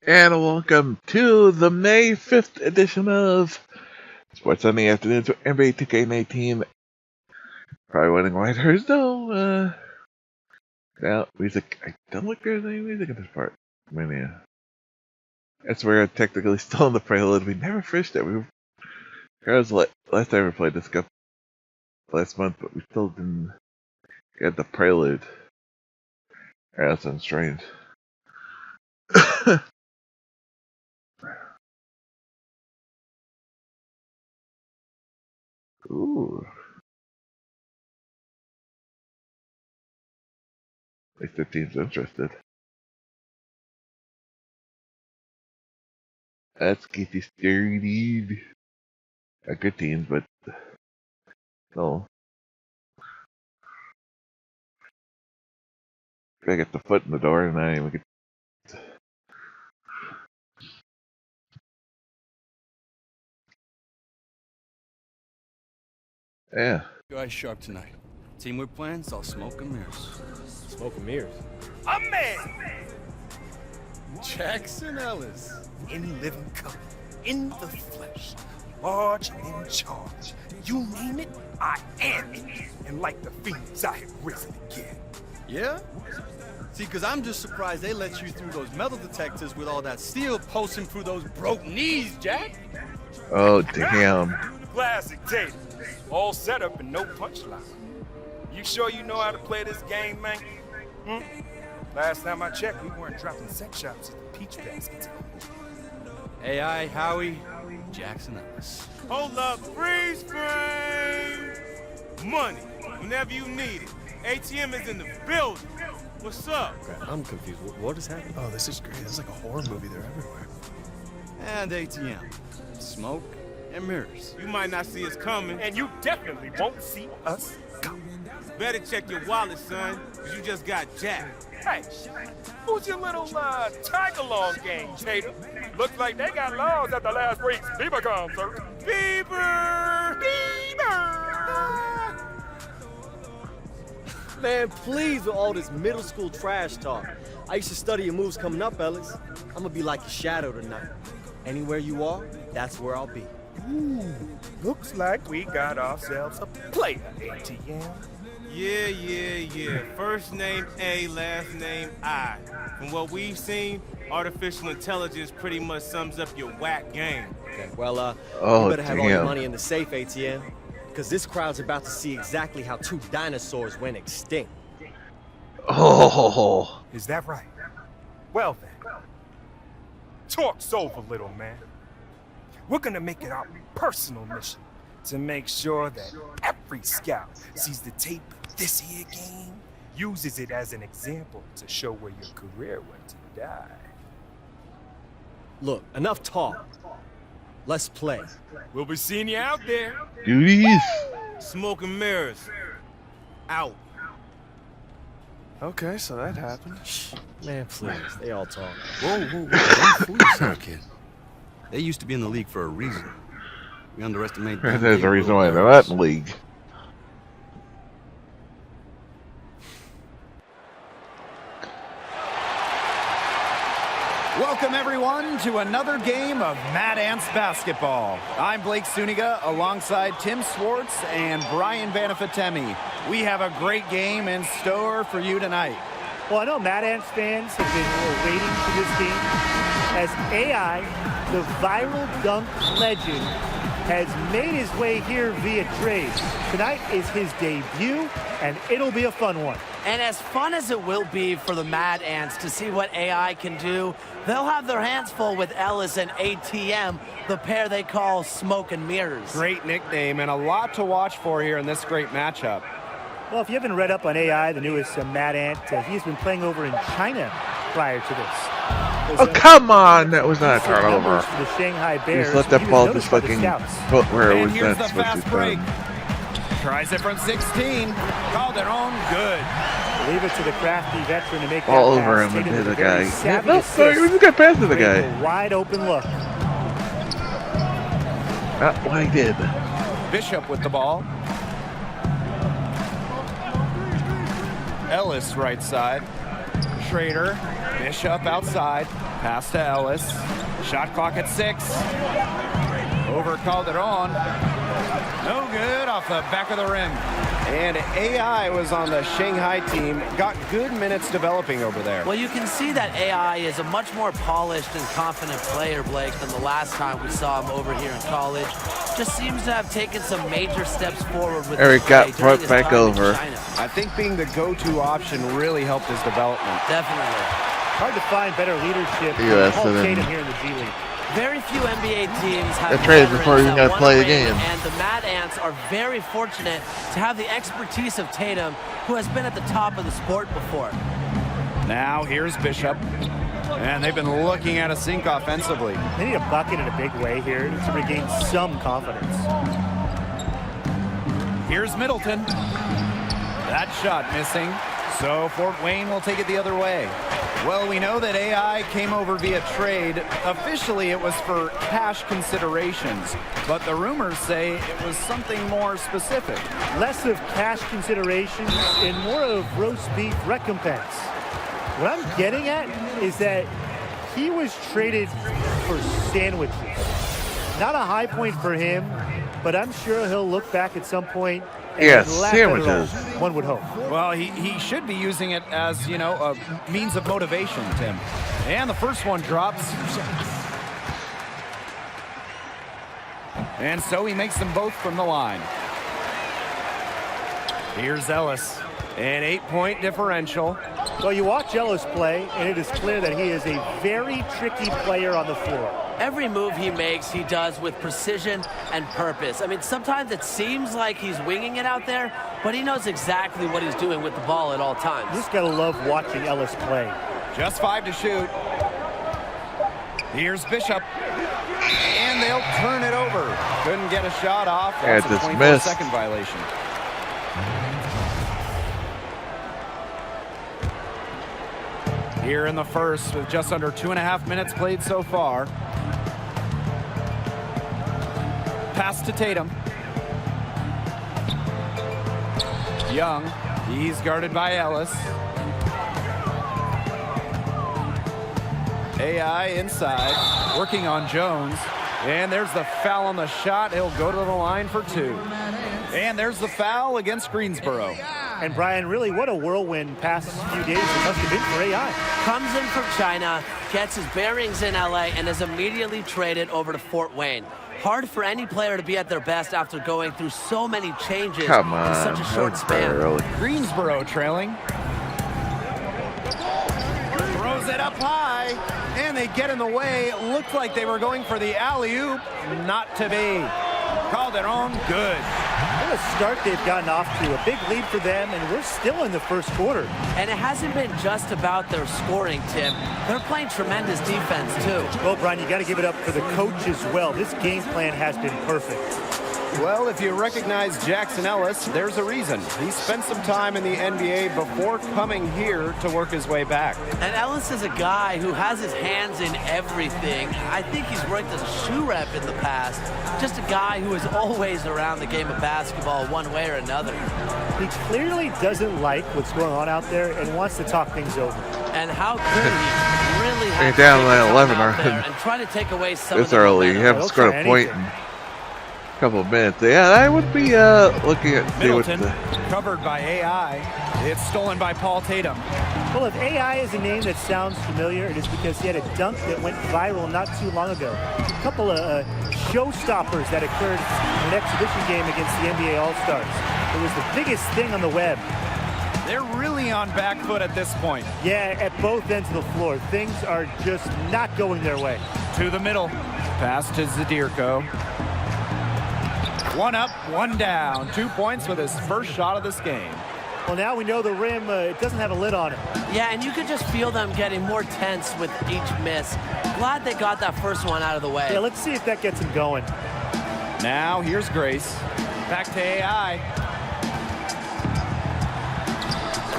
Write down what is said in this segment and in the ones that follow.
And welcome to the May 5th edition of Sports Sunday Afternoons for NBA 2K19. Probably wondering why there's no music. I don't think there's any music in this part. I mean, yeah. That's where we're technically still in the prelude. We never finished it. Last time we played this cup last month, but we still didn't get the prelude. That sounds strange. Ooh. At least the team's interested. Let's get this started. Good teams, but no. Gotta get the foot in the door, and then we get. Yeah. Your eyes sharp tonight. Team we're playing, it's all smoke and mirrors. Smoke and mirrors. A man! Jackson Ellis. In living color, in the flesh, large and in charge. You name it, I am it. And like the fiends, I have risen again. Yeah? See, because I'm just surprised they let you through those metal detectors with all that steel pulsing through those broke knees, Jack. Oh, damn. Classic Tatum. All set up and no punchline. You sure you know how to play this game, man? Last time I checked, we weren't dropping sex shots at the peach baskets. AI, Howie, Jackson Ellis. Hold up, freeze frame! Money, whenever you need it. ATM is in the building. What's up? Okay, I'm confused. What is happening? Oh, this is great. This is like a horror movie. They're everywhere. And ATM. Smoke and mirrors. You might not see us coming, and you definitely won't see us coming. Better check your wallet, son, because you just got jacked. Hey, who's your little tag-along gang, Tatum? Looks like they got laws at the last week's Bieber concert. Bieber! Man, please with all this middle school trash talk. I used to study your moves coming up, Ellis. I'm gonna be like a shadow tonight. Anywhere you are, that's where I'll be. Ooh, looks like we got ourselves a player, ATM. Yeah. First name A, last name I. From what we've seen, artificial intelligence pretty much sums up your whack game. Okay, well, Oh, you better have all your damn. money in the safe, ATM. Because this crowd's about to see exactly how 2 dinosaurs went extinct. Oh. Is that right? Well then, talk's over, little man. We're gonna make it our personal mission to make sure that every scout sees the tape of this here game, uses it as an example to show where your career went to die. Look, enough talk. Let's play. We'll be seeing you out there. Duties. Smoke and mirrors. Out. Okay, so that happened. Man, please, they all talk. Whoa, don't fool yourself, kid. They used to be in the league for a reason. We underestimate them. There's a reason why they're not in the league. Welcome, everyone, to another game of Mad Ants basketball. I'm Blake Suniga alongside Tim Swartz and Brian Vanafatemi. We have a great game in store for you tonight. Well, I know Mad Ants fans have been waiting for this game as AI, the viral dunk legend, has made his way here via trade. Tonight is his debut, and it'll be a fun one. And as fun as it will be for the Mad Ants to see what AI can do, they'll have their hands full with Ellis and ATM, the pair they call Smoke and Mirrors. Great nickname and a lot to watch for here in this great matchup. Well, if you haven't read up on AI, the newest Mad Ant, he's been playing over in China prior to this. Oh, come on! That was not a turnover. For the Shanghai Bears. Just let that He was ball noticed just by the fucking scouts. put where it And was here's not the supposed fast to break. come. Tries it from 16. Calderon, good. Leave it to the crafty veteran to make All that over pass. him and Tatum hit with the a very guy. savvy No, assist. sorry, we just got past to the With guy. a wide open look. Not what I did. Bishop with the ball. Ellis right side. Schrader. Bishop outside. Pass to Ellis. Shot clock at 6. Over Calderon. No good off the back of the rim. And AI was on the Shanghai team. Got good minutes developing over there. Well, you can see that AI is a much more polished and confident player, Blake, than the last time we saw him over here in college. Just seems to have taken some major steps forward with Eric his got play during brought his back time in over. China. I think being the go-to option really helped his development. Definitely. Hard to find better leadership Yeah, than that's Paul it. Tatum here in the G League. Very few NBA teams have That traded before veterans you that gotta won play a a ring, game. and the Mad Ants are very fortunate to have the expertise of Tatum, who has been at the top of the sport before. Now here's Bishop. And they've been looking at a sink offensively. They need a bucket in a big way here to regain some confidence. Here's Middleton. That shot missing. So Fort Wayne will take it the other way. Well, we know that AI came over via trade. Officially, it was for cash considerations, but the rumors say it was something more specific. Less of cash considerations and more of roast beef recompense. What I'm getting at is that he was traded for sandwiches. Not a high point for him, but I'm sure he'll look back at some point and Yes, laugh at it all, sandwiches. one would hope. Well, he should be using it as, you know, a means of motivation, Tim. And the first one drops. And so he makes them both from the line. Here's Ellis. An 8-point differential. Well, you watch Ellis play, and it is clear that he is a very tricky player on the floor. Every move he makes, he does with precision and purpose. I mean, sometimes it seems like he's winging it out there, but he knows exactly what he's doing with the ball at all times. You just gotta love watching Ellis play. Just 5 to shoot. Here's Bishop. And they'll turn it over. Couldn't get a shot off. That's a dismissed. 24-second violation. Here in the first, with just under 2.5 minutes played so far. Pass to Tatum. Young, he's guarded by Ellis. AI inside, working on Jones. And there's the foul on the shot. He'll go to the line for 2. And there's the foul against Greensboro. And Brian, really, what a whirlwind past few days it must have been for AI. Comes in from China, gets his bearings in LA, and is immediately traded over to Fort Wayne. Hard for any player to be at their best after going through so many changes Come in on. such a short That's span. early. Greensboro trailing. Throws it up high, and they get in the way. It looked like they were going for the alley-oop. Not to be. Calderon, good. What a start they've gotten off to. A big lead for them, and we're still in the first quarter. And it hasn't been just about their scoring, Tim. They're playing tremendous defense, too. Well, Brian, you got to give it up for the coach as well. This game plan has been perfect. Well, if you recognize Jackson Ellis, there's a reason. He spent some time in the NBA before coming here to work his way back. And Ellis is a guy who has his hands in everything. I think he's worked as a shoe rep in the past. Just a guy who is always around the game of basketball one way or another. He clearly doesn't like what's going on out there and wants to talk things over. And how could he really have You're down to by take 11 out there already. and try to take away some This of the early. You momentum? haven't They'll scored try a point in anything. a couple of minutes. Yeah, I would be looking at see what Middleton, the covered by AI. It's stolen by Paul Tatum. Well, if AI is a name that sounds familiar, it is because he had a dunk that went viral not too long ago. A couple of showstoppers that occurred in an exhibition game against the NBA All-Stars. It was the biggest thing on the web. They're really on back foot at this point. Yeah, at both ends of the floor. Things are just not going their way. To the middle. Pass to Zadirko. 1 up, 1 down. 2 points with his first shot of this game. Well, now we know the rim it doesn't have a lid on it. Yeah, and you could just feel them getting more tense with each miss. Glad they got that first one out of the way. Yeah, let's see if that gets him going. Now here's Grace. Back to AI.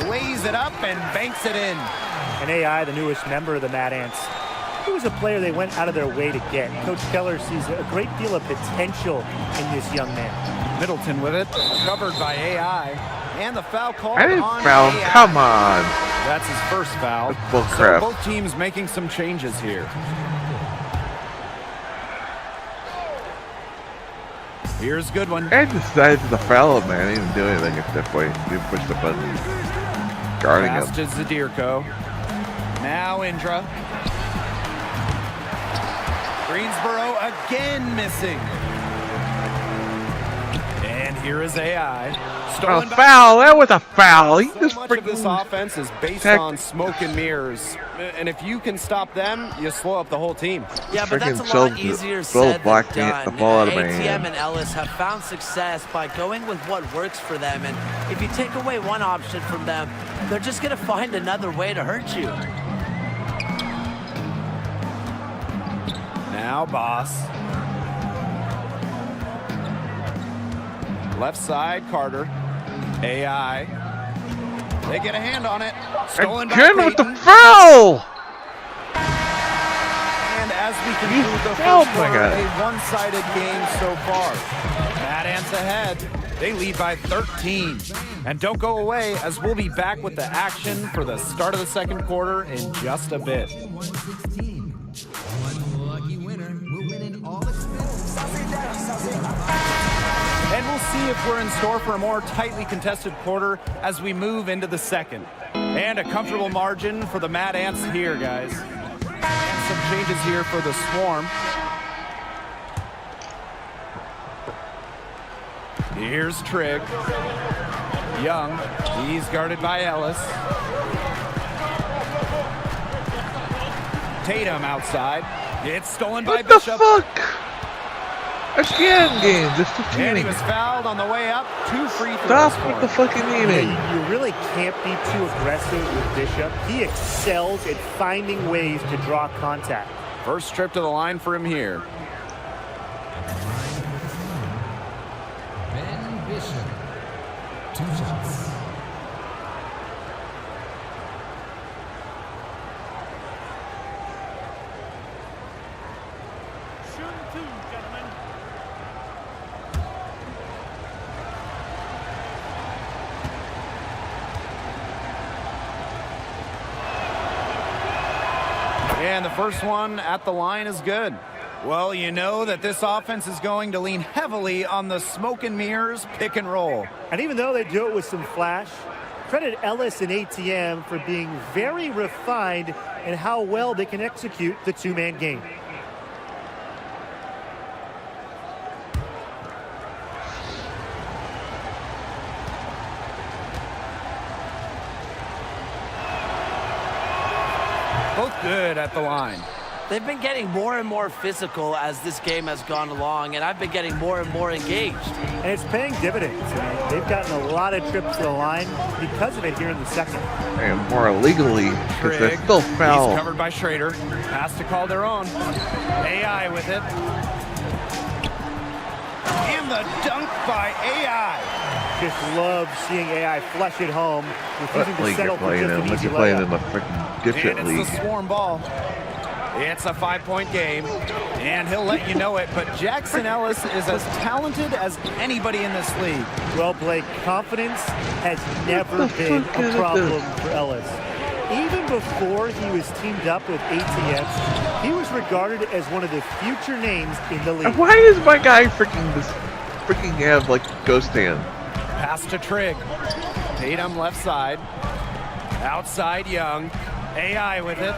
Lays it up and banks it in. And AI, the newest member of the Mad Ants, he was a player they went out of their way to get. Coach Keller sees a great deal of potential in this young man. Middleton with it. Covered by AI. And the foul called I didn't on foul him. AI. Come on. That's his first foul. That's bull So crap. both teams making some changes here. Here's a good one. I decided to foul him, man. He didn't do anything at that point. He didn't push the button. Guarding him. Pass to Zadirko. Now Indra. Greensboro again missing. And here is AI. Oh, Stolen by foul! That was a foul! He So just much of this freaking... offense is based Tech- on smoke and mirrors. And if you can stop them, you slow up the whole team. Yeah, but that's a Freaking lot shoved easier the said black than man- the done. ball out of my ATM hand. and Ellis have found success by going with what works for them, and if you take away one option from them, they're just going to find another way to hurt you. Now Boss. Left side, Carter. AI. They get a hand on it. Stolen by Again with the Peyton. foul! And as we You conclude the fouled first my quarter, guy. a one-sided game so far. Mad Ants ahead. They lead by 13. And don't go away, as we'll be back with the action for the start of the second quarter in just a bit. And we'll see if we're in store for a more tightly contested quarter as we move into the second. And a comfortable margin for the Mad Ants here, guys. And some changes here for the Swarm. Here's Trigg. Young. He's guarded by Ellis. Tatum outside. It's stolen by What the Bishop. fuck? Again, game. Just And cheating. he was fouled on the way up. 2 free throws. Stop for with the him. fucking You eating. really can't be too aggressive with Bishop. He excels at finding ways to draw contact. First trip to the line for him here. Ben Bishop. 2 shots. And the first one at the line is good. Well, you know that this offense is going to lean heavily on the smoke and mirrors pick and roll. And even though they do it with some flash, credit Ellis and ATM for being very refined in how well they can execute the two-man game. Both good at the line. They've been getting more and more physical as this game has gone along, and I've been getting more and more engaged. And it's paying dividends. I mean, they've gotten a lot of trips to the line because of it here in the second. And more illegally, because they're Trigg. still He's foul. covered by Schrader. Pass to Calderon. AI with it. And the dunk by AI. Just love seeing AI flush it home, refusing What to league settle you're for playing just in? an Unless easy you're playing in layup. the freaking dipshit And league. it's the Swarm ball. It's a 5-point game, and he'll let you know it, but Jackson Ellis is as talented as anybody in this league. Well, Blake, confidence has never What the been fuck a is problem this? for Ellis. Even before he was teamed up with ATM, he was regarded as one of the future names in the league. And why is my guy freaking have like ghost hand? Pass to Trigg. Tatum left side. Outside Young. AI with it.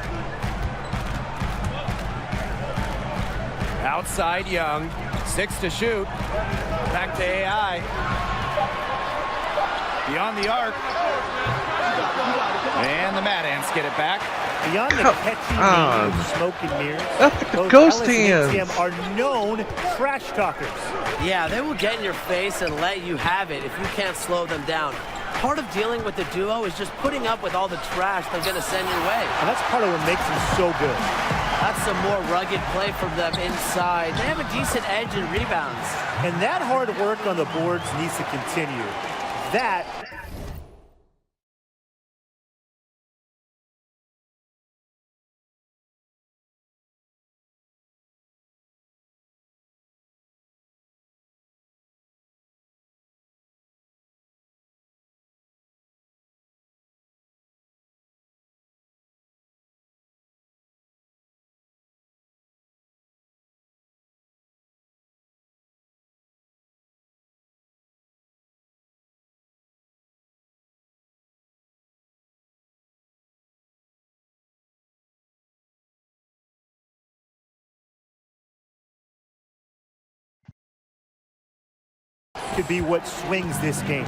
Outside Young. 6 to shoot. Back to AI. Beyond the arc. And the Mad Ants get it back. Beyond the Come catchy on. name of Smoke and Mirrors, That's like the both ghost Ellis and hands. ATM are known trash talkers. Yeah, they will get in your face and let you have it if you can't slow them down. Part of dealing with the duo is just putting up with all the trash they're going to send your way. And that's part of what makes them so good. That's some more rugged play from them inside. They have a decent edge in rebounds. And that hard work on the boards needs to continue. That could be what swings this game.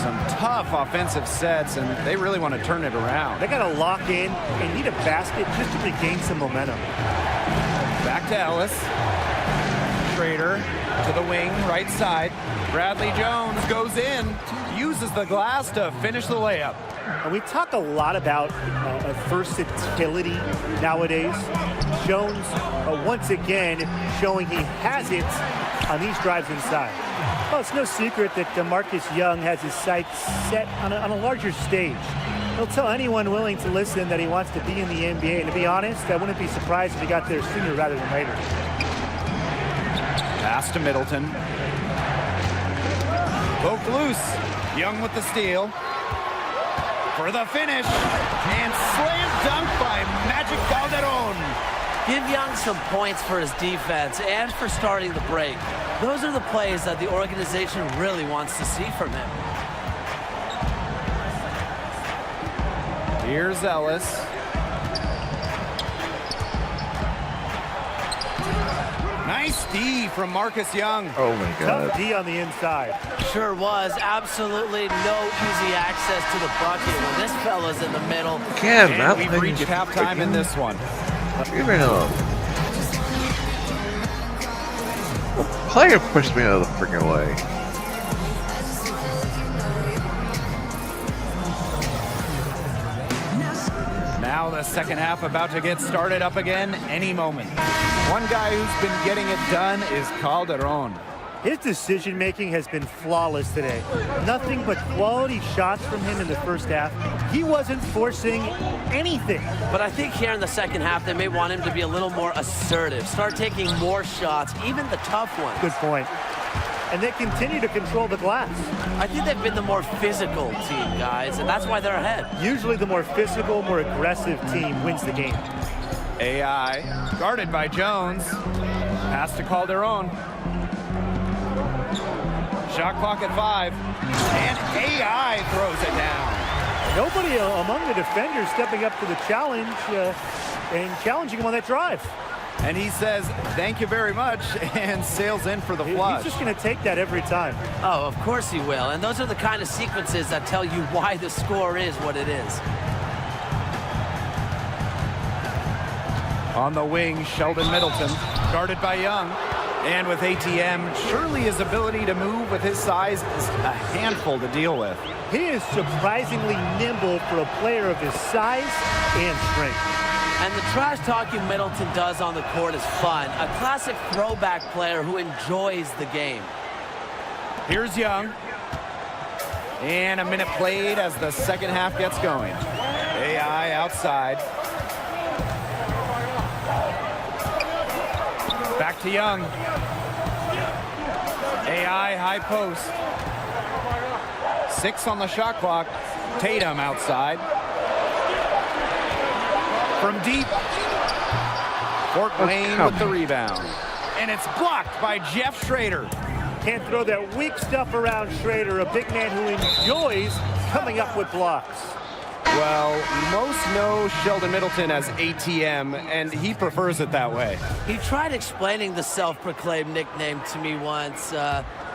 Some tough offensive sets, and they really want to turn it around. They got to lock in and need a basket just to regain some momentum. Back to Ellis. Schrader to the wing, right side. Bradley Jones goes in, uses the glass to finish the layup. And we talk a lot about versatility nowadays. Jones, once again, showing he has it on these drives inside. Well, it's no secret that Marcus Young has his sights set on a larger stage. He'll tell anyone willing to listen that he wants to be in the NBA. And to be honest, I wouldn't be surprised if he got there sooner rather than later. Pass to Middleton. Poke loose. Young with the steal. For the finish. And slam dunk by Magic Calderon. Give Young some points for his defense and for starting the break. Those are the plays that the organization really wants to see from him. Here's Ellis. Nice D from Marcus Young. Oh my God. Tough D on the inside. Sure was. Absolutely no easy access to the bucket when this fella's in the middle. Again, And we've reached halftime in this one. Leave me alone. The player pushed me out of the freaking way. Now the second half about to get started up again any moment. One guy who's been getting it done is Calderon. His decision-making has been flawless today. Nothing but quality shots from him in the first half. He wasn't forcing anything. But I think here in the second half, they may want him to be a little more assertive, start taking more shots, even the tough ones. Good point. And they continue to control the glass. I think they've been the more physical team, guys, and that's why they're ahead. Usually the more physical, more aggressive team wins the game. AI guarded by Jones. Pass to Calderon. Shot clock at 5. And AI throws it down. Nobody among the defenders stepping up to the challenge and challenging him on that drive. And he says, thank you very much, and sails in for the flush. He's just going to take that every time. Oh, of course he will. And those are the kind of sequences that tell you why the score is what it is. On the wing, Sheldon Middleton, guarded by Young. And with ATM, surely his ability to move with his size is a handful to deal with. He is surprisingly nimble for a player of his size and strength. And the trash talking Middleton does on the court is fun. A classic throwback player who enjoys the game. Here's Young. And a minute played as the second half gets going. AI outside. Back to Young. AI high post. 6 on the shot clock. Tatum outside. From deep. Fort Wayne with the rebound. And it's blocked by Jeff Schrader. Can't throw that weak stuff around Schrader, a big man who enjoys coming up with blocks. Well, most know Sheldon Middleton as ATM, and he prefers it that way. He tried explaining the self-proclaimed nickname to me once.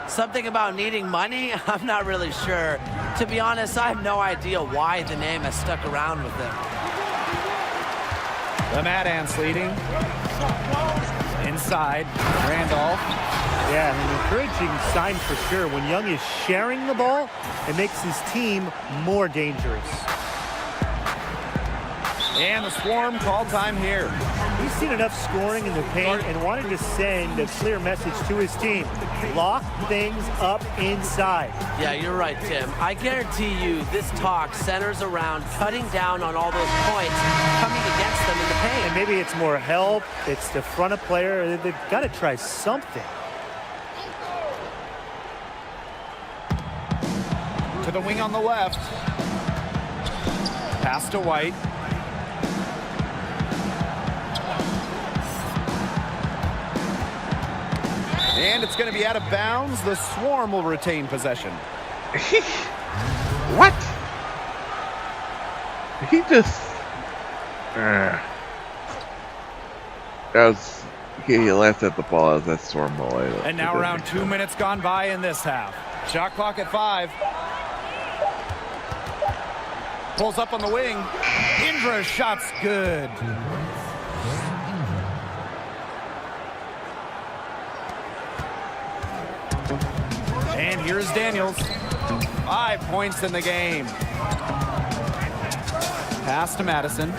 Something about needing money? I'm not really sure. To be honest, I have no idea why the name has stuck around with him. The Mad Ants leading. Inside, Randolph. Yeah, an encouraging sign for sure. When Young is sharing the ball, it makes his team more dangerous. And the Swarm call time here. He's seen enough scoring in the paint and wanted to send a clear message to his team. Lock things up inside. Yeah, you're right, Tim. I guarantee you this talk centers around cutting down on all those points coming against them in the paint. And maybe it's more help. It's to front a player. They've got to try something. To the wing on the left. Pass to White. And it's going to be out of bounds. The Swarm will retain possession. What? He just... That was He laughed at the ball as that storm away. And now around 2 minutes gone by in this half. Shot clock at 5. Pulls up on the wing. Indra's shot's good. And here's Daniels. 5 points in the game. Pass to Madison.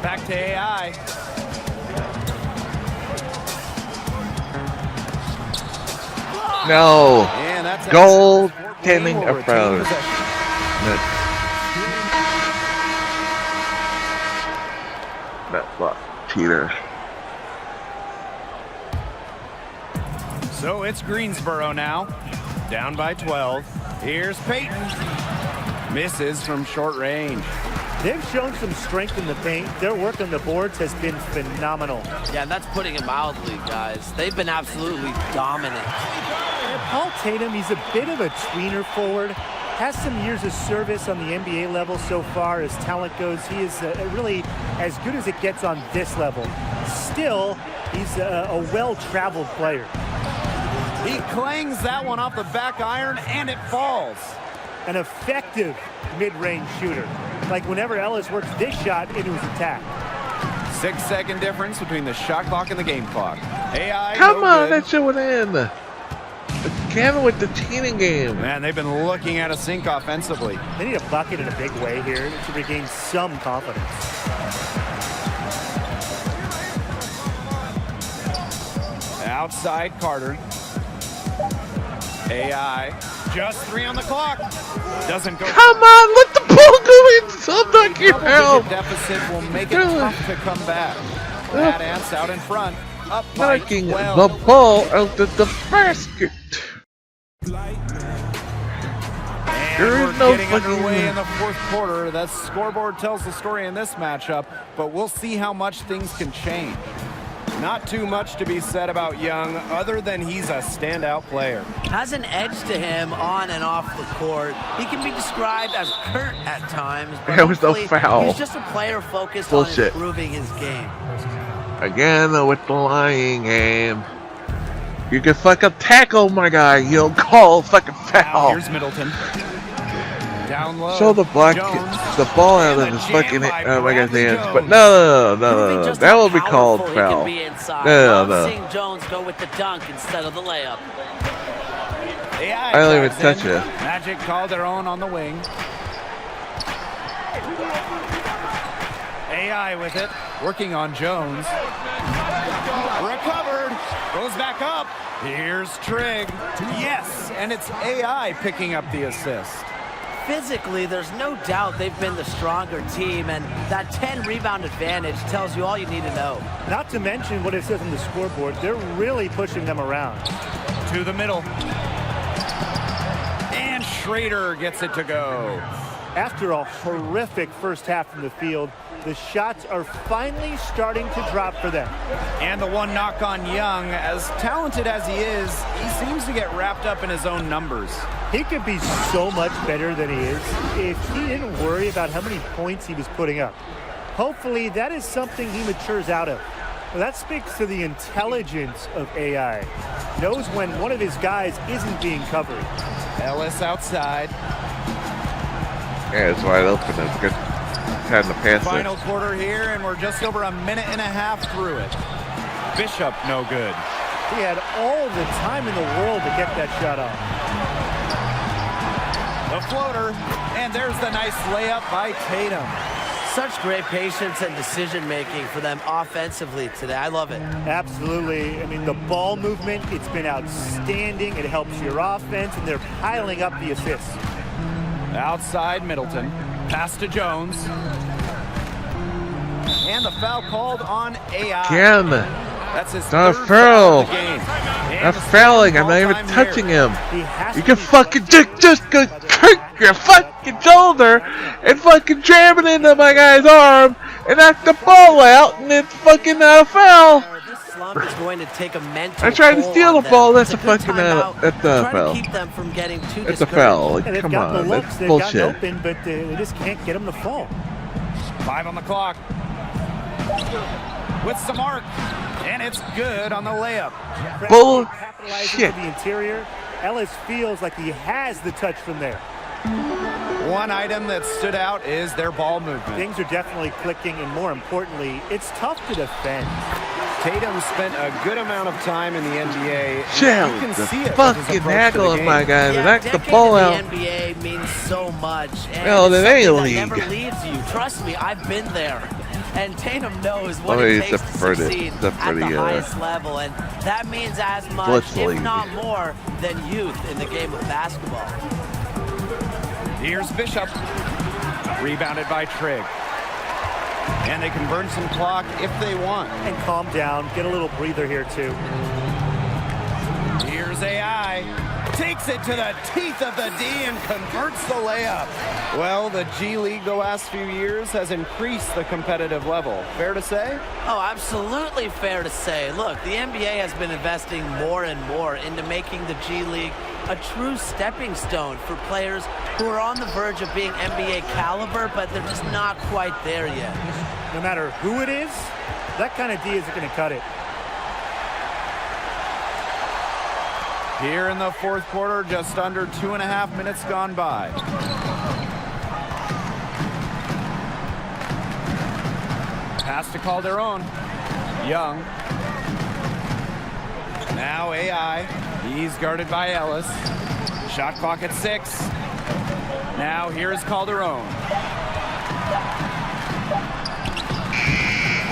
Back to AI. No. And that's Goal tending approach. That block. Cheater. So it's Greensboro now. Down by 12. Here's Peyton. Misses from short range. They've shown some strength in the paint. Their work on the boards has been phenomenal. Yeah, and that's putting it mildly, guys. They've been absolutely dominant. And Paul Tatum, he's a bit of a tweener forward. Has some years of service on the NBA level so far as talent goes. He is really as good as it gets on this level. Still, he's a well-traveled player. He clangs that one off the back iron, and it falls. An effective mid-range shooter. Like whenever Ellis works this shot, it was attacked. 6-second difference between the shot clock and the game clock. AI, Come no on, good. that shit went in. Again with the cheating game. Man, they've been looking at a sink offensively. They need a bucket in a big way here to regain some confidence. Outside Carter. AI. Just 3 on the clock. Doesn't go. Come on, let the ball go in. Some not your help. Double-digit deficit will make it tough to come back. Mad Ants out in front. Up by Knocking 12. the ball out of the basket. And There we're is no getting fucking- underway in the fourth quarter. The scoreboard tells the story in this matchup, but we'll see how much things can change. Not too much to be said about Young, other than he's a standout player. Has an edge to him on and off the court. He can be described as curt at times, but There was no hopefully foul. he's just a player focused Bullshit. on improving his game. Again with the lying game. You can fucking tackle my guy. You don't call fucking Now foul. here's Middleton. Down low. Show the block, Jones. the ball out And of the his jam fucking by my guy's Bradley hands. Jones. But no, Proving just that how will be called powerful he can foul. be inside. No, Love no. seeing Jones go with the dunk instead of the layup. AI I don't even drives touch in. it. Magic called their own on the wing. AI with it, working on Jones. Recovered, goes back up. Here's Trigg. Yes, and it's AI picking up the assist. Physically, there's no doubt they've been the stronger team, and that 10 rebound advantage tells you all you need to know. Not to mention what it says on the scoreboard, they're really pushing them around. To the middle. And Schrader gets it to go. After a horrific first half from the field, the shots are finally starting to drop for them. And the one knock on Young, as talented as he is, he seems to get wrapped up in his own numbers. He could be so much better than he is if he didn't worry about how many points he was putting up. Hopefully that is something he matures out of. Well, that speaks to the intelligence of AI. Knows when one of his guys isn't being covered. Ellis outside. Yeah, it's wide open. It's good. Having to pass Final it. quarter here, and we're just over a minute and a half through it. Bishop, no good. He had all the time in the world to get that shot off. The floater, and there's the nice layup by Tatum. Such great patience and decision-making for them offensively today. I love it. Absolutely. I mean, the ball movement, it's been outstanding. It helps your offense, and they're piling up the assists. Outside Middleton. Pass to Jones. And the foul called on AI. Again. That's his Not third a foul of foul. the game. And Not the fouling. I'm not even all-time touching here. him. He has You to can be fucking frustrated just go by the- kick your fucking shoulder and fucking jam it into my guy's arm and knock the ball out, and it's fucking not a foul. This slump is going to take a mental I tried to toll steal on the them. ball, It's that's a a good fucking timeout. that's a Try foul. to keep them from getting too It's a discouraged. foul. Like, And they've come got the on, looks, that's they've gotten bullshit. open, but they just can't get them to fall. 5 on the clock. with some arc, and it's good on the layup. Bull Capitalizing shit. to the interior. Ellis feels like he has the touch from there. One item that stood out is their ball movement. Things are definitely clicking, and more importantly, it's tough to defend. Tatum spent a good amount of time in the NBA. Chill You can the see it with his fucking approach to the heckle of game. my guy. Yeah, Knock the decade ball in out. the NBA means so much. And Well, it's it ain't something league. that never leaves you. Trust me, I've been there. And Tatum knows what Oh, it it's takes a to pretty- succeed it's a at pretty, the highest level. And that means as much, Blitz if league. not more, than youth in the game of basketball. Here's Bishop. Rebounded by Trigg. And they can burn some clock if they want. And calm down, get a little breather here too. Here's AI. Takes it to the teeth of the D and converts the layup. Well, the G League the last few years has increased the competitive level. Fair to say? Oh, absolutely fair to say. Look, the NBA has been investing more and more into making the G League a true stepping stone for players who are on the verge of being NBA caliber, but they're just not quite there yet. No matter who it is, that kind of D isn't going to cut it. Here in the fourth quarter, just under 2.5 minutes gone by. Pass to Calderon. Young. Now AI. He's guarded by Ellis. Shot clock at 6. Now here's Calderon.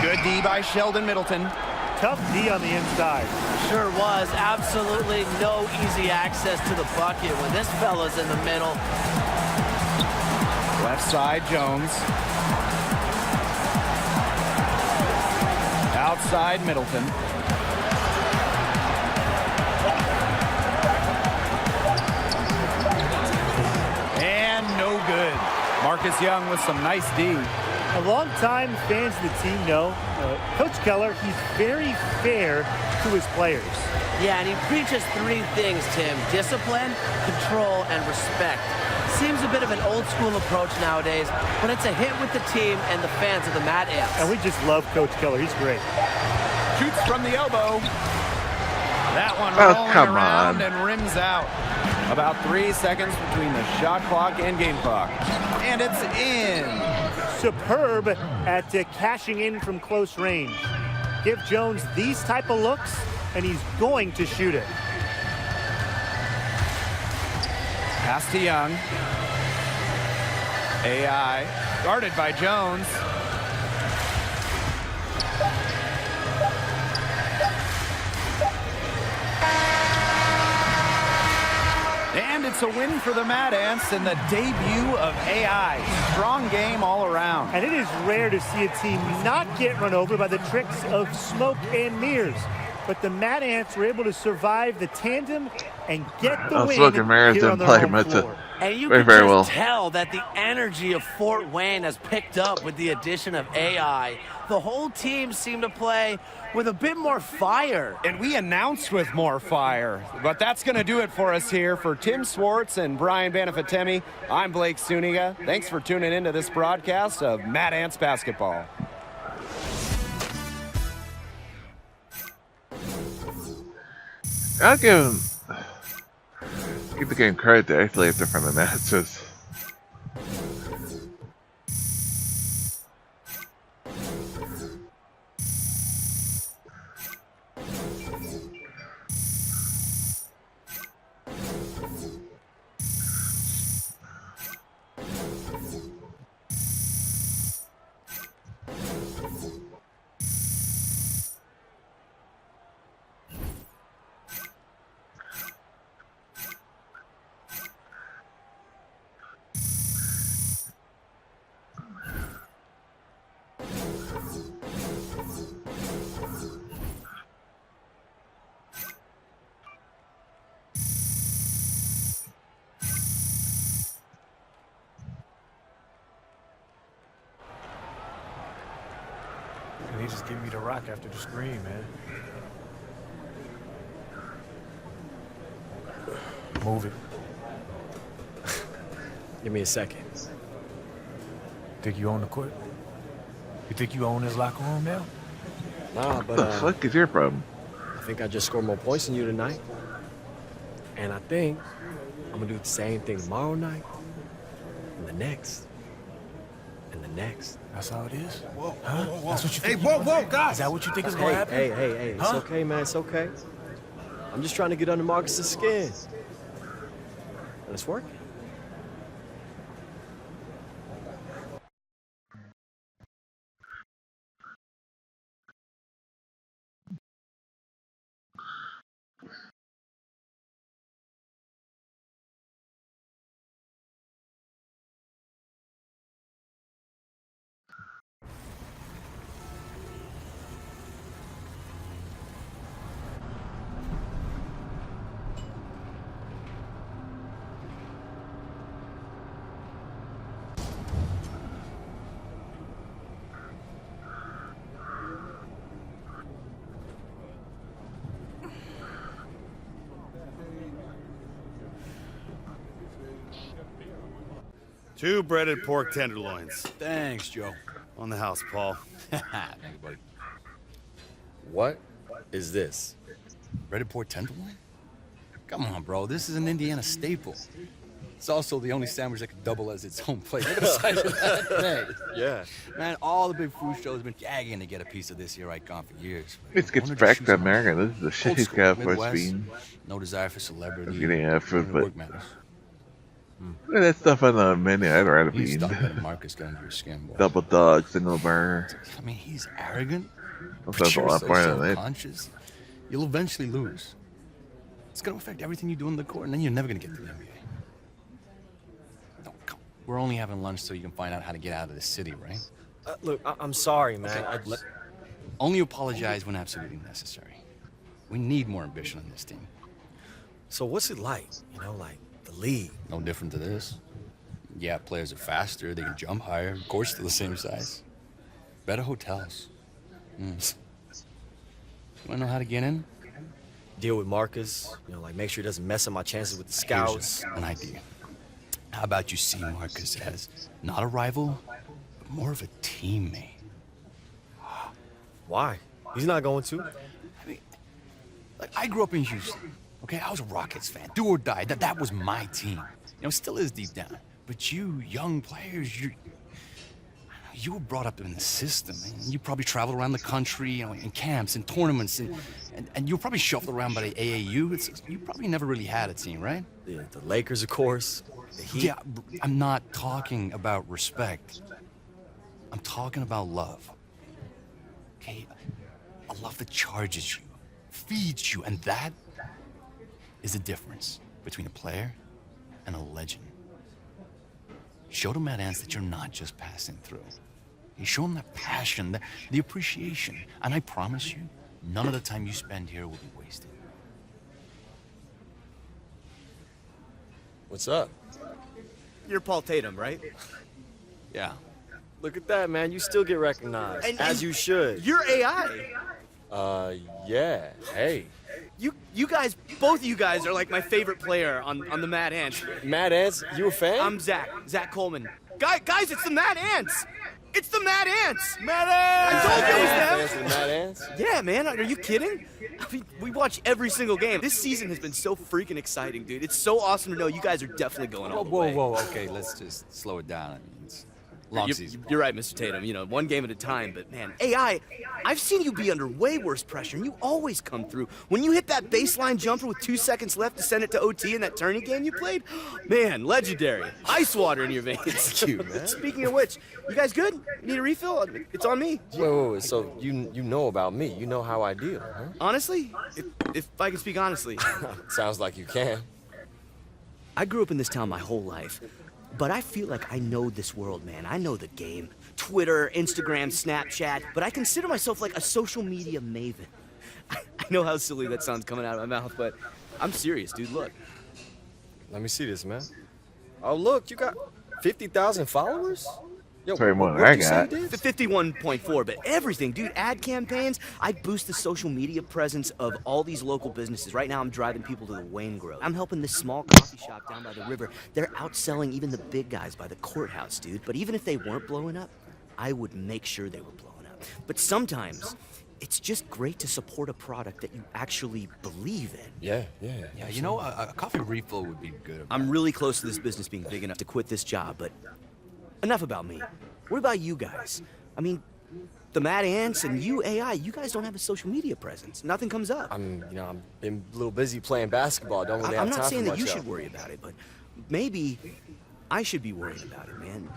Good D by Sheldon Middleton. Tough D on the inside. Sure was. Absolutely no easy access to the bucket when this fella's in the middle. Left side, Jones. Outside, Middleton. And no good. Marcus Young with some nice D. A long-time fans of the team know Coach Keller, he's very fair to his players. Yeah, and he preaches 3 things, Tim. Discipline, control, and respect. Seems a bit of an old-school approach nowadays, but it's a hit with the team and the fans of the Mad Ants. And we just love Coach Keller. He's great. Shoots from the elbow. That one Oh, rolling come around on. and rims out. About 3 seconds between the shot clock and game clock. And it's in. Superb at cashing in from close range. Give Jones these type of looks, and he's going to shoot it. Pass to Young. AI guarded by Jones. And it's a win for the Mad Ants and the debut of AI. Strong game all around. And it is rare to see a team not get run over by the tricks of smoke and mirrors. But the Mad Ants were able to survive the tandem and get the win Smoke and mirrors here on didn't their play home much floor. And you very, can very just well. tell that the energy of Fort Wayne has picked up with the addition of AI. The whole team seemed to play with a bit more fire. And we announced with more fire. But that's going to do it for us here. For Tim Swartz and Brian Banafitemi, I'm Blake Suniga. Thanks for tuning into this broadcast of Mad Ants Basketball. I'll give the game credit to actually have different announcers. And he just gave me the rock after the screen, man. Move it. Give me a second. Think you own the court? You think you own this locker room now? Nah, but What the fuck is your problem? I think I just scored more points than you tonight. And I think I'm gonna do the same thing tomorrow night, and the next, and the next. That's how it is? Whoa, Huh? whoa, whoa. That's what you Hey, think? whoa, guys. Is that what you think is going to happen? Hey, it's Huh? okay, man, it's okay. I'm just trying to get under Marcus's skin. And it's working. Two breaded pork tenderloins. Thanks, Joe. On the house, Paul. Thank you, buddy. What is this? Breaded pork tenderloin? Come on, bro. This is an Indiana staple. It's also the only sandwich that can double as its own plate. Look at the size of that thing. Yeah. Man, all the big food shows have been gagging to get a piece of this here icon for years. This gets Wanted to back shoot to some America. This is the shit old he's school, got for his Midwest. being. No desire for celebrity. Getting effort, only but work matters. look at that stuff on the menu. I'd rather You be stop letting Marcus get under your skin, boy. double dog, single burger. I mean, he's arrogant. Sometimes a You're lot so more than that. self-conscious. You'll eventually lose. It's gonna affect everything you do in the court, and then you're never gonna get to the NBA. No, come. We're only having lunch so you can find out how to get out of the city, right? Look, I'm sorry, man. Okay, only apologize when absolutely necessary. We need more ambition on this team. So what's it like? You know, like the league? No different to this. Yeah, players are faster, they can jump higher, courts still the same size. Better hotels. You wanna know how to get in? Deal with Marcus. You know, like make sure he doesn't mess up my chances with the scouts. Here's an idea. How about you see Marcus as not a rival, but more of a teammate? Why? He's not going to. I mean, like I grew up in Houston. Okay, I was a Rockets fan, do or die. That was my team. You know, still is deep down. But you, young players, you were brought up in the system. And you probably traveled around the country, you know, in camps and tournaments, and you were probably shuffled around by the AAU. You probably never really had a team, right? The Lakers, of course. The Heat. Yeah, I'm not talking about respect. I'm talking about love. Okay, a love that charges you, feeds you, and that is the difference between a player and a legend. Show to Matt Ants that you're not just passing through. You show him that passion, the appreciation, and I promise you, none of the time you spend here will be wasted. What's up? You're Paul Tatum, right? Yeah. Look at that, man. You still get recognized. As you should. You're AI. Yeah. Hey. You guys, both of you guys are like my favorite player on the Mad Ants. Mad Ants? You a fan? I'm Zach Coleman. Guys, it's the Mad Ants. It's the Mad Ants. Mad I Ants! told you it was them. Fans of the Mad Ants? Yeah, man. Are you kidding? I mean, we watch every single game. This season has been so freaking exciting, dude. It's so awesome to know you guys are definitely going all the way. Whoa, okay, let's just slow it down. I mean, it's long season. You're right, Mr. Tatum. You know, one game at a time. But man, AI, I've seen you be under way worse pressure, and you always come through. When you hit that baseline jumper with 2 seconds left to send it to OT in that tourney game you played, man, legendary. Ice water in your veins. Thank you, man. Speaking of which, you guys good? Need a refill? It's on me. Wait. So you know about me. You know how I deal, huh? Honestly, if I can speak honestly, Sounds like you can. I grew up in this town my whole life. But I feel like I know this world, man. I know the game. Twitter, Instagram, Snapchat. But I consider myself like a social media maven. I know how silly that sounds coming out of my mouth, but I'm serious, dude. Look. Let me see this, man. Oh, look, you got 50,000 followers? Yo, Sorry, more than what'd I you say, got. dude? 51.4, but everything, dude. Ad campaigns. I boost the social media presence of all these local businesses. Right now, I'm driving people to the Wayne Grove. I'm helping this small coffee shop down by the river. They're outselling even the big guys by the courthouse, dude. But even if they weren't blowing up, I would make sure they were blowing up. But sometimes, it's just great to support a product that you actually believe in. Yeah, you know, a coffee refill would be good. I'm really close to this business being big enough to quit this job, but enough about me. What about you guys? I mean, the Mad Ants and you, AI, you guys don't have a social media presence. Nothing comes up. I'm been a little busy playing basketball. Don't really have I'm time not saying for that you much should worry about it, but maybe I should be worried about it, man.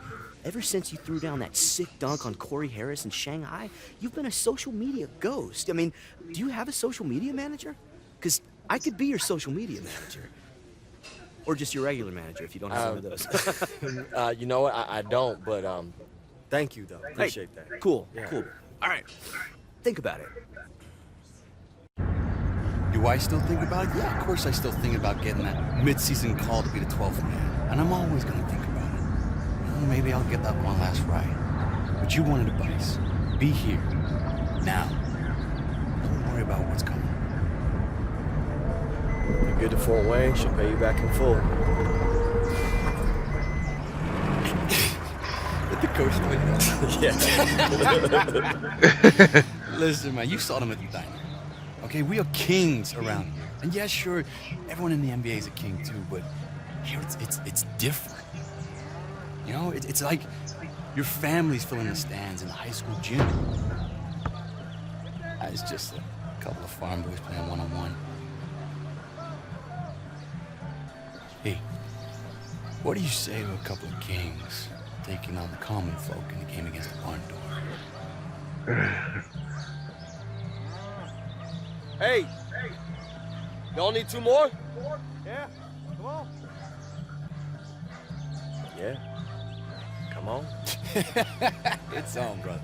Ever since you threw down that sick dunk on Corey Harris in Shanghai, you've been a social media ghost. I mean, do you have a social media manager? Because I could be your social media manager. Or just your regular manager if you don't have one of those. You know what? I don't, but thank you though. Appreciate that. Cool, Yeah. cool. All right, think about it. Do I still think about it? Yeah, of course I still think about getting that mid-season call to be the 12th man. And I'm always going to think about it. You know, maybe I'll get that one last ride. But you wanted advice. Be here. Now. Don't worry about what's coming. You're good to Fort Wayne. She'll pay you back in full. Let the coach know. Yeah. Listen, man, you saw them at the diner. Okay, we are kings around here. And yeah, sure, everyone in the NBA is a king too, but here it's different. You know, it's like your family's filling the stands in the high school gym. It's just a couple of farm boys playing one-on-one. Hey, what do you say to a couple of kings taking on the common folk in the game against the barn door? Hey, y'all need 2 more? Yeah, come on. Yeah. Come on. It's on, brother.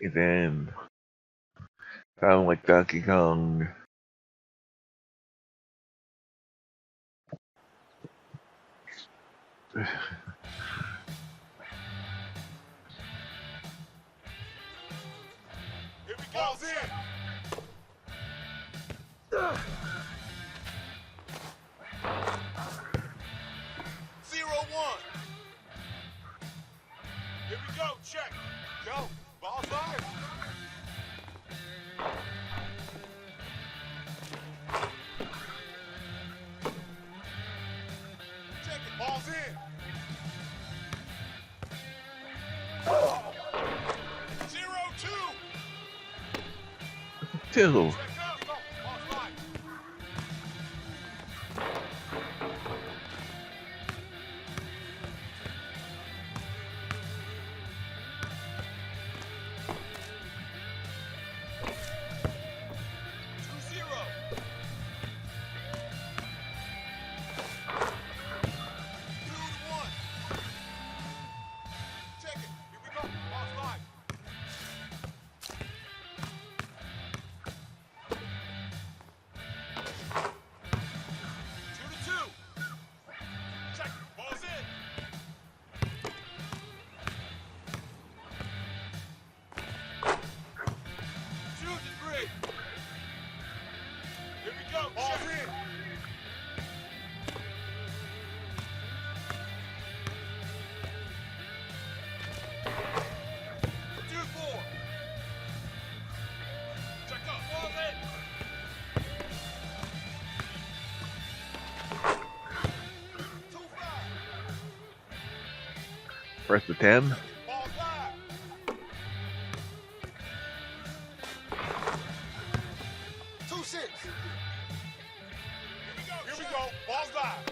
He's in. Sound like Donkey Kong. Here we go. Ball's in. Here we go. Check. Go. Ball's live. Check it. Ball's in. 0-2. Two. First to 10. Here we go. Ball's live.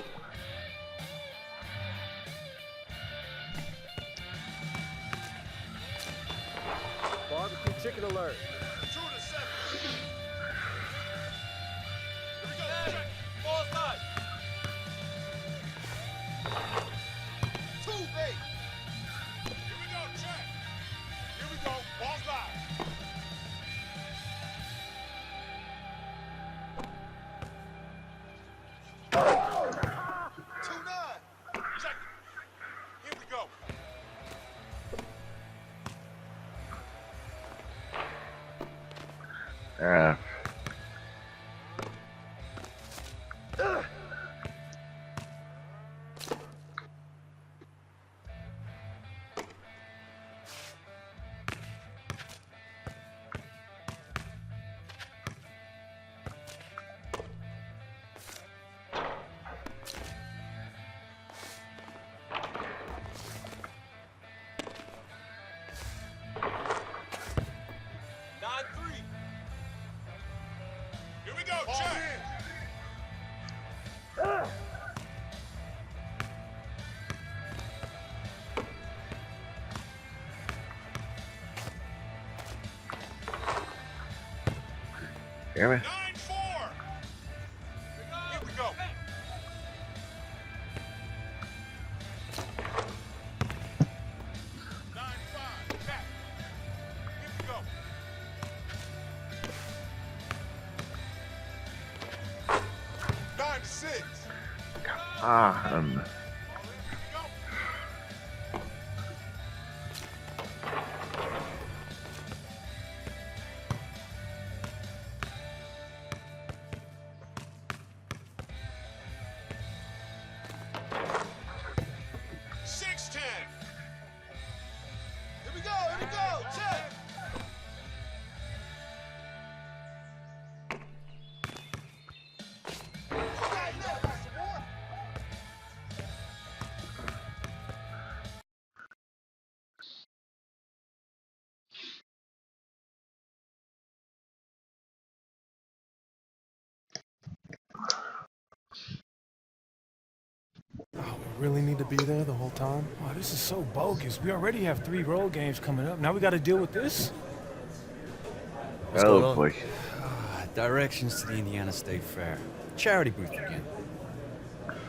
Barbecue chicken alert. 2-7. Here we go. Check. Ball's live. 2-8. Here we go. Check. Here we go. Ball's live. Check it. Here we go. Hear me? 9-4. Here we go. On. Oh, we really need to be there the whole time? Oh, this is so bogus. We already have 3 road games coming up. Now we got to deal with this? Oh boy. Directions to the Indiana State Fair. Charity booth again.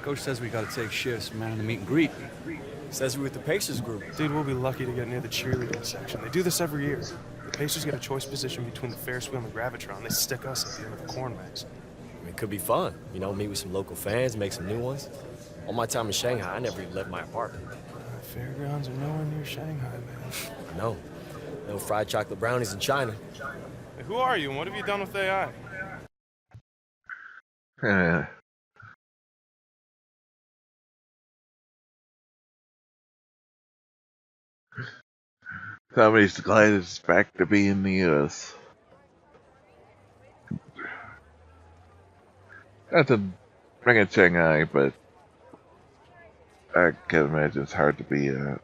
Coach says we gotta take shifts, man, to meet and greet. Says we're with the Pacers group. Dude, we'll be lucky to get near the cheerleading section. They do this every year. The Pacers get a choice position between the Ferris wheel and the Gravitron. They stick us at the end of the corn maze. It could be fun. You know, meet with some local fans, make some new ones. All my time in Shanghai, I never even left my apartment. Fairgrounds are nowhere near Shanghai, man. I know. No fried chocolate brownies in China. Hey, who are you and what have you done with AI? Somebody's glad it's back to be in the U.S. Not to bring in Shanghai, but I can imagine it's hard to be. I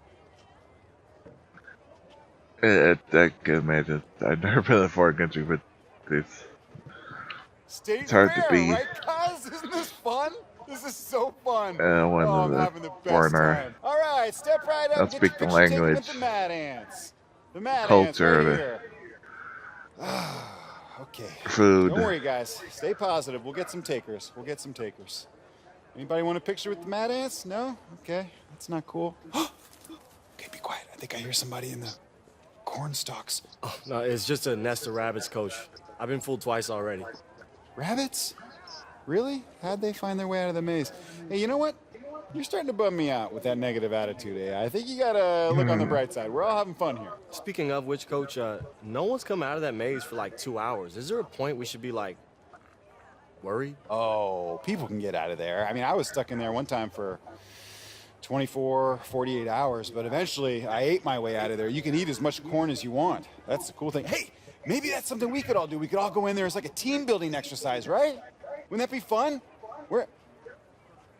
can imagine. I've never been in a foreign country, but it's hard to be. Right, guys? Isn't this fun? This is so fun. One oh, of I'm having the the best foreigner. time. All right, step right up. Don't Get speak your the picture taken language. With the Mad Ants. The Mad Culture, Ants right the here. Okay. food. Don't worry, guys. Stay positive. We'll get some takers. We'll get some takers. Anybody want a picture with the Mad Ants? No? Okay. That's not cool. Okay, be quiet. I think I hear somebody in the corn stalks. Oh, no, it's just a nest of rabbits, Coach. I've been fooled twice already. Rabbits? Really? How'd they find their way out of the maze? Hey, you know what? You're starting to bum me out with that negative attitude, AI. I think you gotta look on the bright side. We're all having fun here. Speaking of which, Coach, no one's come out of that maze for like 2 hours. Is there a point we should be like, worried? Oh, people can get out of there. I mean, I was stuck in there one time for 24, 48 hours, but eventually I ate my way out of there. You can eat as much corn as you want. That's the cool thing. Hey, maybe that's something we could all do. We could all go in there as like a team building exercise, right? Wouldn't that be fun?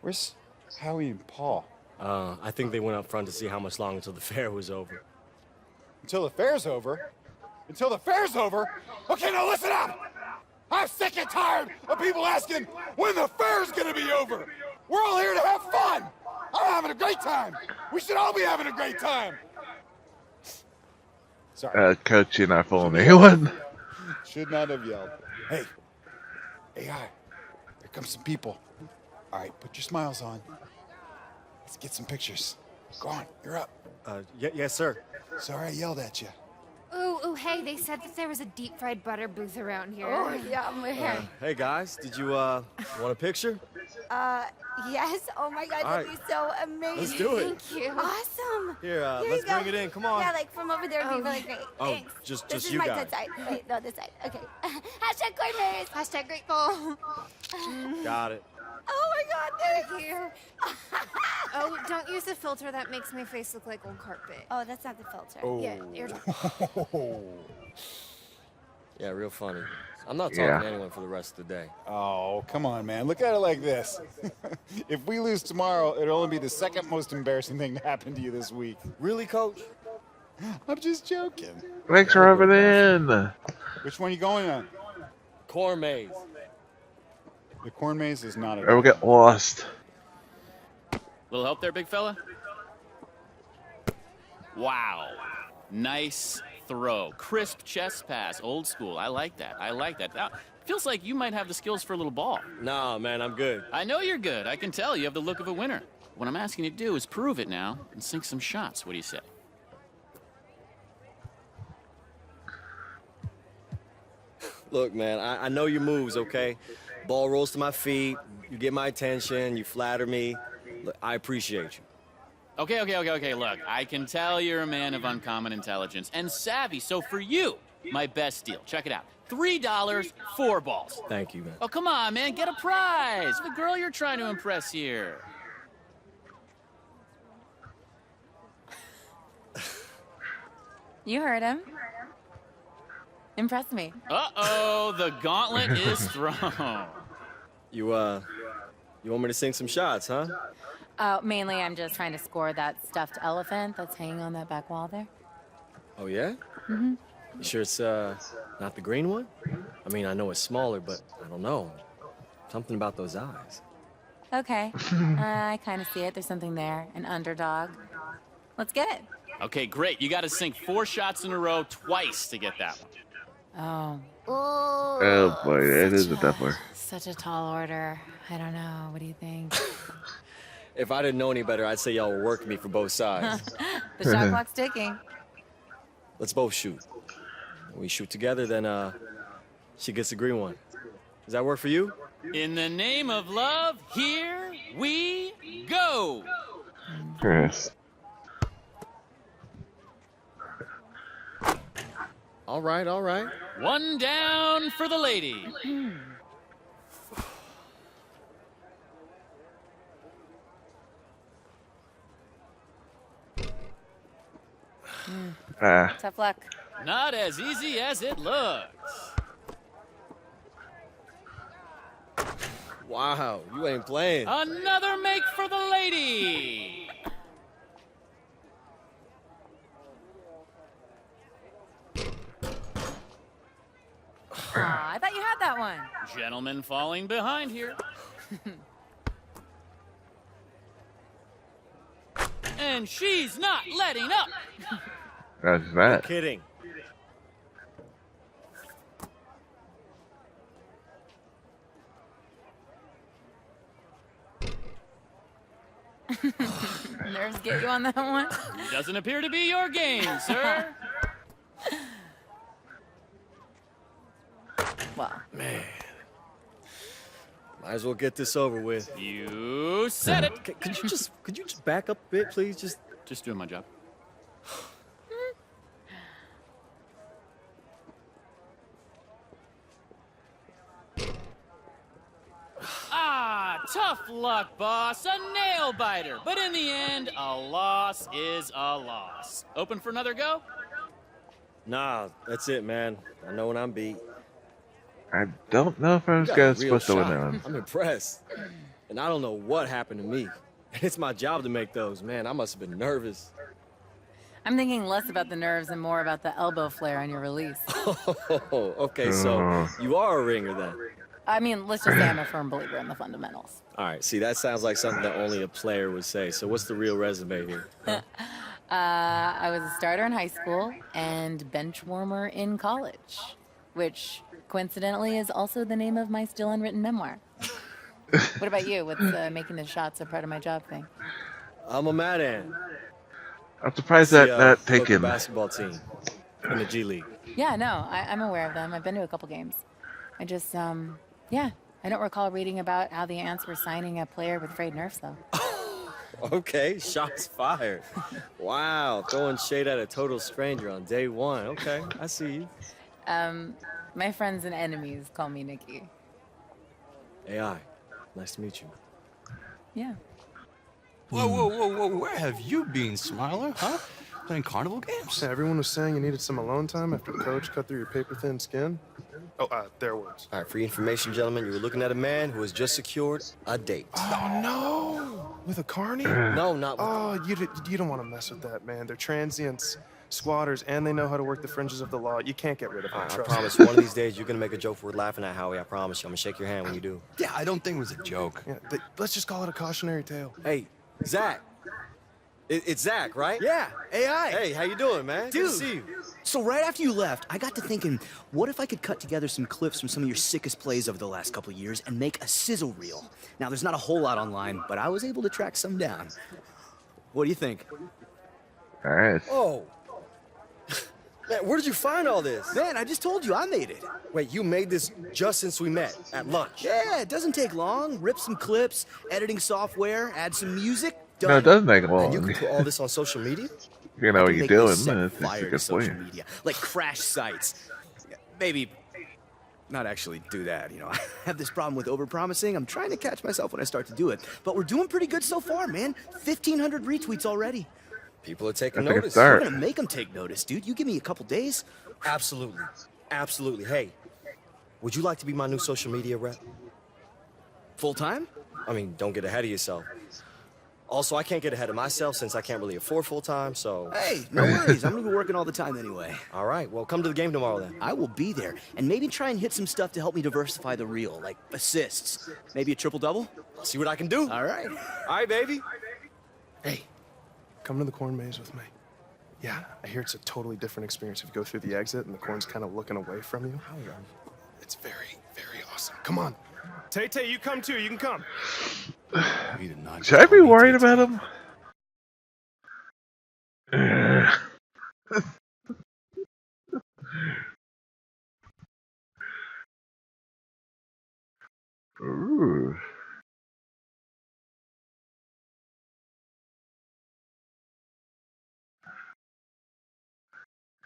Where's Howie and Paul? I think they went up front to see how much longer until the fair was over. Until the fair's over? Until the fair's over? Okay, now listen up! I'm sick and tired of people asking when the fair's gonna be over! We're all here to have fun! I'm having a great time! We should all be having a great time! Sorry. Coach, you're not fooling anyone. Should not have yelled. Hey, AI, here comes some people. All right, put your smiles on. Let's get some pictures. Go on, you're up. Yes, sir. Sorry I yelled at you. Ooh, hey, they said that there was a deep fried butter booth around here. Oh, yeah, we're here. Hey, guys, did you want a picture? Yes. Oh, my God, that'd be so amazing. Let's do it. Thank you. Awesome. Here, Here let's you go. bring it in. Come on. Yeah, like from over there would be really great. Oh, Thanks. just this is you my guys. good side. Wait, no, this side. Okay. Hashtag corners. Hashtag grateful. Got it. Oh, my God, thank you. Oh, don't use the filter. That makes my face look like old carpet. Oh, that's not the filter. Oh. Yeah, you're Yeah, real funny. I'm not talking to anyone for the rest of the day. Oh, come on, man. Look at it like this. If we lose tomorrow, it'll only be the second most embarrassing thing to happen to you this week. Really, Coach? I'm just joking. Thanks for rubbing in. Which one are you going on? Corn maze. The corn maze is not a... Or we'll get lost. Little help there, big fella? Wow. Nice throw. Crisp chest pass. Old school. I like that. I like that. Feels like you might have the skills for a little ball. Nah, man, I'm good. I know you're good. I can tell you have the look of a winner. What I'm asking you to do is prove it now and sink some shots. What do you say? Look, man, I know your moves, okay? Ball rolls to my feet, you get my attention, you flatter me. Look, I appreciate you. Okay. Look, I can tell you're a man of uncommon intelligence and savvy. So for you, my best deal. Check it out. $3, 4 balls. Thank you, man. Oh, come on, man. Get a prize. The girl you're trying to impress here. You heard him. Impress me. Uh-oh, the gauntlet is thrown. You want me to sing some shots, huh? Mainly I'm just trying to score that stuffed elephant that's hanging on that back wall there. Oh, yeah? Mm-hmm. You sure it's, not the green one? I mean, I know it's smaller, but I don't know. Something about those eyes. Okay. I kind of see it. There's something there. An underdog. Let's get it. Okay, great. You got to sink 4 shots in a row twice to get that one. Oh. Oh boy, it is a tough one. Such a tall order. I don't know. What do you think? If I didn't know any better, I'd say y'all were working me for both sides. The shot clock's ticking. Let's both shoot. When we shoot together, then, she gets the green one. Does that work for you? In the name of love, here we go. Yes. All right. One down for the lady. Tough luck. Not as easy as it looks. Wow, you ain't playing. Another make for the lady. Aw, I thought you had that one. Gentleman falling behind here. And she's not letting up. That's No that. kidding. Nerves get you on that one? Doesn't appear to be your game, sir. Well, Man. Might as well get this over with. You said it. Could you just back up a bit, please? Just doing my job. Tough luck, boss. A nail biter. But in the end, a loss is a loss. Open for another go? Nah, that's it, man. I know when I'm beat. I don't know if I was You got a real supposed to win shot. that one. I'm impressed. And I don't know what happened to me. It's my job to make those. Man, I must have been nervous. I'm thinking less about the nerves and more about the elbow flare on your release. Oh, okay, so you are a ringer then. I mean, let's just say I'm a firm believer in the fundamentals. All right, see, that sounds like something that only a player would say. So what's the real resume here? Huh? I was a starter in high school and bench warmer in college, which coincidentally is also the name of my still unwritten memoir. What about you? What's making the shots a part of my job thing? I'm a Mad Ant. I'm surprised It's that the, not local taken. basketball team in the G League. Yeah, no, I'm aware of them. I've been to a couple games. I just, yeah, I don't recall reading about how the Ants were signing a player with frayed nerves, though. Okay, shots fired. Wow, throwing shade at a total stranger on day one. Okay, I see you. My friends and enemies call me Nikki. AI, nice to meet you. Yeah. Whoa, where have you been, Smiler, huh? Playing carnival games? Yeah, everyone was saying you needed some alone time after Coach cut through your paper-thin skin. Oh, their words. All right, for your information, gentlemen, you were looking at a man who has just secured a date. Oh, no! With a carny? No, not with... Oh, you don't want to mess with that, man. They're transients, squatters, and they know how to work the fringes of the law. You can't get rid of them. I Trust promise, me. one of these days you're gonna make a joke worth laughing at, Howie. I promise you. I'm gonna shake your hand when you do. Yeah, I don't think it was a joke. Yeah, let's just call it a cautionary tale. Hey, Zach, It's Zach, right? Yeah, AI. Hey, how you doing, man? Dude, Good to see you. So right after you left, I got to thinking, what if I could cut together some clips from some of your sickest plays over the last couple of years and make a sizzle reel? Now, there's not a whole lot online, but I was able to track some down. What do you think? All right. Oh. Man, where did you find all this? Man, I just told you I made it. Wait, you made this just since we met at lunch? Yeah, it doesn't take long. Rip some clips, editing software, add some music, done. No, it doesn't take long. And you can put all this on social media? You know what you're Make doing. this set It's fire a to good social plan. media, like crash sites. Maybe not actually do that, you know. I have this problem with overpromising. I'm trying to catch myself when I start to do it. But we're doing pretty good so far, man. 1,500 retweets already. People are taking That's a good notice. start. We're gonna make them take notice, dude. You give me a couple days. Absolutely. Absolutely. Hey, would you like to be my new social media rep? Full time? I mean, don't get ahead of yourself. Also, I can't get ahead of myself since I can't really afford full time, so... Hey, no worries. I'm gonna be working all the time anyway. All right, well, come to the game tomorrow then. I will be there, and maybe try and hit some stuff to help me diversify the reel, like assists. Maybe a triple-double? I'll see what I can do. All right. All right, baby. Hey, come to the corn maze with me. Yeah, I hear it's a totally different experience if you go through the exit and the corn's kind of looking away from you. It's very, very awesome. Come on. Tay, you come too. You can come. Should I be worried about him? Ooh.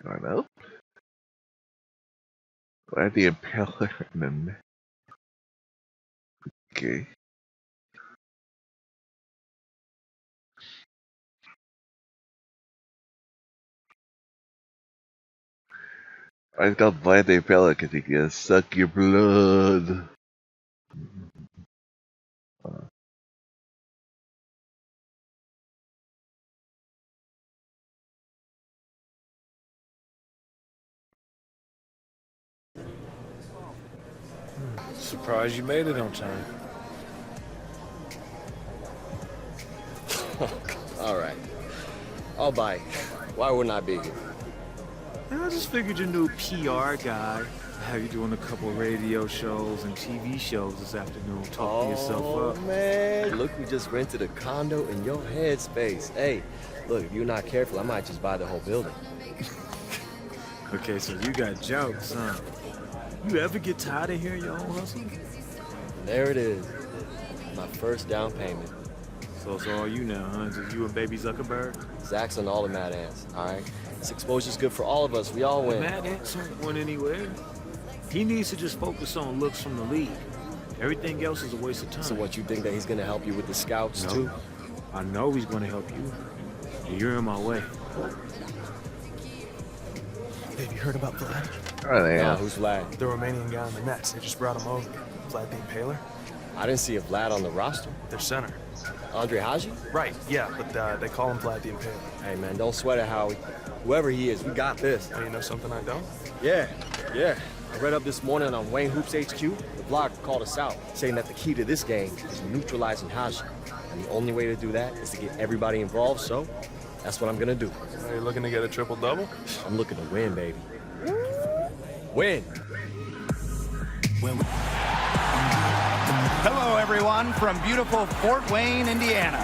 Going up. Why the Impaler and then. Okay. I called Vlad the Impaler because he can suck your blood. Surprised you made it on time. All right. I'll buy. Why wouldn't I be here? I just figured your new PR guy. Have you doing a couple radio shows and TV shows this afternoon. Talk yourself up. Man, look, we just rented a condo in your headspace. Hey, look, if you're not careful, I might just buy the whole building. Okay, so you got jokes, huh? You ever get tired of hearing your own hustle? There it is. My first down payment. So it's all you now, huh? Just you and baby Zuckerberg? Zach's on all the Mad Ants, all right? This exposure's good for all of us. We all win. Mad Ants aren't going anywhere. He needs to just focus on looks from the league. Everything else is a waste of time. So what, you think that he's going to help you with the scouts, too? I know he's going to help you. You're in my way. Have you heard about Vlad? Oh, yeah. Who's Vlad? The Romanian guy on the Nets. They just brought him over. Vlad the Impaler. I didn't see a Vlad on the roster. Their center. Andre Haji? Right, yeah, but they call him Vlad the Impaler. Hey, man, don't sweat it, Howie. Whoever he is, we got this. Oh, you know something I don't? Yeah. I read up this morning on Wayne Hoops HQ. The blog called us out, saying that the key to this game is neutralizing Haji. And the only way to do that is to get everybody involved, so that's what I'm gonna do. Are you looking to get a triple-double? I'm looking to win, baby. Win! Hello, everyone, from beautiful Fort Wayne, Indiana.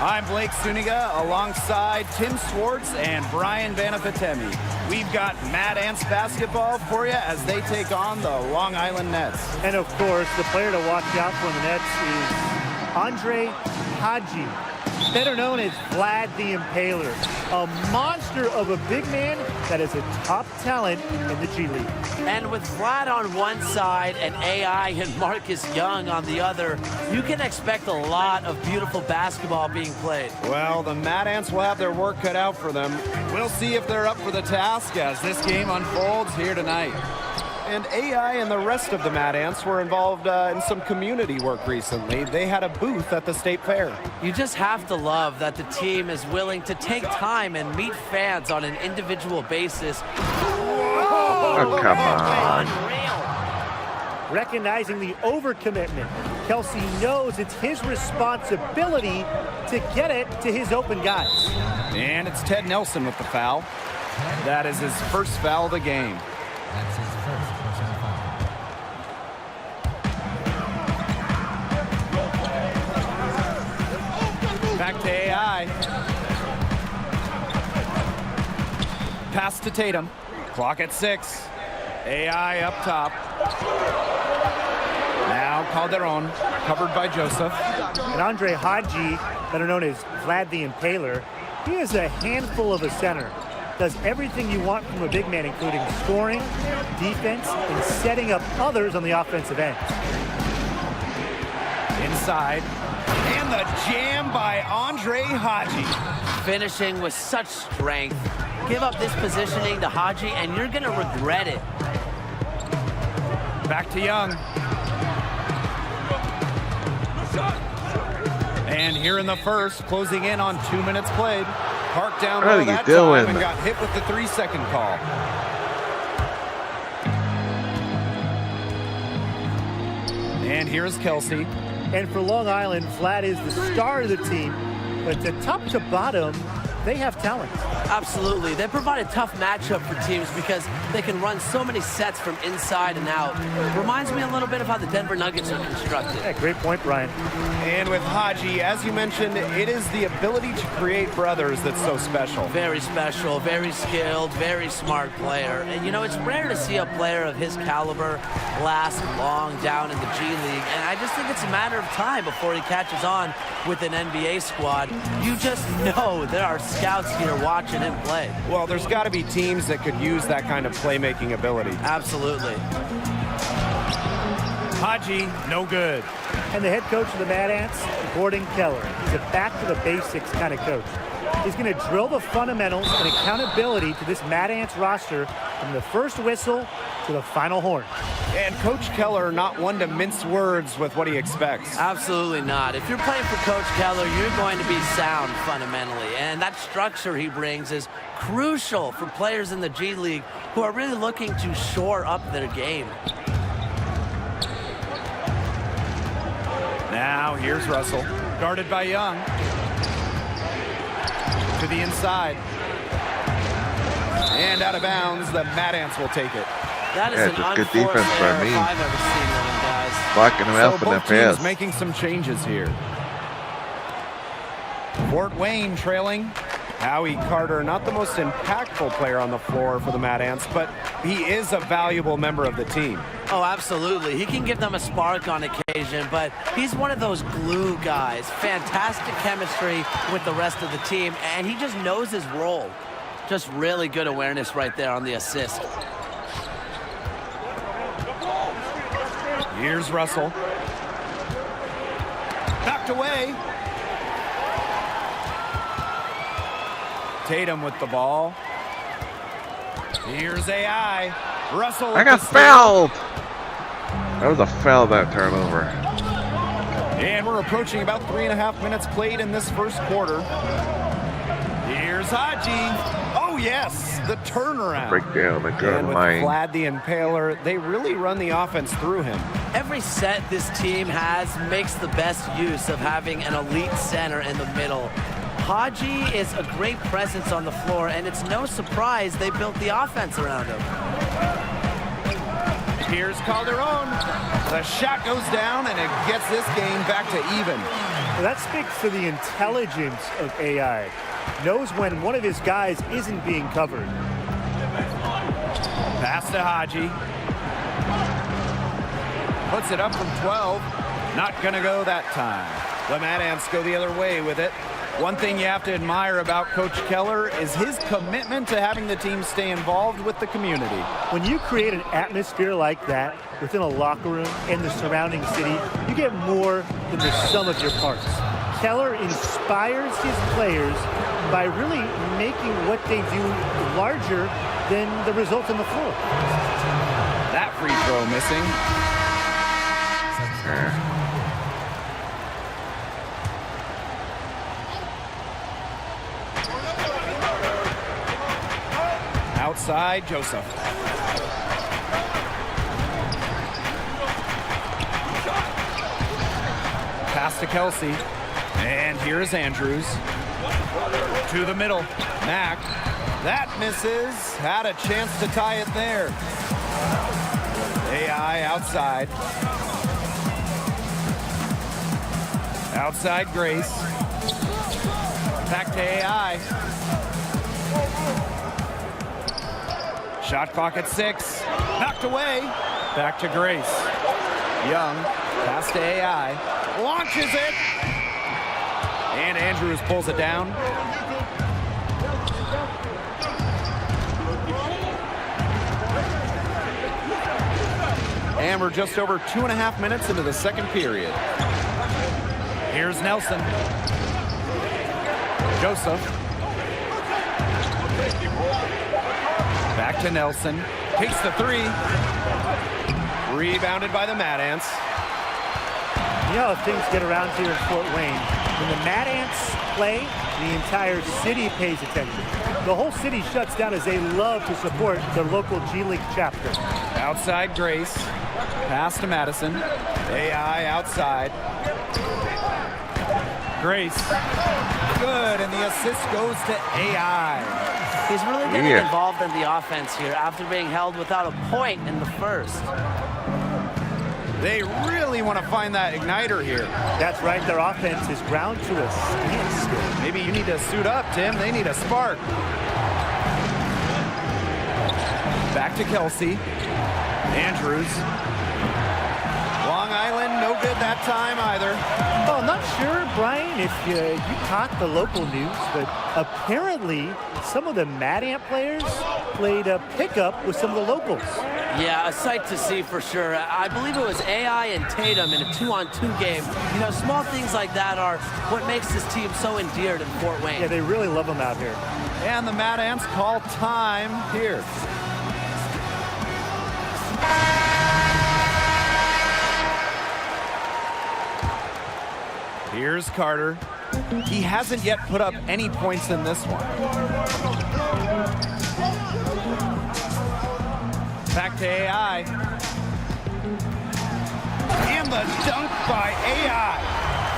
I'm Blake Suniga alongside Tim Swartz and Brian Vanafitemi. We've got Mad Ants basketball for you as they take on the Long Island Nets. And of course, the player to watch out for in the Nets is Andre Haji, better known as Vlad the Impaler, a monster of a big man that is a top talent in the G League. And with Vlad on one side and AI and Marcus Young on the other, you can expect a lot of beautiful basketball being played. Well, the Mad Ants will have their work cut out for them. We'll see if they're up for the task as this game unfolds here tonight. And AI and the rest of the Mad Ants were involved in some community work recently. They had a booth at the State Fair. You just have to love that the team is willing to take time and meet fans on an individual basis. Oh, come on. Unreal. Recognizing the overcommitment, Kelsey knows it's his responsibility to get it to his open guys. And it's Ted Nelson with the foul. That is his first foul of the game. That's his first personal foul. Back to AI. Pass to Tatum. Clock at 6. AI up top. Now Calderon, covered by Joseph. And Andre Hadji, better known as Vlad the Impaler, he is a handful of a center. Does everything you want from a big man, including scoring, defense, and setting up others on the offensive end. Inside. And the jam by Andre Hadji. Finishing with such strength. Give up this positioning to Hadji, and you're going to regret it. Back to Young. And here in the first, closing in on 2 minutes played. Park down What are low you that doing? time and got hit with the 3-second call. And here's Kelsey. And for Long Island, Vlad is the star of the team, but to top to bottom, they have talent. Absolutely. They provide a tough matchup for teams because they can run so many sets from inside and out. Reminds me a little bit of how the Denver Nuggets are constructed. Yeah, great point, Brian. And with Hadji, as you mentioned, it is the ability to create brothers that's so special. Very special, very skilled, very smart player. And you know, it's rare to see a player of his caliber last long down in the G League. And I just think it's a matter of time before he catches on with an NBA squad. You just know there are scouts here watching him play. Well, there's got to be teams that could use that kind of playmaking ability. Absolutely. Hadji, no good. And the head coach of the Mad Ants, Gordon Keller. He's a back-to-the-basics kind of coach. He's going to drill the fundamentals and accountability to this Mad Ants roster from the first whistle to the final horn. And Coach Keller, not one to mince words with what he expects. Absolutely not. If you're playing for Coach Keller, you're going to be sound fundamentally. And that structure he brings is crucial for players in the G League who are really looking to shore up their game. Now here's Russell, guarded by Young. To the inside. And out of bounds, the Mad Ants will take it. That is Yeah, an just good unforced defense by error me. if I've ever seen one, guys. Blocking him out So for both that teams pass. making some changes here. Fort Wayne trailing. Howie Carter, not the most impactful player on the floor for the Mad Ants, but he is a valuable member of the team. Oh, absolutely. He can give them a spark on occasion, but he's one of those glue guys. Fantastic chemistry with the rest of the team, and he just knows his role. Just really good awareness right there on the assist. Here's Russell. Knocked away. Tatum with the ball. Here's AI. Russell. I got fouled. That was a foul, that turnover. And we're approaching about 3.5 minutes played in this first quarter. Here's Hadji. Oh, yes, the turnaround. Break down the good And with mind. Vlad the Impaler, they really run the offense through him. Every set this team has makes the best use of having an elite center in the middle. Hadji is a great presence on the floor, and it's no surprise they built the offense around him. Here's Calderon. The shot goes down, and it gets this game back to even. Well, that speaks to the intelligence of AI. Knows when one of his guys isn't being covered. Pass to Hadji. Puts it up from 12. Not going to go that time. The Mad Ants go the other way with it. One thing you have to admire about Coach Keller is his commitment to having the team stay involved with the community. When you create an atmosphere like that within a locker room and the surrounding city, you get more than the sum of your parts. Keller inspires his players by really making what they do larger than the result on the floor. That free throw missing. Outside, Joseph. Pass to Kelsey. And here's Andrews. To the middle. Mack. That misses. Had a chance to tie it there. AI outside. Outside Grace. Back to AI. Shot clock at 6. Knocked away. Back to Grace. Young. Pass to AI. Launches it. And Andrews pulls it down. And we're just over 2.5 minutes into the second period. Here's Nelson. Joseph. Back to Nelson. Takes the 3. Rebounded by the Mad Ants. You know how things get around here in Fort Wayne. When the Mad Ants play, the entire city pays attention. The whole city shuts down as they love to support their local G League chapter. Outside Grace. Pass to Madison. AI outside. Grace. Good, and the assist goes to AI. He's really getting involved in the offense here after being held without a point in the first. They really want to find that igniter here. That's right, their offense is ground to a standstill. Maybe you need to suit up, Tim. They need a spark. Back to Kelsey. Andrews. Long Island, no good that time either. Well, I'm not sure, Brian, if you caught the local news, but apparently some of the Mad Ant players played a pickup with some of the locals. Yeah, a sight to see for sure. I believe it was AI and Tatum in a 2-on-2 game. You know, small things like that are what makes this team so endeared in Fort Wayne. Yeah, they really love them out here. And the Mad Ants call time here. Here's Carter. He hasn't yet put up any points in this one. Back to AI. And the dunk by AI.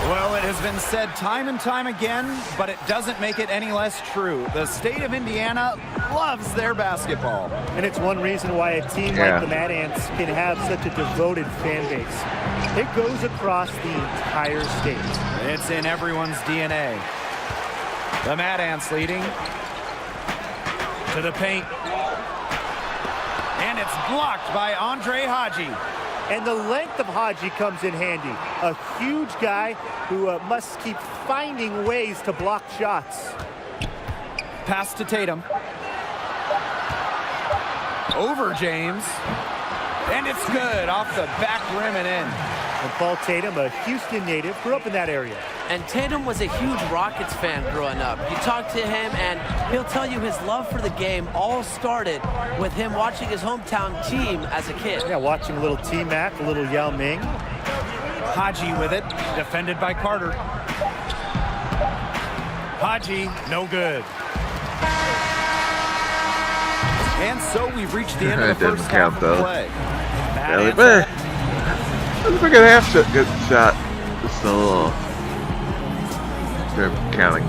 Well, it has been said time and time again, but it doesn't make it any less true. The state of Indiana loves their basketball. And it's one reason why a team like the Mad Ants can have such a devoted fan base. It goes across the entire state. It's in everyone's DNA. The Mad Ants leading. To the paint. And it's blocked by Andre Haji. And the length of Haji comes in handy. A huge guy who must keep finding ways to block shots. Pass to Tatum. Over James. And it's good off the back rim and in. And Paul Tatum, a Houston native, grew up in that area. And Tatum was a huge Rockets fan growing up. You talk to him and he'll tell you his love for the game all started with him watching his hometown team as a kid. Yeah, watching a little T-Mac, a little Yao Ming. Haji with it, defended by Carter. Haji, no good. And so we've reached the end of the first half of play. Let's make a half shot. Good shot. Just a little. They're counting.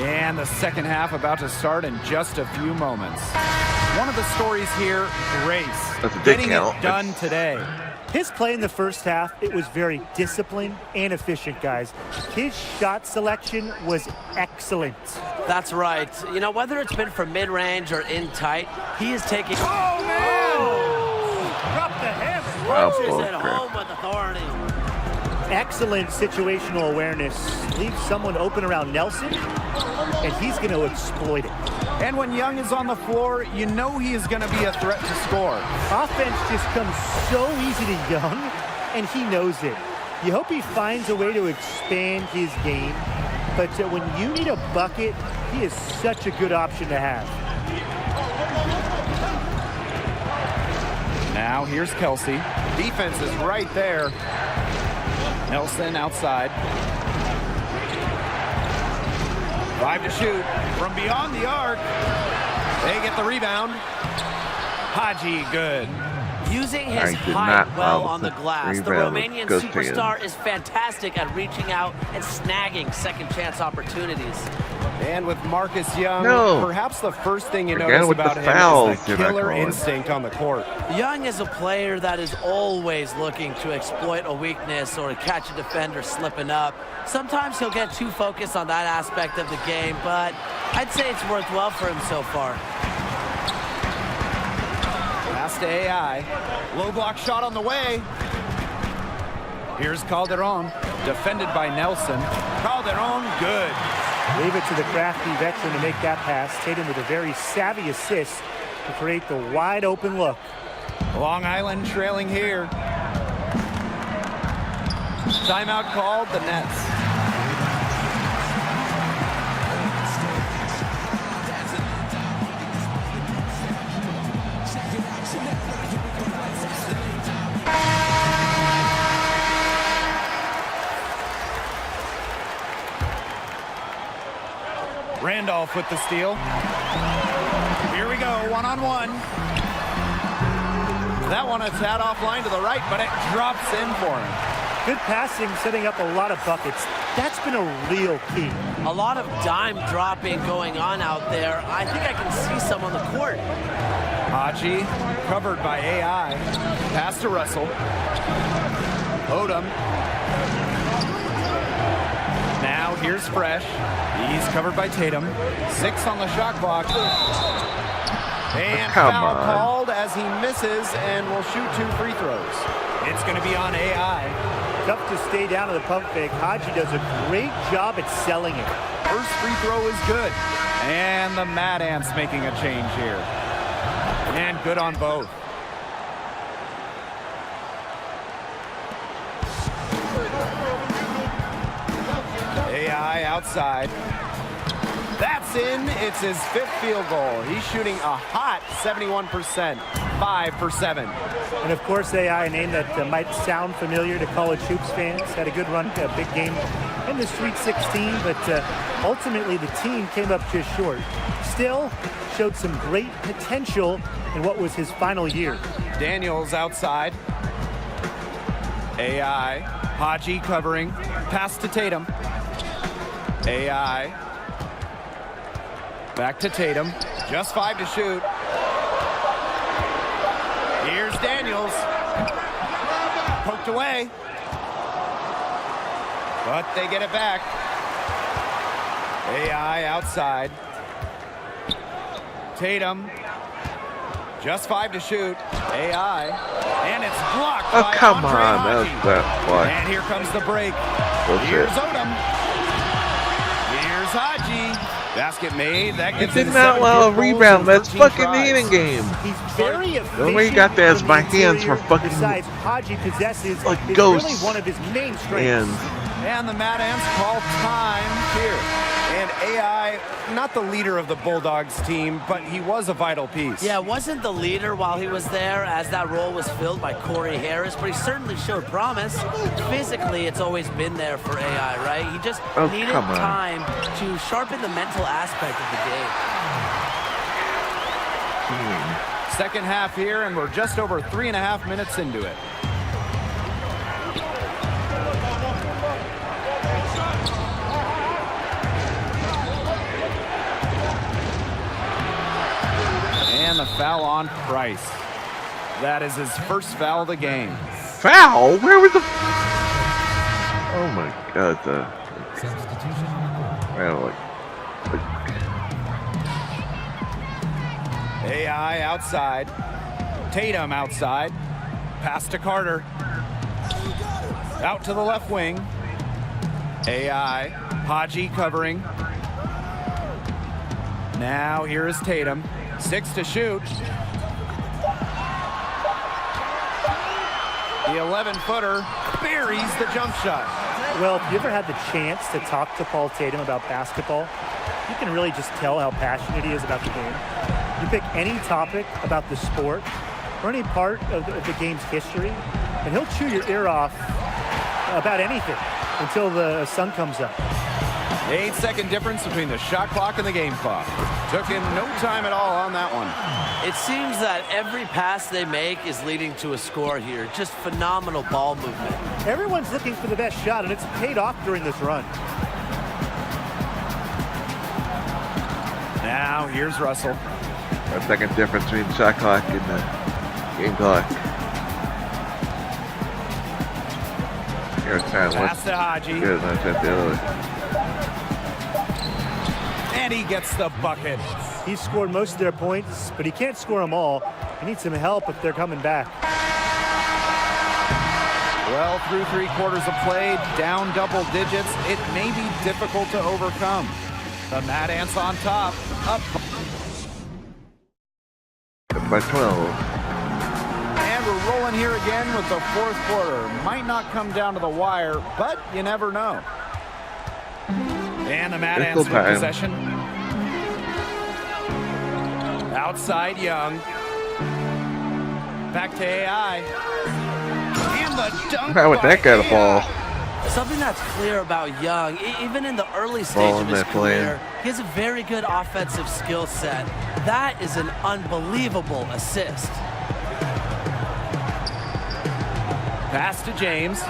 And the second half about to start in just a few moments. One of the stories here, Grace. Getting it done today. His play in the first half, it was very disciplined and efficient, guys. His shot selection was excellent. That's right. You know, whether it's been from mid-range or in tight, he is taking... Oh, man! Drop the hammer. Punches it home with authority. Excellent situational awareness. Leaves someone open around Nelson, and he's going to exploit it. And when Young is on the floor, you know he is going to be a threat to score. Offense just comes so easy to Young, and he knows it. You hope he finds a way to expand his game, but when you need a bucket, he is such a good option to have. Now here's Kelsey. Defense is right there. Nelson outside. 5 to shoot from beyond the arc. They get the rebound. Haji, good. Using his I did height not well allow on the the glass, the rebound. Romanian Goes to superstar is fantastic at reaching out and snagging second chance opportunities. And with Marcus Young, No. perhaps the first thing you Again notice with the about him fouls is the you're not killer calling. instinct on the court. Young is a player that is always looking to exploit a weakness or catch a defender slipping up. Sometimes he'll get too focused on that aspect of the game, but I'd say it's worked well for him so far. Pass to AI. Low block shot on the way. Here's Calderon, defended by Nelson. Calderon, good. Leave it to the crafty veteran to make that pass. Tatum with a very savvy assist to create the wide open look. Long Island trailing here. Timeout called, the Nets. Randolph with the steal. Here we go, one-on-one. That one a tad offline to the right, but it drops in for him. Good passing, setting up a lot of buckets. That's been a real key. A lot of dime dropping going on out there. I think I can see some on the court. Haji, covered by AI. Pass to Russell. Odom. Now here's Fresh. He's covered by Tatum. 6 on the shot clock. And Come foul on. called as he misses and will shoot 2 free throws. It's going to be on AI. Tough to stay down to the pump fake. Haji does a great job at selling it. First free throw is good. And the Mad Ants making a change here. And good on both. AI outside. That's in. It's his 5th field goal. He's shooting a hot 71%. 5 for 7. And of course, AI, a name that might sound familiar to college hoops fans, had a good run, a big game in the Sweet 16, but ultimately the team came up just short. Still, showed some great potential in what was his final year. Daniels outside. AI. Haji covering. Pass to Tatum. AI. Back to Tatum. Just 5 to shoot. Here's Daniels. Poked away. But they get it back. AI outside. Tatum. Just 5 to shoot. AI. And it's blocked Oh, by come Andre on. Haji. That's block. And here comes the break. Bullshit. Here's Odom. Here's Haji. Basket made. That It gives did him not 17 allow a goals rebound. and That's 13 fucking the tries. eating game. He's very efficient. The only way you got that is from my the hands were interior. fucking Besides, Haji possesses like is ghosts. really one of his main strengths. And the Mad Ants call time here. And AI, not the leader of the Bulldogs team, but he was a vital piece. Yeah, wasn't the leader while he was there, as that role was filled by Corey Harris, but he certainly showed promise. Physically, it's always been there for AI, right? He just needed come on. time to sharpen the mental aspect of the game. Second half here, and we're just over 3.5 minutes into it. And the foul on Price. That is his first foul of the game. Foul? Where was the... Oh my god. Substitution on the court. Well, AI outside. Tatum outside. Pass to Carter. Out to the left wing. AI. Haji covering. Now here is Tatum. 6 to shoot. The 11-footer buries the jump shot. Well, if you ever had the chance to talk to Paul Tatum about basketball, you can really just tell how passionate he is about the game. You pick any topic about the sport or any part of the game's history, and he'll chew your ear off about anything until the sun comes up. The 8-second difference between the shot clock and the game clock. Took him no time at all on that one. It seems that every pass they make is leading to a score here. Just phenomenal ball movement. Everyone's looking for the best shot, and it's paid off during this run. Now, here's Russell. 1 second difference between the shot clock and the game clock. Here's time. Pass to Haji. Good, no chance the other way. And he gets the bucket. He's scored most of their points, but he can't score them all. He needs some help if they're coming back. Well, through 3 quarters of play, down double digits, it may be difficult to overcome. The Mad Ants on top, up by 12. And we're rolling here again with the 4th quarter. Might not come down to the wire, but you never know. And the Mad Ants with possession. Outside Young. Back to AI. And the dunk. How would that guy ball? Something that's clear about Young, even in the early stage of his career, he has a very good offensive skill set. That is an unbelievable assist. Pass to James.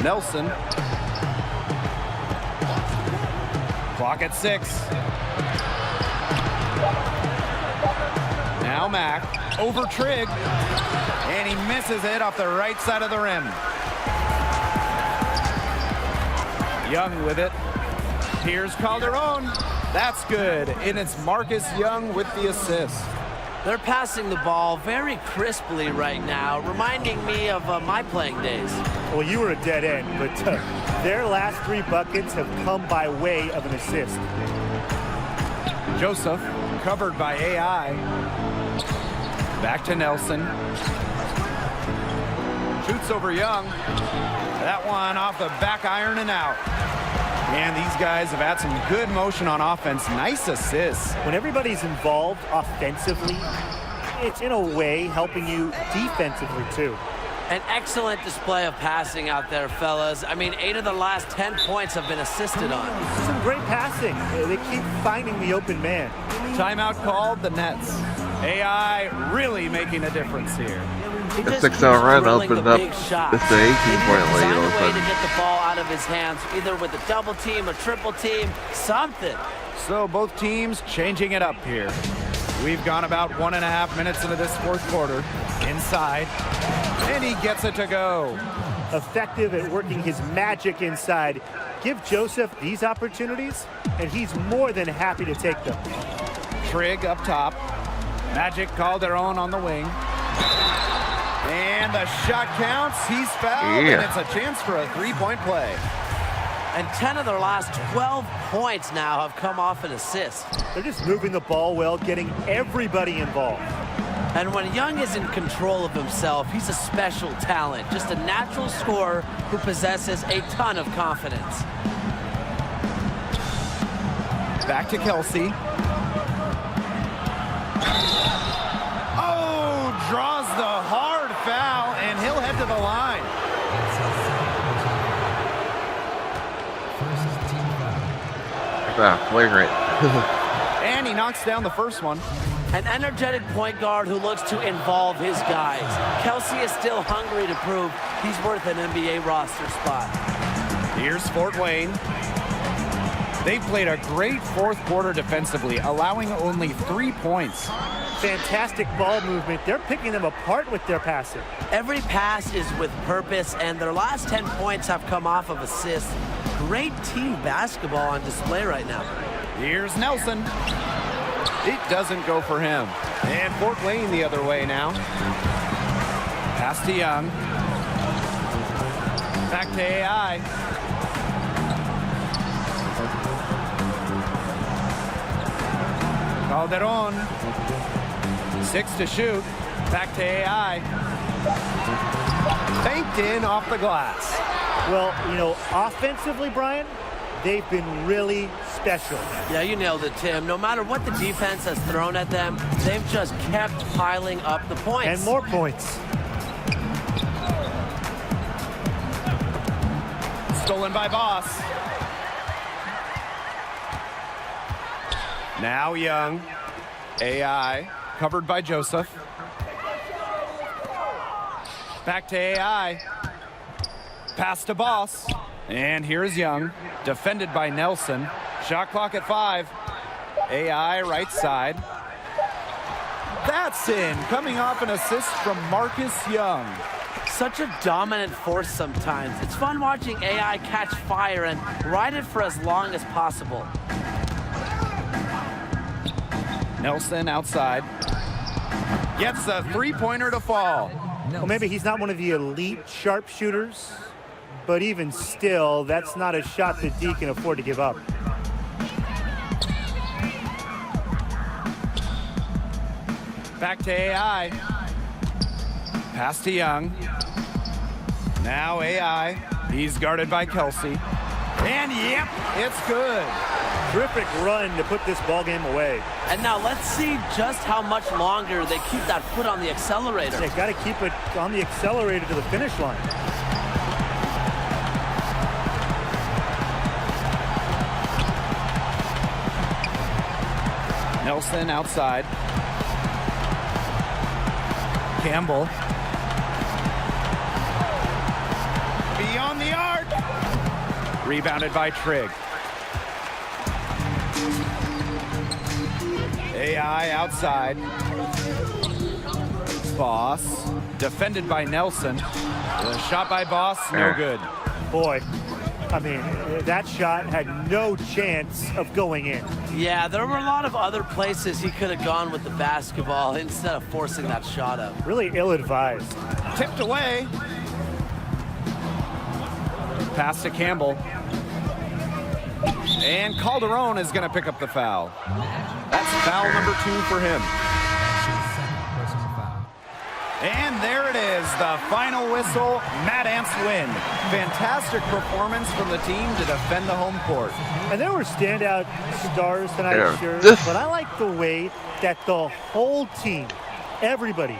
Nelson. Clock at 6. Now Mack over Trigg. And he misses it off the right side of the rim. Young with it. Here's Calderon. That's good. And it's Marcus Young with the assist. They're passing the ball very crisply right now, reminding me of my playing days. Well, you were a dead end, but their last 3 buckets have come by way of an assist. Joseph, covered by AI. Back to Nelson. Shoots over Young. That one off the back iron and out. And these guys have had some good motion on offense. Nice assists. When everybody's involved offensively, it's in a way helping you defensively too. An excellent display of passing out there, fellas. I mean, 8 of the last 10 points have been assisted on. Some great passing. They keep finding the open man. Timeout called, the Nets. AI really making a difference here. The 6-0 run opened up this 18-point lead all of a sudden. To get the ball out of his hands, either with a double team, a triple team, something. So both teams changing it up here. We've gone about 1.5 minutes into this 4th quarter. Inside, and he gets it to go. Effective at working his magic inside. Give Joseph these opportunities, and he's more than happy to take them. Trigg up top. Magic Calderon on the wing. And the shot counts. He's fouled, and it's a chance for a 3-point play. And 10 of their last 12 points now have come off an assist. They're just moving the ball well, getting everybody involved. And when Young is in control of himself, he's a special talent, just a natural scorer who possesses a ton of confidence. Back to Kelsey. Oh, draws the hard foul, and he'll head to the line. Flagrant. And he knocks down the first one. An energetic point guard who looks to involve his guys. Kelsey is still hungry to prove he's worth an NBA roster spot. Here's Fort Wayne. They played a great 4th quarter defensively, allowing only 3 points. Fantastic ball movement. They're picking them apart with their passing. Every pass is with purpose, and their last 10 points have come off of assists. Great team basketball on display right now. Here's Nelson. It doesn't go for him. And Fort Wayne the other way now. Pass to Young. Back to AI. Calderon. 6 to shoot. Back to AI. Banked in off the glass. Well, you know, offensively, Brian, they've been really special. Yeah, you nailed it, Tim. No matter what the defense has thrown at them, they've just kept piling up the points. And more points. Stolen by Boss. Now Young. AI. Covered by Joseph. Back to AI. Pass to Boss. And here's Young. Defended by Nelson. Shot clock at 5. AI right side. That's in. Coming off an assist from Marcus Young. Such a dominant force sometimes. It's fun watching AI catch fire and ride it for as long as possible. Nelson outside. Gets a three-pointer to fall. Well, maybe he's not one of the elite sharpshooters, but even still, that's not a shot that D can afford to give up. Back to AI. Pass to Young. Now AI. He's guarded by Kelsey. And yep, it's good. Terrific run to put this ball game away. And now let's see just how much longer they keep that foot on the accelerator. They got to keep it on the accelerator to the finish line. Nelson outside. Campbell. Beyond the arc. Rebounded by Trigg. AI outside. Boss. Defended by Nelson. The shot by Boss, no good. Boy, I mean, that shot had no chance of going in. Yeah, there were a lot of other places he could have gone with the basketball instead of forcing that shot up. Really ill-advised. Tipped away. Pass to Campbell. And Calderon is going to pick up the foul. That's foul number 2 for him. And there it is, the final whistle. Mad Ants win. Fantastic performance from the team to defend the home court. And there were standout stars tonight, Yeah. sure, but I like the way that the whole team, everybody,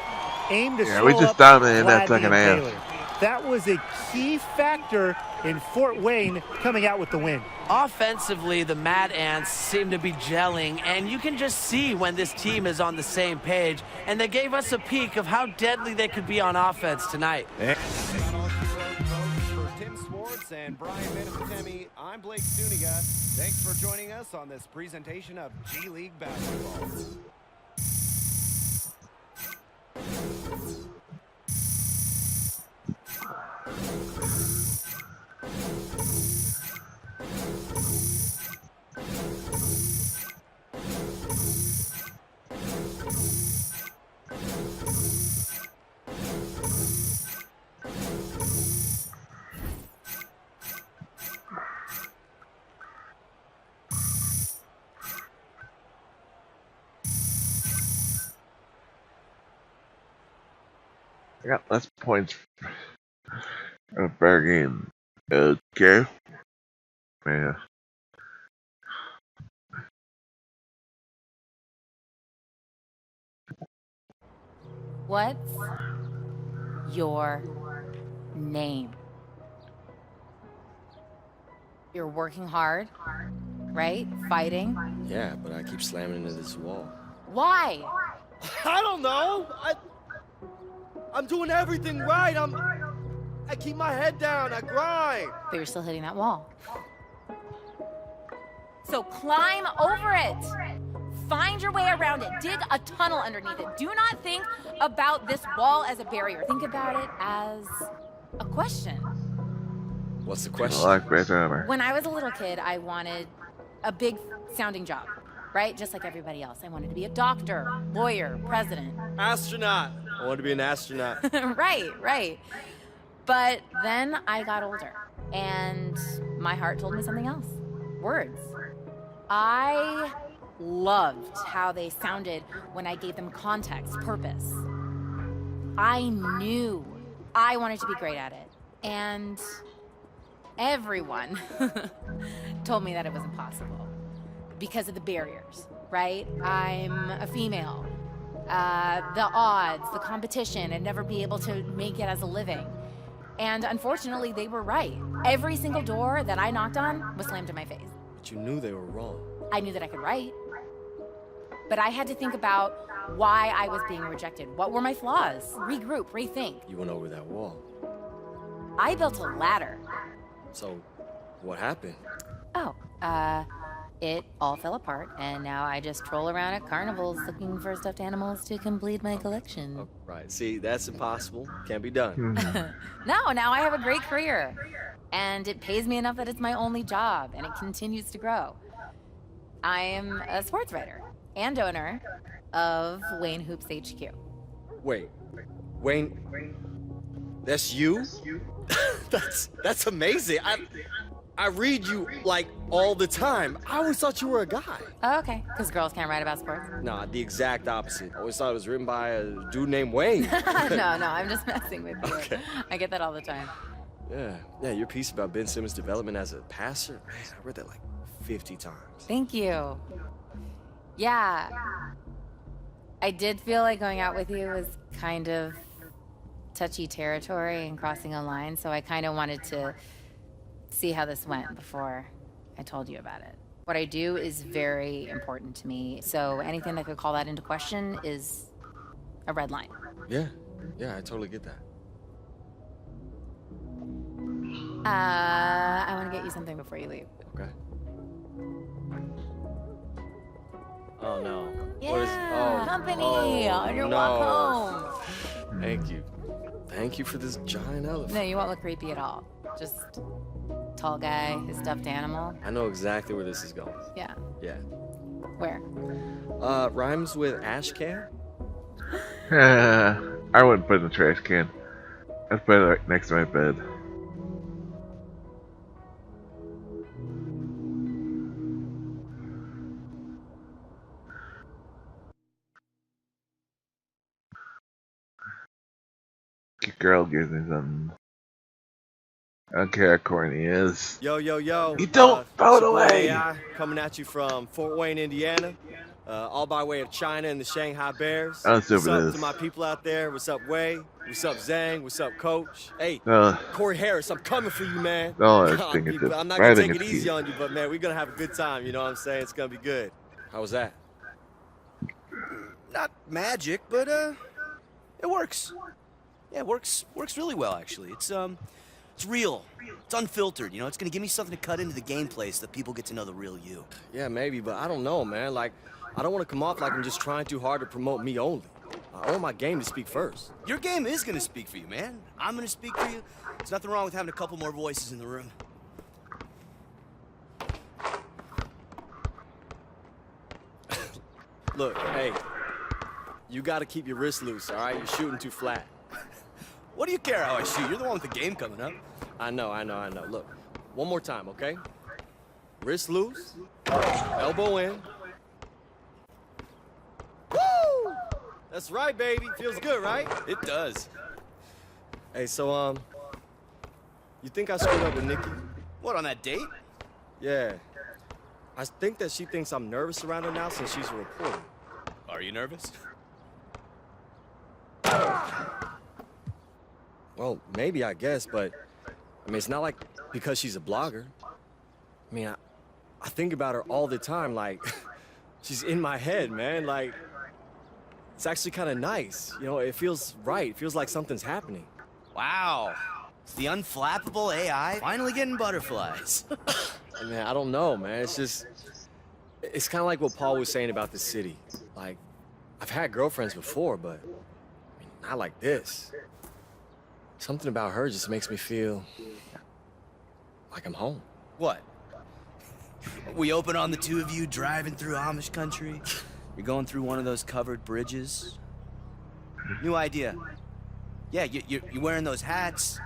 aimed to slow we just up dominated that Gladney second and half. Taylor. That was a key factor in Fort Wayne coming out with the win. Offensively, the Mad Ants seem to be gelling, and you can just see when this team is on the same page, and they gave us a peek of how deadly they could be on offense tonight. For Tim Swartz and Brian Benefitemi, I'm Blake Suniga. Thanks for joining us on this presentation of G League Basketball. I got less points for a better game. Okay. Yeah. What's your name? You're working hard, right? Fighting. Yeah, but I keep slamming into this wall. Why? I don't know. I'm doing everything right. I keep my head down. I grind. But you're still hitting that wall. So climb over it. Find your way around it. Dig a tunnel underneath it. Do not think about this wall as a barrier. Think about it as a question. What's the question? When I was a little kid, I wanted a big sounding job, right? Just like everybody else. I wanted to be a doctor, lawyer, president. Astronaut. I want to be an astronaut. Right. But then I got older, and my heart told me something else. Words. I loved how they sounded when I gave them context, purpose. I knew I wanted to be great at it. And everyone told me that it was impossible because of the barriers, right? I'm a female. The odds, the competition, and never be able to make it as a living. And unfortunately, they were right. Every single door that I knocked on was slammed in my face. But you knew they were wrong. I knew that I could write. But I had to think about why I was being rejected. What were my flaws? Regroup, rethink. You went over that wall. I built a ladder. So, what happened? Oh, it all fell apart, and now I just troll around at carnivals looking for stuffed animals to complete my collection. Oh, right. See, that's impossible. Can't be done. No, now I have a great career. And it pays me enough that it's my only job, and it continues to grow. I am a sports writer and owner of Wayne Hoops HQ. Wait, Wayne, that's you? that's amazing. I read you, like, all the time. I always thought you were a guy. Oh, okay, because girls can't write about sports. Nah, the exact opposite. I always thought it was written by a dude named Wayne. No, I'm just messing with you. Okay. I get that all the time. Yeah, your piece about Ben Simmons' development as a passer, man, I read that like 50 times. Thank you. Yeah. I did feel like going out with you was kind of touchy territory and crossing a line, so I kind of wanted to see how this went before I told you about it. What I do is very important to me, so anything that could call that into question is a red line. Yeah, I totally get that. I want to get you something before you leave. Okay. Oh no. Yeah, What is company on your no. walk home. Thank you. Thank you for this giant elephant. No, you won't look creepy at all. Just tall guy, his stuffed animal. I know exactly where this is going. Yeah. Yeah. Where? Rhymes with ash can? I wouldn't put it in the trash can. I'd put it right next to my bed. Your girl gives me something. I don't care how corny he is. Yo. You don't throw it away! AI, coming at you from Fort Wayne, Indiana. All by way of China and the Shanghai Bears. How What's stupid up it is. to my people out there? What's up, Wei? What's up, Zhang? What's up, Coach? Hey, Uh. Corey Harris, I'm coming for you, man. No, I Come on, think it's people. a- I'm not I gonna think take it it's easy cute. on you, but man, we're gonna have a good time. You know what I'm saying? It's gonna be good. How was that? Not magic, but it works. Yeah, it works really well actually. It's real. It's unfiltered, you know. It's gonna give me something to cut into the gameplay so that people get to know the real you. Yeah, maybe, but I don't know, man. Like, I don't want to come off like I'm just trying too hard to promote me only. I want my game to speak first. Your game is gonna speak for you, man. I'm gonna speak for you. There's nothing wrong with having a couple more voices in the room. Look, hey, you gotta keep your wrist loose, all right? You're shooting too flat. What do you care how I shoot? You're the one with the game coming up. I know. Look, one more time, okay? Wrist loose, elbow in. Woo! That's right, baby. Feels good, right? It does. Hey, so, you think I screwed up with Nikki? What, on that date? Yeah. I think that she thinks I'm nervous around her now since she's a reporter. Are you nervous? Well, maybe, I guess, but, I mean, it's not like because she's a blogger. I mean, I think about her all the time, like, she's in my head, man, like, it's actually kind of nice. You know, it feels right. It feels like something's happening. Wow. It's the unflappable AI finally getting butterflies. I mean, I don't know, man. It's just, it's kind of like what Paul was saying about the city. Like, I've had girlfriends before, but, I mean, not like this. Something about her just makes me feel like I'm home. What? We open on the two of you driving through Amish country. You're going through one of those covered bridges. New idea. Yeah, you're wearing those hats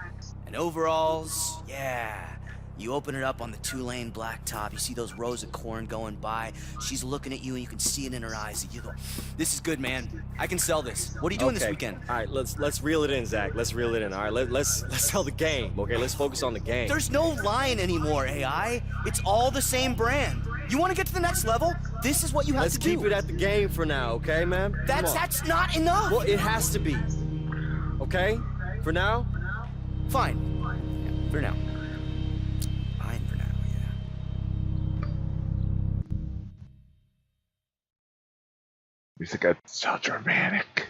and overalls. Yeah. You open it up on the two-lane blacktop. You see those rows of corn going by. She's looking at you, and you can see it in her eyes. You go, "This is good, man. I can sell this. What are you doing this weekend?" All right, let's reel it in, Zach. Let's reel it in. All right, let's sell the game. Okay, let's focus on the game. There's no line anymore, AI. It's all the same brand. You want to get to the next level? This is what you have Let's to do. keep it at the game for now, okay, man? Come on. That's not enough. Well, it has to be. Okay? For now? Fine. Yeah, for now. Music got so dramatic.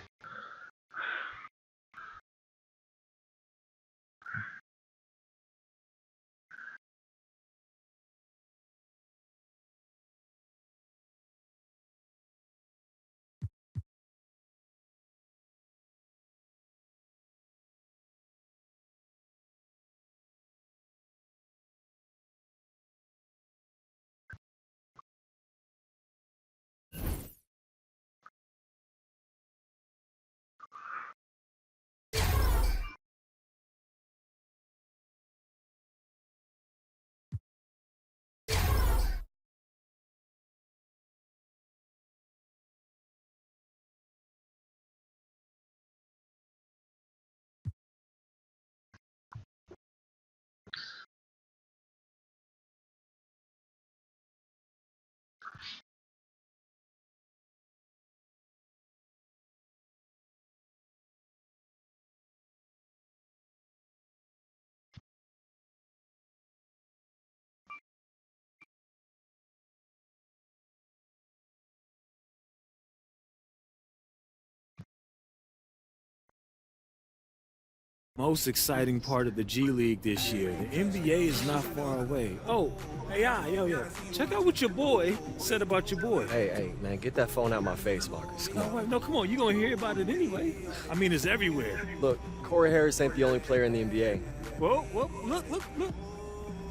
Most exciting part of the G League this year. The NBA is not far away. Oh, hey, yo. Check out what your boy said about your boy. Hey, man, get that phone out my face, Marcus. Come on. No, come on. You're going to hear about it anyway. I mean, it's everywhere. Look, Corey Harris ain't the only player in the NBA. Well, look.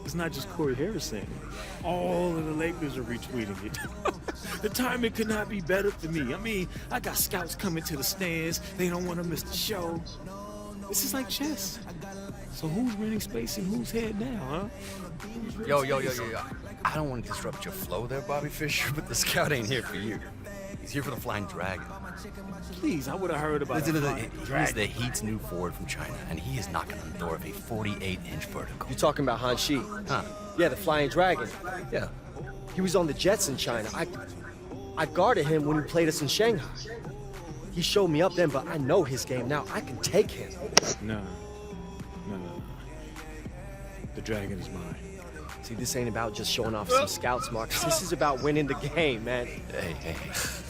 It's not just Corey Harrison. All of the Lakers are retweeting it. The timing could not be better for me. I mean, I got scouts coming to the stands. They don't want to miss the show. This is like chess. So who's renting space in whose head now, huh? Yo. I don't want to disrupt your flow there, Bobby Fischer, but the scout ain't here for you. He's here for the Flying Dragon. Please, I would have heard about it. He's the Heat's new forward from China, and he is knocking on the door of a 48-inch vertical. You talking about Han Shi? Huh? Yeah, the Flying Dragon. Yeah. He was on the Jets in China. I guarded him when he played us in Shanghai. He showed me up then, but I know his game now. I can take him. No. The Dragon is mine. See, this ain't about just showing off some scouts, Marcus. This is about winning the game, man. Hey.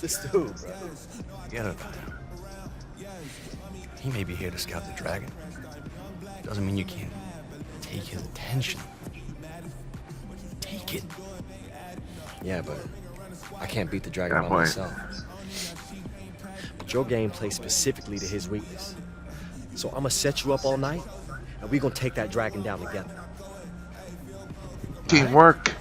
This dude, bro. Forget about him. He may be here to scout the Dragon. Doesn't mean you can't take his attention. Take it. Yeah, but I can't beat the Dragon by myself. But your game plays specifically to his weakness. So I'm gonna set you up all night, and we're gonna take that Dragon down together. Teamwork.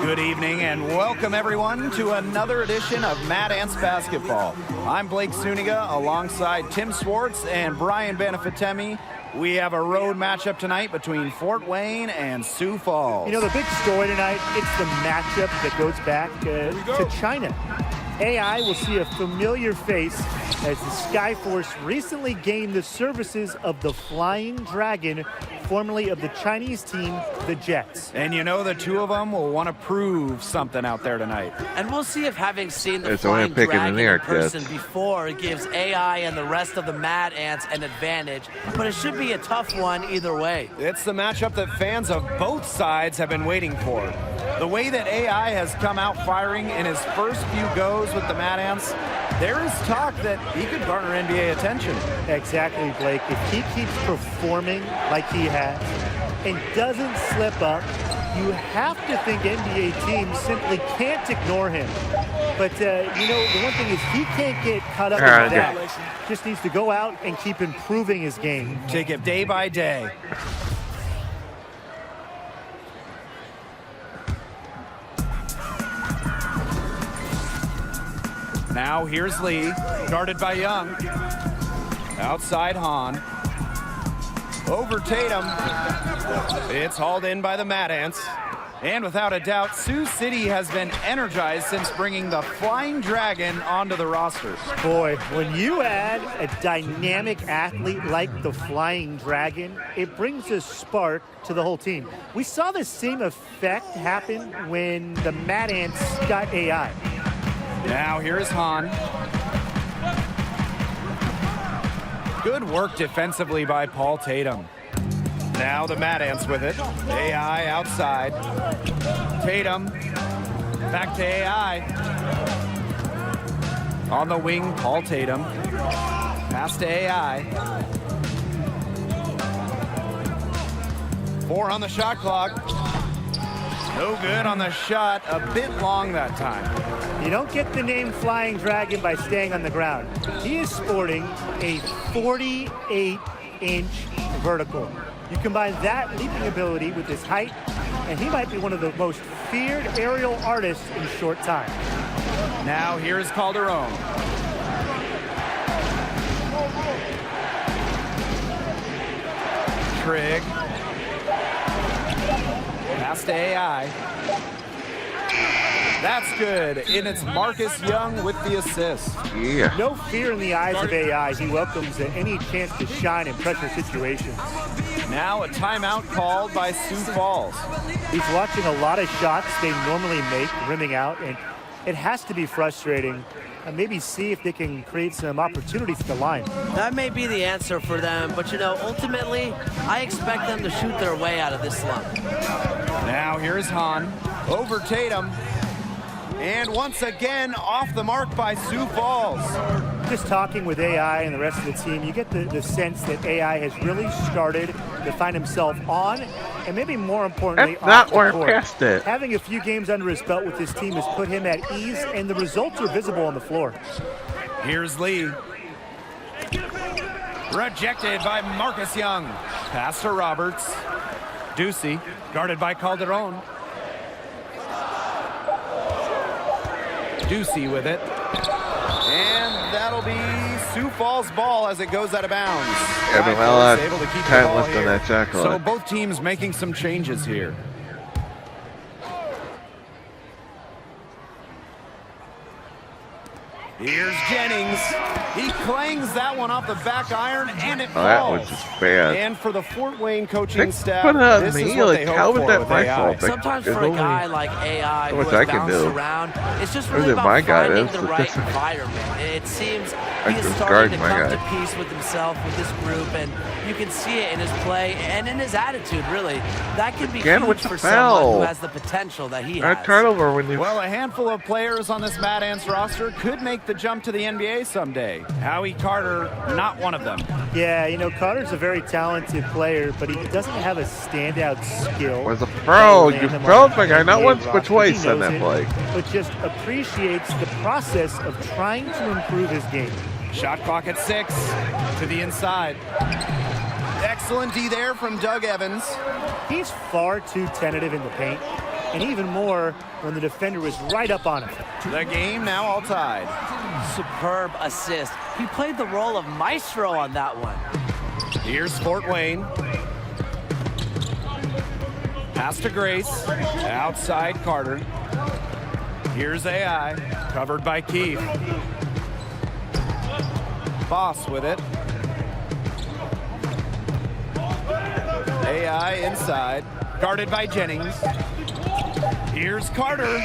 Good evening and welcome everyone to another edition of Mad Ants Basketball. I'm Blake Suniga alongside Tim Swartz and Brian Banafitemi. We have a road matchup tonight between Fort Wayne and Sioux Falls. You know, the big story tonight, it's the matchup that goes back to China. AI will see a familiar face as the Skyforce recently gained the services of the Flying Dragon, formerly of the Chinese team, the Jets. And you know the two of them will want to prove something out there tonight. And we'll see if having seen the Flying Dragon in person before gives AI and the rest of the Mad Ants an advantage. But it should be a tough one either way. It's the matchup that fans of both sides have been waiting for. The way that AI has come out firing in his first few goes with the Mad Ants, there is talk that he could garner NBA attention. Exactly, Blake. If he keeps performing like he has and doesn't slip up, you have to think NBA teams simply can't ignore him. But, you know, the one thing is he can't get caught up in that. Just needs to go out and keep improving his game. Take it day by day. Now here's Lee, guarded by Young. Outside Han. Over Tatum. It's hauled in by the Mad Ants. And without a doubt, Sioux City has been energized since bringing the Flying Dragon onto the roster. Boy, when you add a dynamic athlete like the Flying Dragon, it brings a spark to the whole team. We saw the same effect happen when the Mad Ants got AI. Now here's Han. Good work defensively by Paul Tatum. Now the Mad Ants with it. AI outside. Tatum Back to AI. On the wing, Paul Tatum. Pass to AI. 4 on the shot clock. No good on the shot. A bit long that time. You don't get the name Flying Dragon by staying on the ground. He is sporting a 48-inch vertical. You combine that leaping ability with his height, and he might be one of the most feared aerial artists in short time. Now here's Calderon. Trigg. Pass to AI. That's good. And it's Marcus Young with the assist. Yeah. No fear in the eyes of AI. He welcomes any chance to shine in pressure situations. Now a timeout called by Sioux Falls. He's watching a lot of shots they normally make, rimming out, and it has to be frustrating. Maybe see if they can create some opportunities at the line. That may be the answer for them, but you know, ultimately, I expect them to shoot their way out of this slump. Now here's Hahn over Tatum. And once again, off the mark by Sioux Falls. Just talking with AI and the rest of the team, you get the sense that AI has really started to find himself on, and maybe more importantly, that's not off the where court. past it. Having a few games under his belt with this team has put him at ease, and the results are visible on the floor. Here's Lee. Rejected by Marcus Young. Pass to Roberts. Ducey, guarded by Calderon. Ducey with it. And that'll be Sioux Falls ball as it goes out of bounds. Yeah, but well, able to keep the time ball left on here. that shot clock. So both teams making some changes here. Here's Jennings. He clangs that one off the back iron, and it falls. That was just bad. And for the Fort Wayne coaching They staff, put it on this me, is what like, they hope how was for that with my AI. fault? Like, Sometimes there's for a only guy like AI so who much has I can bounced do. around, it's just Or really is it about my guy? finding That's the the right difference. environment. It seems I he is just starting to guard my come guy. to peace with himself, with this group, and you can see it in his play and in his attitude, really. That could be Again huge with the for someone foul. who has the potential that he That has. turnover when you. Well, a handful of players on this Mad Ants roster could make the jump to the NBA someday. Howie Carter, not one of them. Yeah, you know, Carter's a very talented player, but he doesn't have a standout skill. Was a pro. that You will land him felt on like I the not NBA once but roster. twice He on knows that it, play. but just appreciates the process of trying to improve his game. Shot clock at 6 to the inside. Excellent D there from Doug Evans. He's far too tentative in the paint, and even more when the defender was right up on him. The game now all tied. Superb assist. He played the role of maestro on that one. Here's Fort Wayne. Pass to Grace. Outside Carter. Here's AI. Covered by Keefe. Boss with it. AI inside. Guarded by Jennings. Here's Carter.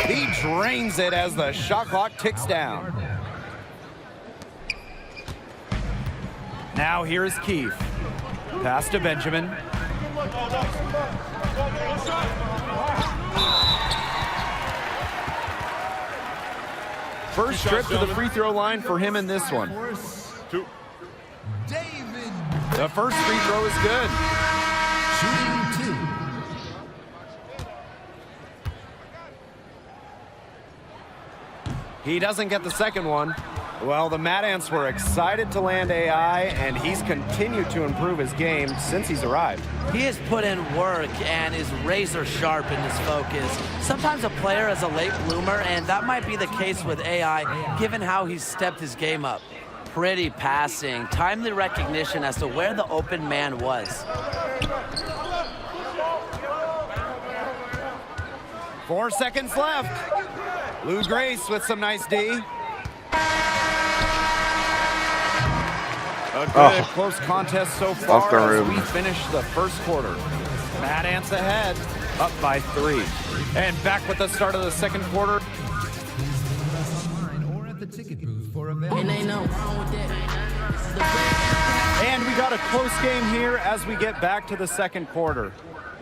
He drains it as the shot clock ticks down. Now here's Keefe. Pass to Benjamin. First trip to the free throw line for him in this one. The first free throw is good. He doesn't get the second one. Well, the Mad Ants were excited to land AI, and he's continued to improve his game since he's arrived. He has put in work and is razor sharp in his focus. Sometimes a player is a late bloomer, and that might be the case with AI, given how he's stepped his game up. Pretty passing, timely recognition as to where the open man was. 4 seconds left. Lou Grace with some nice D. A good close contest so Off the far as rim. we finish the first quarter. Mad Ants ahead, up by 3. And back with the start of the second quarter. And we got a close game here as we get back to the second quarter.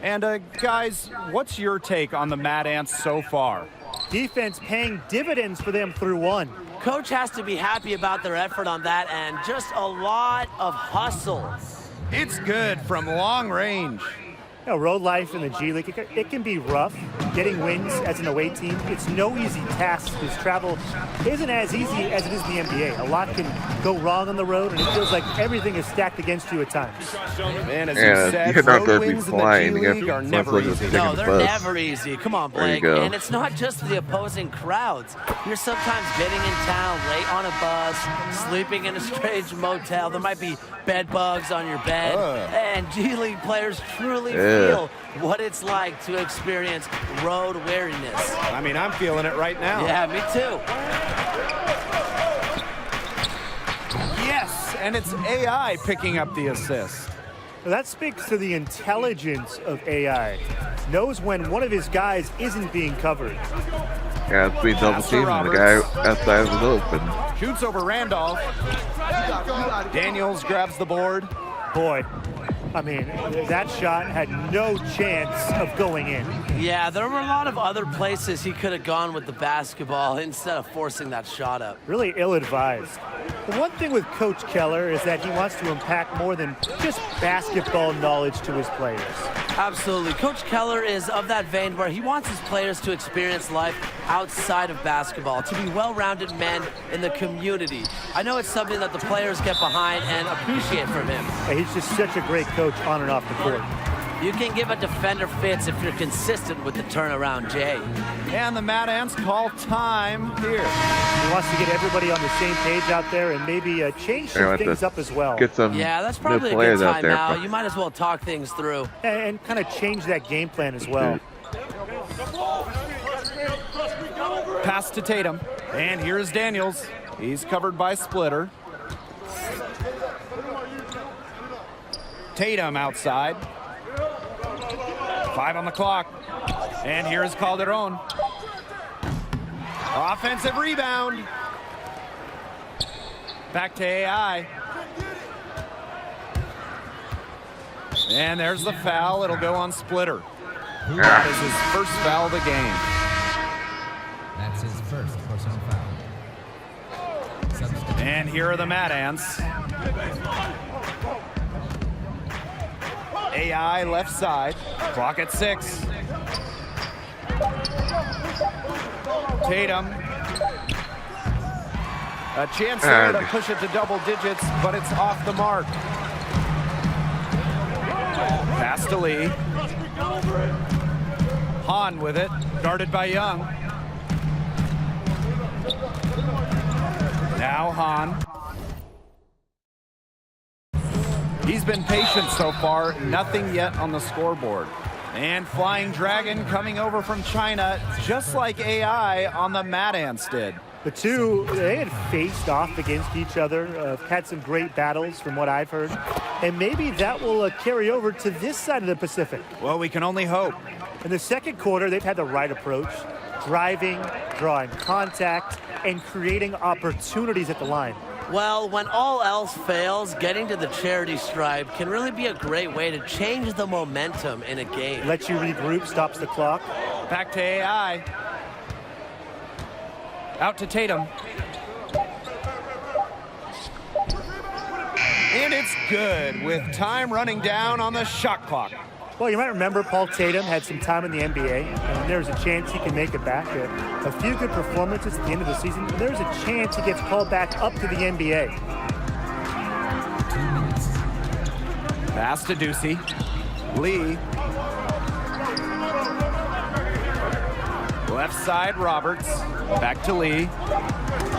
And guys, what's your take on the Mad Ants so far? Defense paying dividends for them through one. Coach has to be happy about their effort on that end. Just a lot of hustle. It's good from long range. You know, road life in the G League, it can be rough. Getting wins as an away team, it's no easy task because travel isn't as easy as it is in the NBA. A lot can go wrong on the road, and it feels like everything is stacked against you at times. Man, as you said, road wins in the G League are never easy. No, they're never easy. Come on, Blake. And it's not just the opposing crowds. You're sometimes getting in town late on a bus, sleeping in a strange motel. There might be bed bugs on your bed. And G League players truly feel what it's like to experience road weariness. I mean, I'm feeling it right now. Yeah, me too. Yes, and it's AI picking up the assist. Well, that speaks to the intelligence of AI. Knows when one of his guys isn't being covered. Yeah, it's being double teamed and the guy outside was open. Shoots over Randolph. Daniels grabs the board. Boy, I mean, that shot had no chance of going in. Yeah, there were a lot of other places he could have gone with the basketball instead of forcing that shot up. Really ill-advised. The one thing with Coach Keller is that he wants to impact more than just basketball knowledge to his players. Absolutely. Coach Keller is of that vein where he wants his players to experience life outside of basketball, to be well-rounded men in the community. I know it's something that the players get behind and appreciate from him. Yeah, he's just such a great coach on and off the court. You can give a defender fits if you're consistent with the turnaround, Jay. And the Mad Ants call time here. He wants to get everybody on the same page out there and maybe change some things up as well. Get some yeah, that's probably a good time now. You might as well talk things through. And kind of change that game plan as well. Pass to Tatum. And here's Daniels. He's covered by Splitter. Tatum outside. 5 on the clock. And here's Calderon. Offensive rebound. Back to AI. And there's the foul. It'll go on Splitter. That is his first foul of the game. That's his first personal foul. And here are the Mad Ants. AI left side. Clock at 6. Tatum. A chance there to push it to double digits, but it's off the mark. Pass to Lee. Hahn with it, guarded by Young. Now Hahn. He's been patient so far, nothing yet on the scoreboard. And Flying Dragon coming over from China, just like AI on the Mad Ants did. The two, they had faced off against each other, had some great battles from what I've heard. And maybe that will carry over to this side of the Pacific. Well, we can only hope. In the second quarter, they've had the right approach, driving, drawing contact, and creating opportunities at the line. Well, when all else fails, getting to the charity stripe can really be a great way to change the momentum in a game. Lets you regroup, stops the clock. Back to AI. Out to Tatum. And it's good with time running down on the shot clock. Well, you might remember Paul Tatum had some time in the NBA, and there's a chance he can make it back. A few good performances at the end of the season, and there's a chance he gets called back up to the NBA. Pass to Ducey. Lee. Left side, Roberts. Back to Lee.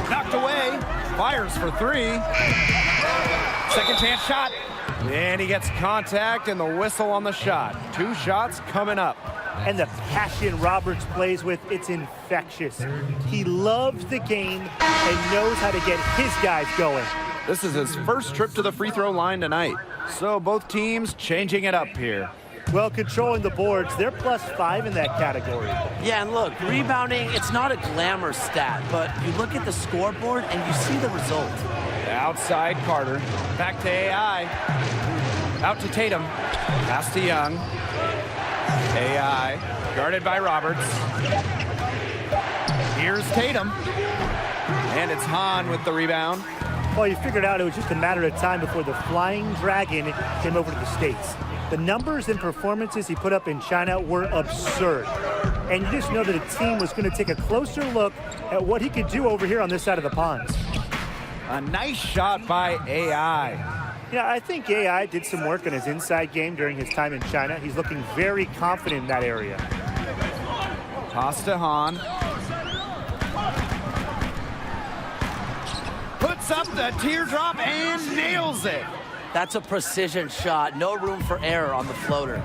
Knocked away. Fires for 3. Second chance shot. And he gets contact and the whistle on the shot. 2 shots coming up. And the passion Roberts plays with, it's infectious. He loves the game and knows how to get his guys going. This is his first trip to the free throw line tonight. So both teams changing it up here. Well, controlling the boards, they're +5 in that category. Yeah, and look, rebounding, it's not a glamour stat, but you look at the scoreboard and you see the result. Outside Carter. Back to AI. Out to Tatum. Pass to Young. AI. Guarded by Roberts. Here's Tatum. And it's Hahn with the rebound. Well, you figured out it was just a matter of time before the Flying Dragon came over to the States. The numbers and performances he put up in China were absurd. And you just know that a team was going to take a closer look at what he could do over here on this side of the pond. A nice shot by AI. Yeah, I think AI did some work on his inside game during his time in China. He's looking very confident in that area. Toss to Hahn. Puts up the teardrop and nails it. That's a precision shot. No room for error on the floater.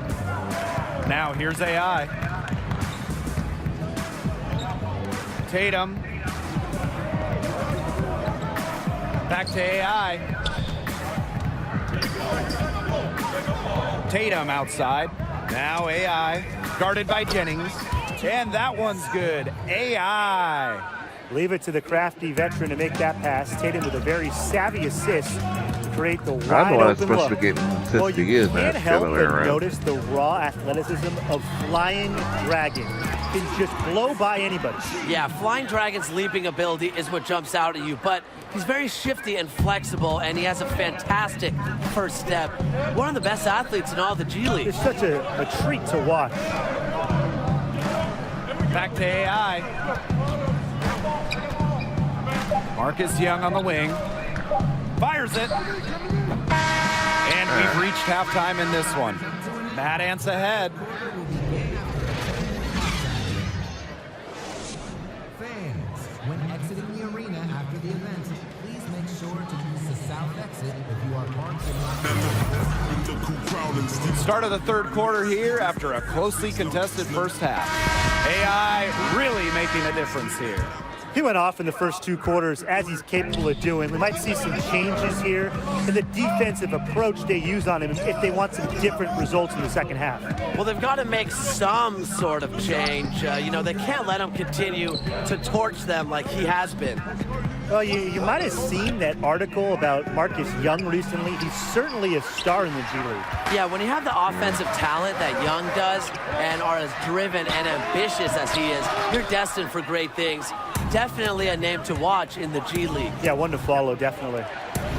Now here's AI. Tatum. Back to AI. Tatum outside. Now AI. Guarded by Jennings. And that one's good. AI. Leave it to the crafty veteran to make that pass. Tatum with a very savvy assist to create the wide I'm the one that's open supposed look. to be getting assists Well, to you use, man. can't It's the help other way but around. notice the raw athleticism of Flying Dragon. Can just blow by anybody. Yeah, Flying Dragon's leaping ability is what jumps out at you, but he's very shifty and flexible, and he has a fantastic first step. One of the best athletes in all the G League. It's such a treat to watch. Back to AI. Marcus Young on the wing. Fires it. And we've reached halftime in this one. Mad Ants ahead. Fans, when exiting the arena after the event, please make sure to use the south exit if you are parked in. Start of the third quarter here after a closely contested first half. AI really making a difference here. He went off in the first two quarters, as he's capable of doing. We might see some changes here in the defensive approach they use on him if they want some different results in the second half. Well, they've got to make some sort of change. You know, they can't let him continue to torch them like he has been. Well, you might have seen that article about Marcus Young recently. He's certainly a star in the G League. Yeah, when you have the offensive talent that Young does and are as driven and ambitious as he is, you're destined for great things. Definitely a name to watch in the G League. Yeah, one to follow, definitely.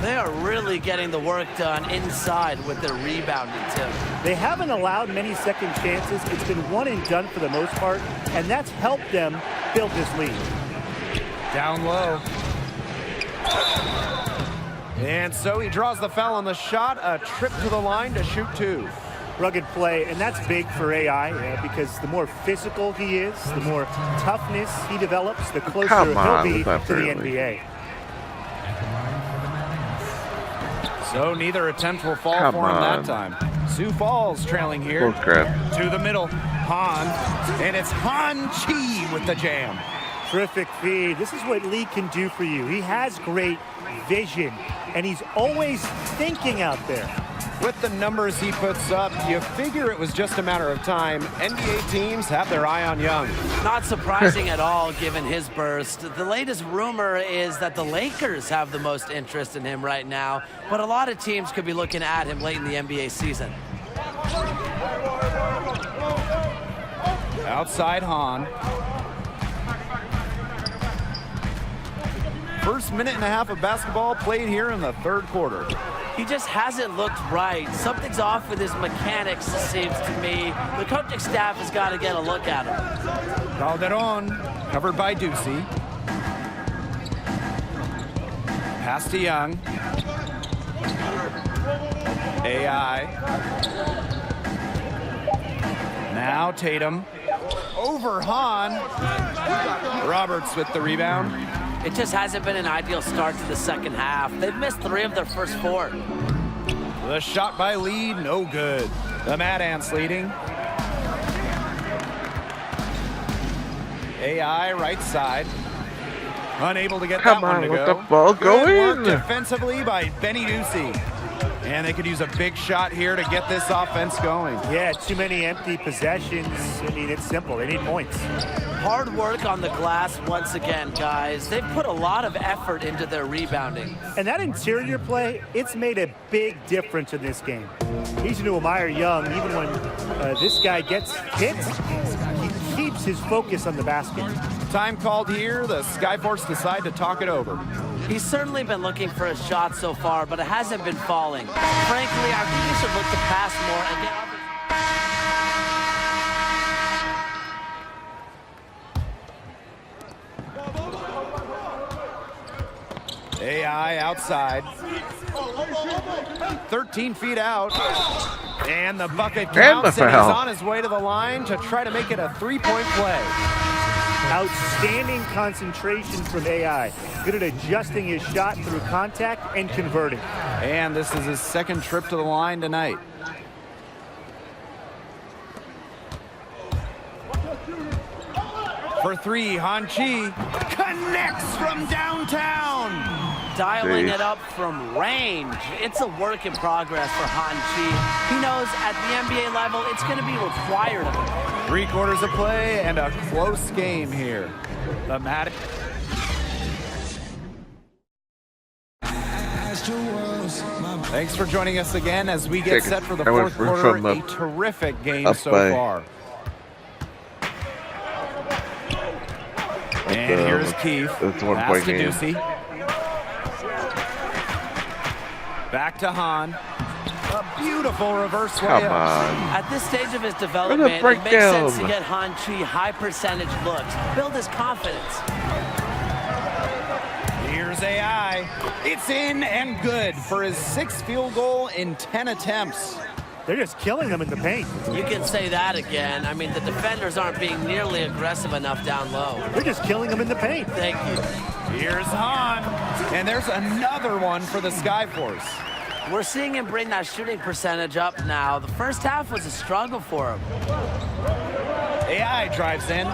They are really getting the work done inside with their rebounding, Tim. They haven't allowed many second chances. It's been one and done for the most part, and that's helped them build this lead. Down low. And so he draws the foul on the shot, a trip to the line to shoot two. Rugged play, and that's big for AI because the more physical he is, the more toughness he develops, the closer he'll be to the NBA. So neither attempt will fall for him that time. Sioux Falls trailing here. To the middle. Hahn. And it's Han Chi with the jam. Terrific feed. This is what Lee can do for you. He has great vision, and he's always thinking out there. With the numbers he puts up, you figure it was just a matter of time. NBA teams have their eye on Young. Not surprising at all, given his burst. The latest rumor is that the Lakers have the most interest in him right now, but a lot of teams could be looking at him late in the NBA season. Outside Hahn. First minute and a half of basketball played here in the third quarter. He just hasn't looked right. Something's off with his mechanics, it seems to me. The coaching staff has got to get a look at him. Calderon, covered by Ducey. Pass to Young. AI. Now Tatum. Over Hahn. Roberts with the rebound. It just hasn't been an ideal start to the second half. They've missed 3 of their first 4. The shot by Lee, no good. The Mad Ants leading. AI right side. Unable to get that one to go. Let the ball go Good work in. defensively by Benny Ducey. And they could use a big shot here to get this offense going. Yeah, too many empty possessions. I mean, it's simple. They need points. Hard work on the glass once again, guys. They've put a lot of effort into their rebounding. And that interior play, it's made a big difference in this game. Easy to admire Young, even when this guy gets hit, he keeps his focus on the basket. time called here, the Skyforce decide to talk it over. He's certainly been looking for a shot so far, but it hasn't been falling. Frankly, I think he should look to pass more and get up. AI outside. 13 feet out. And the bucket counts, and he's on his way to the line to try to make it a three-point play. Outstanding concentration from AI. Good at adjusting his shot through contact and converting. And this is his second trip to the line tonight. For three, Han Chi connects from downtown. Dialing it up from range. It's a work in progress for Han Chi. He knows at the NBA level, it's going to be required of him. 3 quarters of play and a close game here. The Mad. Thanks for joining us again as we get set for the fourth quarter. A terrific game so far. And here's Keith. It's a 1 Pass point to game. Ducey. Back to Han. A beautiful reverse Come layup. on. At this stage of his development, it makes sense to get Han Chi high percentage looks, build his confidence. Here's AI. It's in and good for his 6th field goal in 10 attempts. They're just killing them in the paint. You can say that again. I mean, the defenders aren't being nearly aggressive enough down low. They're just killing them in the paint. Thank you. Here's Han. And there's another one for the Skyforce. We're seeing him bring that shooting percentage up now. The first half was a struggle for him. AI drives in.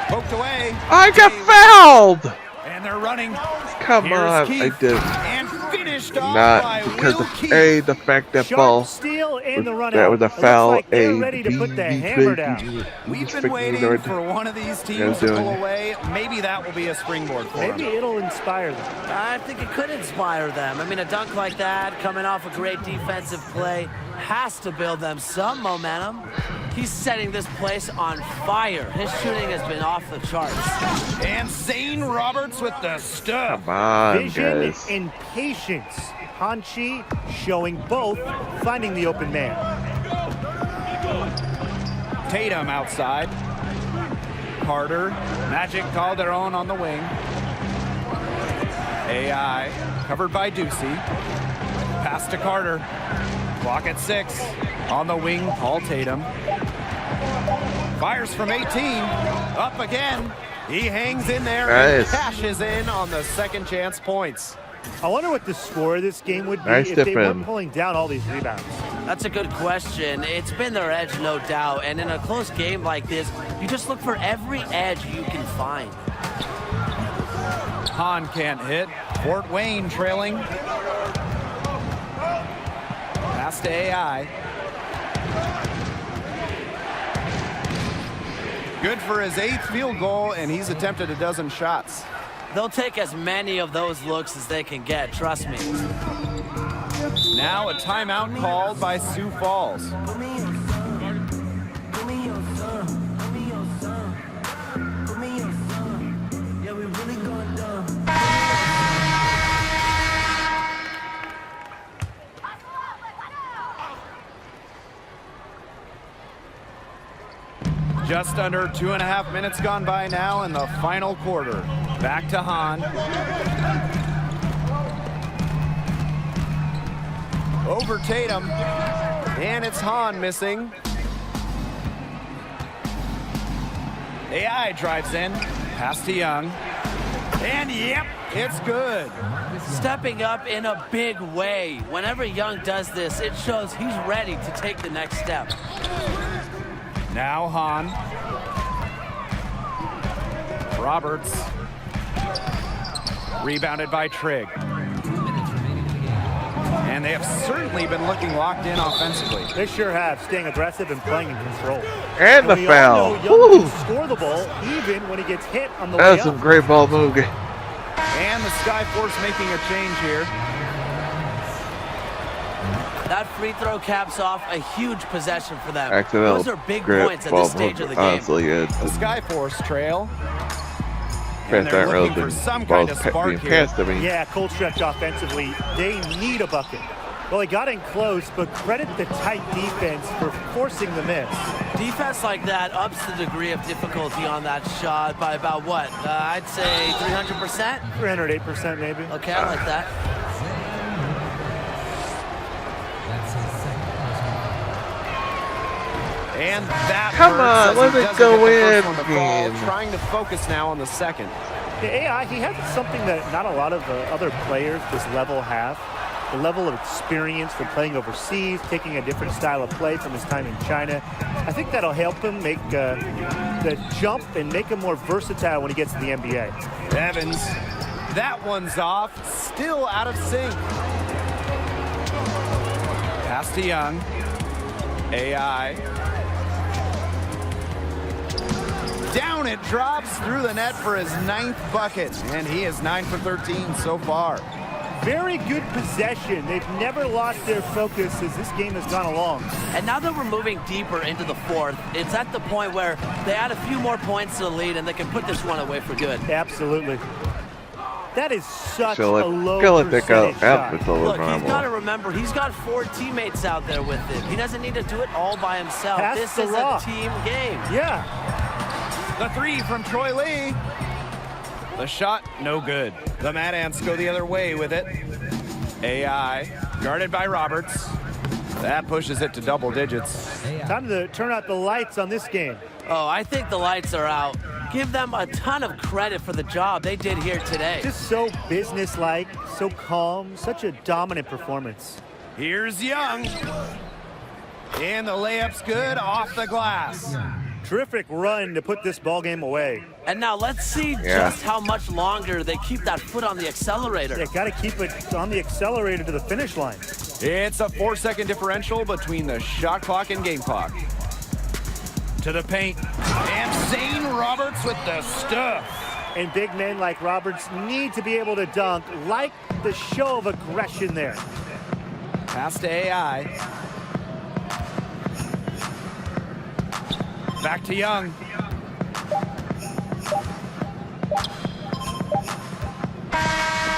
Poked away. I got fouled! And they're running. Come Here's on, Keith. I did. And finished off Not by because Will of Keith. the fact that Sharp ball. steal and the run That out. was a It looks foul. like they're ready to put the hammer down. We've been waiting for one of these teams to pull away. Maybe that will be a springboard for Maybe them. it'll inspire them. I think it could inspire them. I mean, a dunk like that, coming off a great defensive play, has to build them some momentum. He's setting this place on fire. His shooting has been off the charts. And Zane Roberts with the stuff. Come on, Vision guys. and patience. Han Chi showing both, finding the open man. Tatum outside. Carter. Magic Calderon on the wing. AI covered by Ducey. Pass to Carter. Clock at 6. On the wing, Paul Tatum. Fires from 18. Up again. He hangs in there and Nice. cashes in on the second chance points. I wonder what the score of this game would be Nice if they tip weren't in. pulling down all these rebounds. That's a good question. It's been their edge, no doubt. And in a close game like this, you just look for every edge you can find. Han can't hit. Fort Wayne trailing. Pass to AI. Good for his 8th field goal, and he's attempted a dozen shots. They'll take as many of those looks as they can get, trust me. Now a timeout called by Sioux Falls. Just under 2.5 minutes gone by now in the final quarter. Back to Han. Over Tatum. And it's Han missing. AI drives in. Pass to Young. And yep, it's good. Stepping up in a big way. Whenever Young does this, it shows he's ready to take the next step. Now Han. Roberts. Rebounded by Trigg. And they have certainly been looking locked in offensively. They sure have, staying aggressive and playing in control. And the we foul. all know Young can score the ball even when he gets hit on the way That's up. some great ball moving. And the Skyforce making a change here. That free throw caps off a huge possession for them. Accidental Those are big grip, points at ball this stage of the game. honestly, yeah, The Skyforce trail. Fans they're aren't looking really for some balls kind of being spark here. passed. I mean, Yeah, cold stretch offensively. They need a bucket. Well, he got in close, but credit the tight defense for forcing the miss. Defense like that ups the degree of difficulty on that shot by about what? I'd say 300%? 308% maybe. Okay, I like that. And that Come hurts on, as let he it doesn't go get the first in one to fall, again. trying to focus now on the second. The AI, he has something that not a lot of other players this level have. The level of experience from playing overseas, taking a different style of play from his time in China. I think that'll help him make the jump and make him more versatile when he gets to the NBA. Evans, that one's off, still out of sync. Pass to Young. AI. Down it drops through the net for his 9th bucket, and he is 9 for 13 so far. Very good possession. They've never lost their focus as this game has gone along. And now that we're moving deeper into the fourth, it's at the point where they add a few more points to the lead and they can put this one away for good. Absolutely. That is such so a low let that go percentage shot. out. It's a Look, normal. he's got to remember, he's got 4 teammates out there with him. He doesn't need to do it all by himself. Pass This the is rock. a team game. Yeah. The 3 from Troy Lee. The shot, no good. The Mad Ants go the other way with it. AI, guarded by Roberts. That pushes it to double digits. Time to turn out the lights on this game. Oh, I think the lights are out. Give them a ton of credit for the job they did here today. Just so businesslike, so calm, such a dominant performance. Here's Young. And the layup's good off the glass. Terrific run to put this ball game away. And now let's see just how much longer they keep that foot on the accelerator. They got to keep it on the accelerator to the finish line. It's a 4-second differential between the shot clock and game clock. To the paint. And Zane Roberts with the stuff. And big men like Roberts need to be able to dunk, like the show of aggression there. Pass to AI. Back to Young.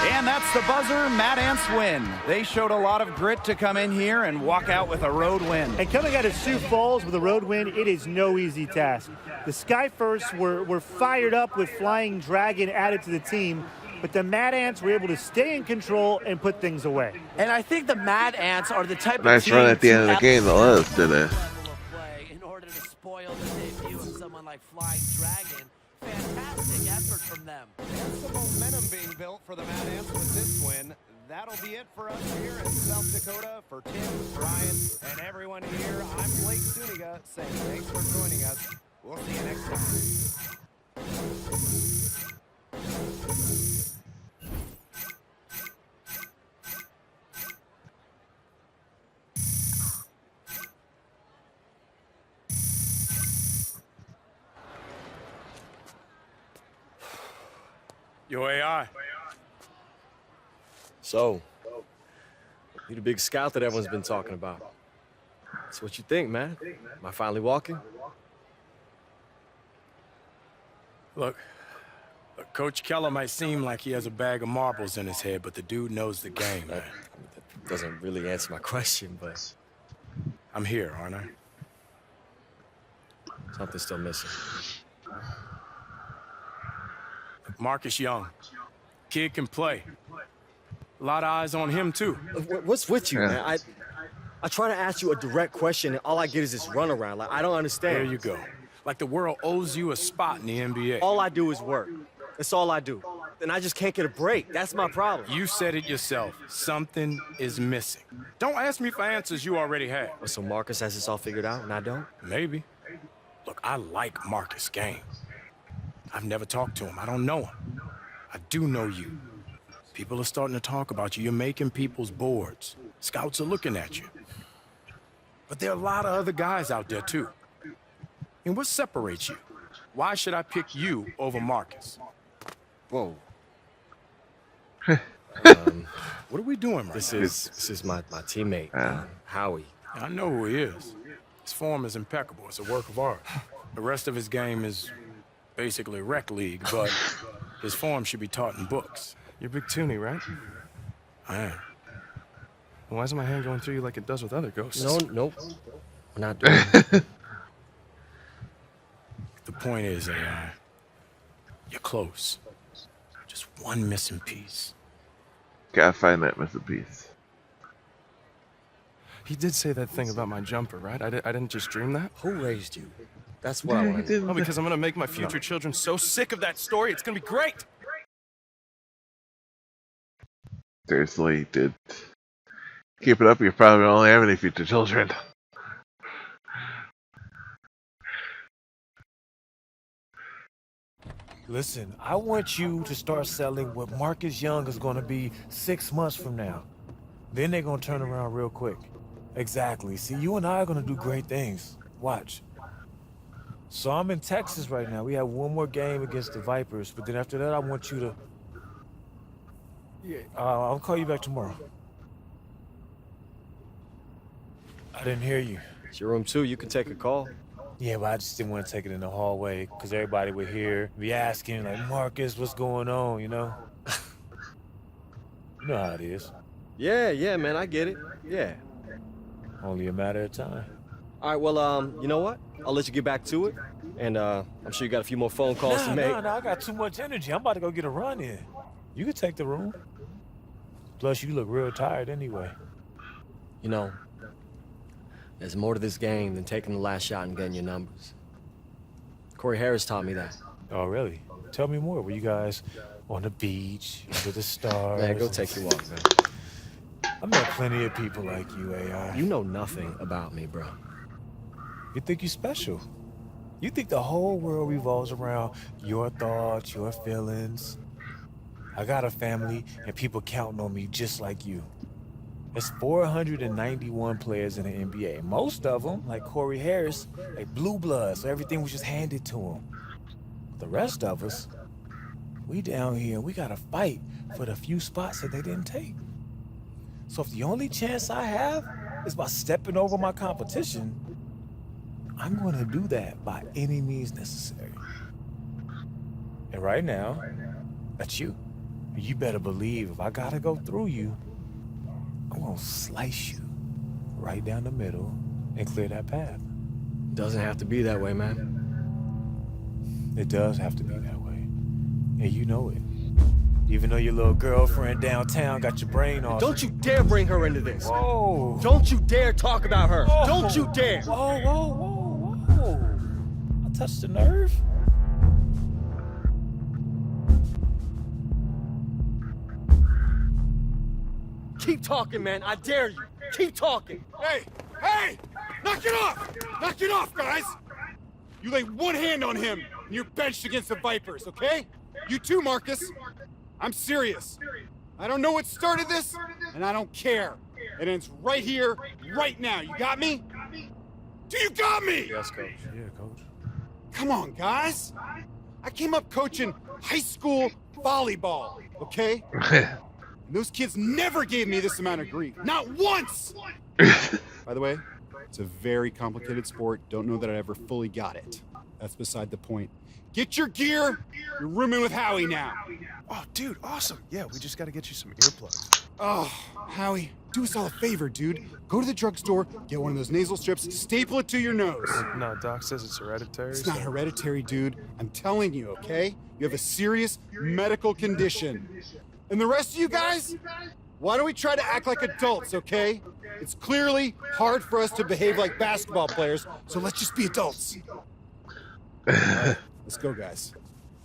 And that's the buzzer. Mad Ants win. They showed a lot of grit to come in here and walk out with a road win. And coming out of Sioux Falls with a road win, it is no easy task. The Skyforce were fired up with Flying Dragon added to the team, but the Mad Ants were able to stay in control and put things away. And I think the Mad Ants are the type Nice of team run at the end of the to game, though. That was today. in order to spoil the debut of someone like Flying Dragon. Fantastic effort from them. That's the momentum being built for the Mad Ants with this win. That'll be it for us here in South Dakota. For Tim, Brian, and everyone here, I'm Blake Suniga saying thanks for joining us. We'll see you next time. Yo, AI. So, you the big scout that everyone's been talking about. So what you think, man? Am I finally walking? Look, Coach Keller might seem like he has a bag of marbles in his head, but the dude knows the game, man. That doesn't really answer my question, but I'm here, aren't I? Something's still missing. Marcus Young. Kid can play. A lot of eyes on him, too. What's with you, man? I try to ask you a direct question, and all I get is this runaround. Like, I don't understand. There you go. Like the world owes you a spot in the NBA. All I do is work. That's all I do. And I just can't get a break. That's my problem. You said it yourself. Something is missing. Don't ask me for answers you already have. So Marcus has this all figured out, and I don't? Maybe. Look, I like Marcus' game. I've never talked to him. I don't know him. I do know you. People are starting to talk about you. You're making people's boards. Scouts are looking at you. But there are a lot of other guys out there, too. And what separates you? Why should I pick you over Marcus? Whoa. What are we doing right This now? is my teammate, Howie. I know who he is. His form is impeccable. It's a work of art. The rest of his game is basically rec league, but his form should be taught in books. You're Big Toonie, right? I am. Why isn't my hand going through you like it does with other ghosts? Nope. We're not doing it. The point is, AI, you're close. Just one missing piece. Gotta find that missing piece. He did say that thing about my jumper, right? I didn't just dream that? Who raised you? That's what I want to know. Oh, because I'm gonna make my future children so sick of that story, it's gonna be great! Seriously, dude. Keep it up, you probably won't have any future children. Listen, I want you to start selling what Marcus Young is going to be 6 months from now. Then they're going to turn around real quick. Exactly. See, you and I are going to do great things. Watch. So I'm in Texas right now. We have one more game against the Vipers, but then after that, I want you to... Yeah, I'll call you back tomorrow. I didn't hear you. It's your room too. You can take a call. Yeah, but I just didn't want to take it in the hallway because everybody would hear, be asking, like, Marcus, what's going on, you know? You know how it is. Yeah, man, I get it. Yeah. Only a matter of time. All right, well, you know what? I'll let you get back to it. And I'm sure you got a few more phone calls to make. No, I got too much energy. I'm about to go get a run in. You can take the room. Plus, you look real tired anyway. You know, there's more to this game than taking the last shot and getting your numbers. Corey Harris taught me that. Oh, really? Tell me more. Were you guys on the beach, under the stars? Man, go take your walk, man. I met plenty of people like you, AI. You know nothing about me, bro. You think you're special. You think the whole world revolves around your thoughts, your feelings. I got a family, and people counting on me just like you. There's 491 players in the NBA. Most of them, like Corey Harris, like blue blood, so everything was just handed to them. The rest of us, we down here, we gotta fight for the few spots that they didn't take. So if the only chance I have is by stepping over my competition, I'm gonna do that by any means necessary. And right now, that's you. You better believe if I gotta go through you, I'm gonna slice you right down the middle and clear that path. Doesn't have to be that way, man. It does have to be that way. And you know it. Even though your little girlfriend downtown got your brain off. Don't you dare bring her into this. Whoa. Don't you dare talk about her. Whoa. Don't you dare. Whoa. I touched the nerve. Keep talking, man. I dare you. Keep talking. Hey! Knock it off! Knock it off, guys! You lay one hand on him, and you're benched against the Vipers, okay? You too, Marcus. I'm serious. I don't know what started this, and I don't care. It ends right here, right now. You got me? Do you got me? Yes, coach. Yeah, coach. Come on, guys. I came up coaching high school volleyball, okay? And those kids never gave me this amount of grief. Not once! By the way, it's a very complicated sport. Don't know that I ever fully got it. That's beside the point. Get your gear. You're rooming with Howie now. Oh, dude, awesome. Yeah, we just gotta get you some earplugs. Oh, Howie, do us all a favor, dude. Go to the drugstore, get one of those nasal strips, staple it to your nose. No, Doc says it's hereditary. It's not hereditary, dude. I'm telling you, okay? You have a serious medical condition. And the rest of you guys, why don't we try to act like adults, okay? It's clearly hard for us to behave like basketball players, so let's just be adults. All right, let's go, guys.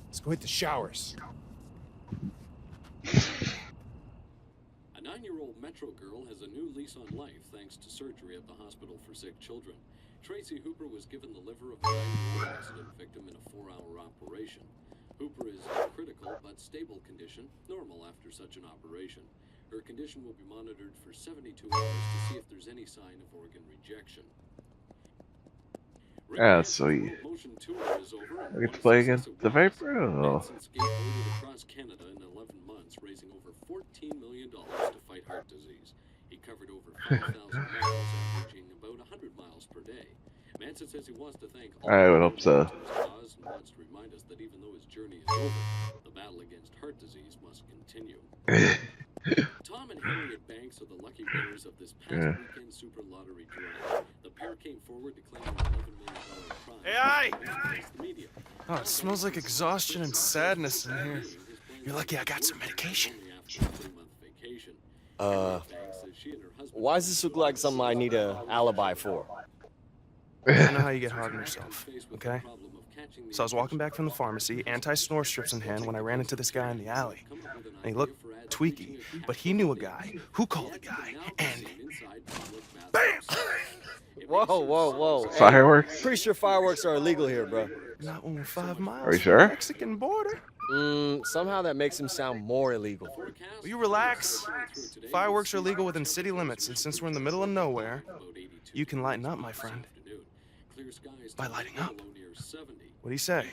Let's go hit the showers. A 9-year-old Metro girl has a new lease on life thanks to surgery at the hospital for sick children. Tracy Hooper was given the liver of a 9-year-old accident victim in a 4-hour operation. Hooper is in critical but stable condition, normal after such an operation. Her condition will be monitored for 72 hours to see if there's any sign of organ rejection. Ah, sweet. I get to play against the Viper? Oh. Across Canada in 11 months, raising over $14 million to fight heart disease. He covered over 5,000 miles, averaging about 100 miles per day. Manson says he wants to thank all I would hope so. cause and wants to remind us that even though his journey is over, the battle against heart disease must continue. Tom and Harriet Banks are the lucky winners of this past weekend Super Lottery draw. The pair came forward to claim an $11 million prize. Hey, oh, it smells like exhaustion and sadness in here. You're lucky I got some medication. Why does this look like something I need an alibi for? I know how you get hard on yourself, okay? So I was walking back from the pharmacy, anti-snore strips in hand, when I ran into this guy in the alley. And he looked tweaky, but he knew a guy who called a guy, and BAM! Whoa, whoa, whoa. Fireworks? Hey, pretty sure fireworks are illegal here, bro. Not when we're 5 miles Are you from sure? the Mexican border. Somehow that makes him sound more illegal. Will you relax? Fireworks are legal within city limits, and since we're in the middle of nowhere, you can lighten up, my friend. By lighting up. What do you say?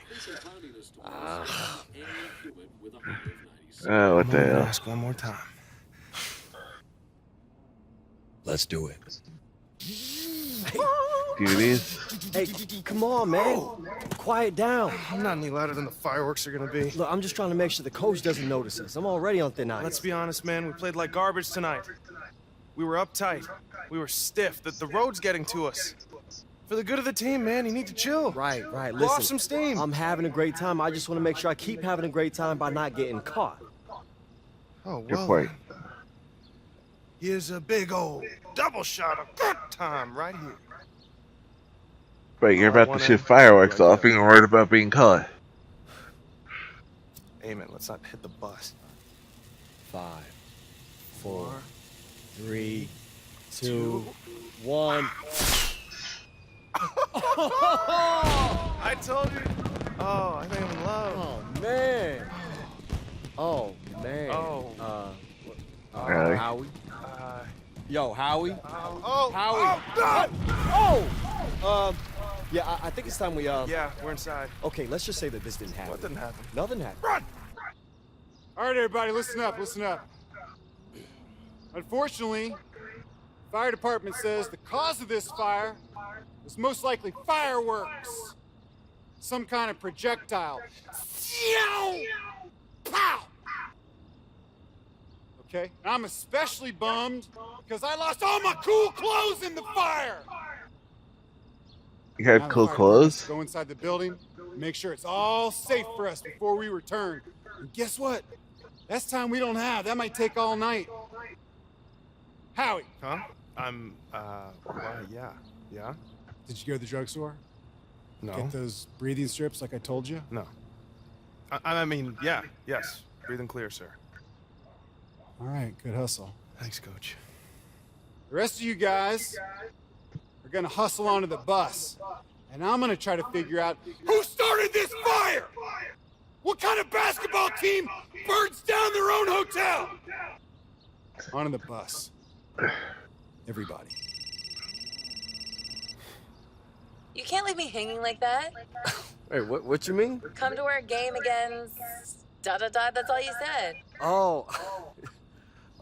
Oh, what the hell? Ask one more time. Let's do it. Duties? Hey, come on, man. Quiet down. I'm not any louder than the fireworks are gonna be. Look, I'm just trying to make sure the coach doesn't notice us. I'm already on thin ice. Let's be honest, man. We played like garbage tonight. We were uptight. We were stiff. The road's getting to us. For the good of the team, man, you need to chill. Right. Blow Listen, off some steam. I'm having a great time. I just want to make sure I keep having a great time by not getting caught. Oh, Good well. point. Here's a big old double shot of good time right here. But you're about to shoot fireworks off and you're worried about being caught. Amen. Let's not hit the bus. 5, 4, 3, 2, 1. I told you. Oh, I think I'm in love. Oh, man. Oh, man. Oh. Really? Howie? Yo, Howie? Oh. Howie? Oh. Yeah, I think it's time we, Yeah, we're inside. Okay, let's just say that this didn't happen. What didn't happen? Nothing happened. Run! All right, everybody, listen up, listen up. Unfortunately, the fire department says the cause of this fire was most likely fireworks. Some kind of projectile. Pow! Okay, and I'm especially bummed because I lost all my cool clothes in the fire. You have Now the cool fire clothes? Go inside the building, make sure it's all safe for us before we return. And guess what? That's time we don't have. That might take all night. Howie. Huh? Yeah. Yeah? Did you go to the drugstore? No. Get those breathing strips like I told you? No. I mean, yeah. Yes. Breathing clear, sir. All right, good hustle. Thanks, Coach. The rest of you guys are gonna hustle onto the bus, and I'm gonna try to figure out who started this fire! What kind of basketball team burns down their own hotel? Onto the bus. Everybody. You can't leave me hanging like that. Wait, what you mean? Come to our game against da-da-da, that's all you said. Oh,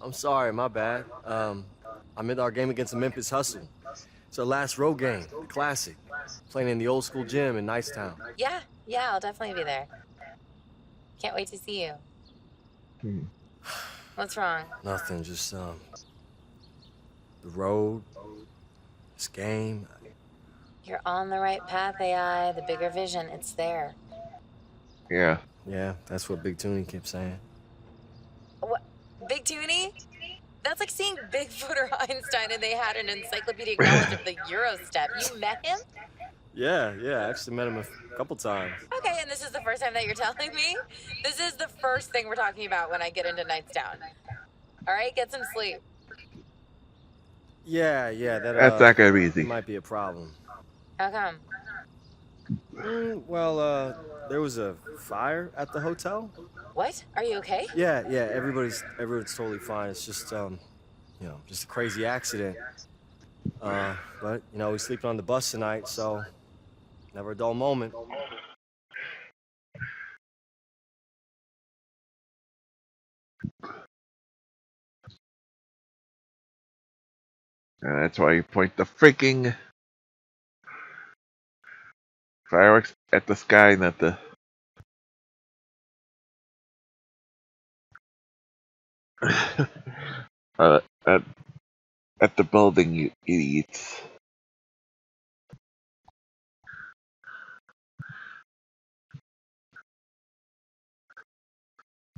I'm sorry, my bad. I'm in our game against the Memphis Hustle. It's our last road game, the classic. Playing in the old school gym in Nicetown. Yeah, I'll definitely be there. Can't wait to see you. What's wrong? Nothing, just, the road, this game. You're on the right path, AI. The bigger vision, it's there. Yeah. Yeah, that's what Big Toonie kept saying. What? Big Toonie? That's like seeing Bigfoot or Einstein and they had an encyclopedic knowledge of the Eurostep. You met him? Yeah, I actually met him a couple times. Okay, and this is the first time that you're telling me? This is the first thing we're talking about when I get into Nightstown. All right, get some sleep. Yeah, That's not gonna be easy. Might be a problem. How come? Well, there was a fire at the hotel. What? Are you okay? Yeah, everyone's totally fine. It's just, just a crazy accident. But, we sleeping on the bus tonight, so Never a dull moment. And that's why you point the freaking fireworks at the sky, not the... at the building, you idiots.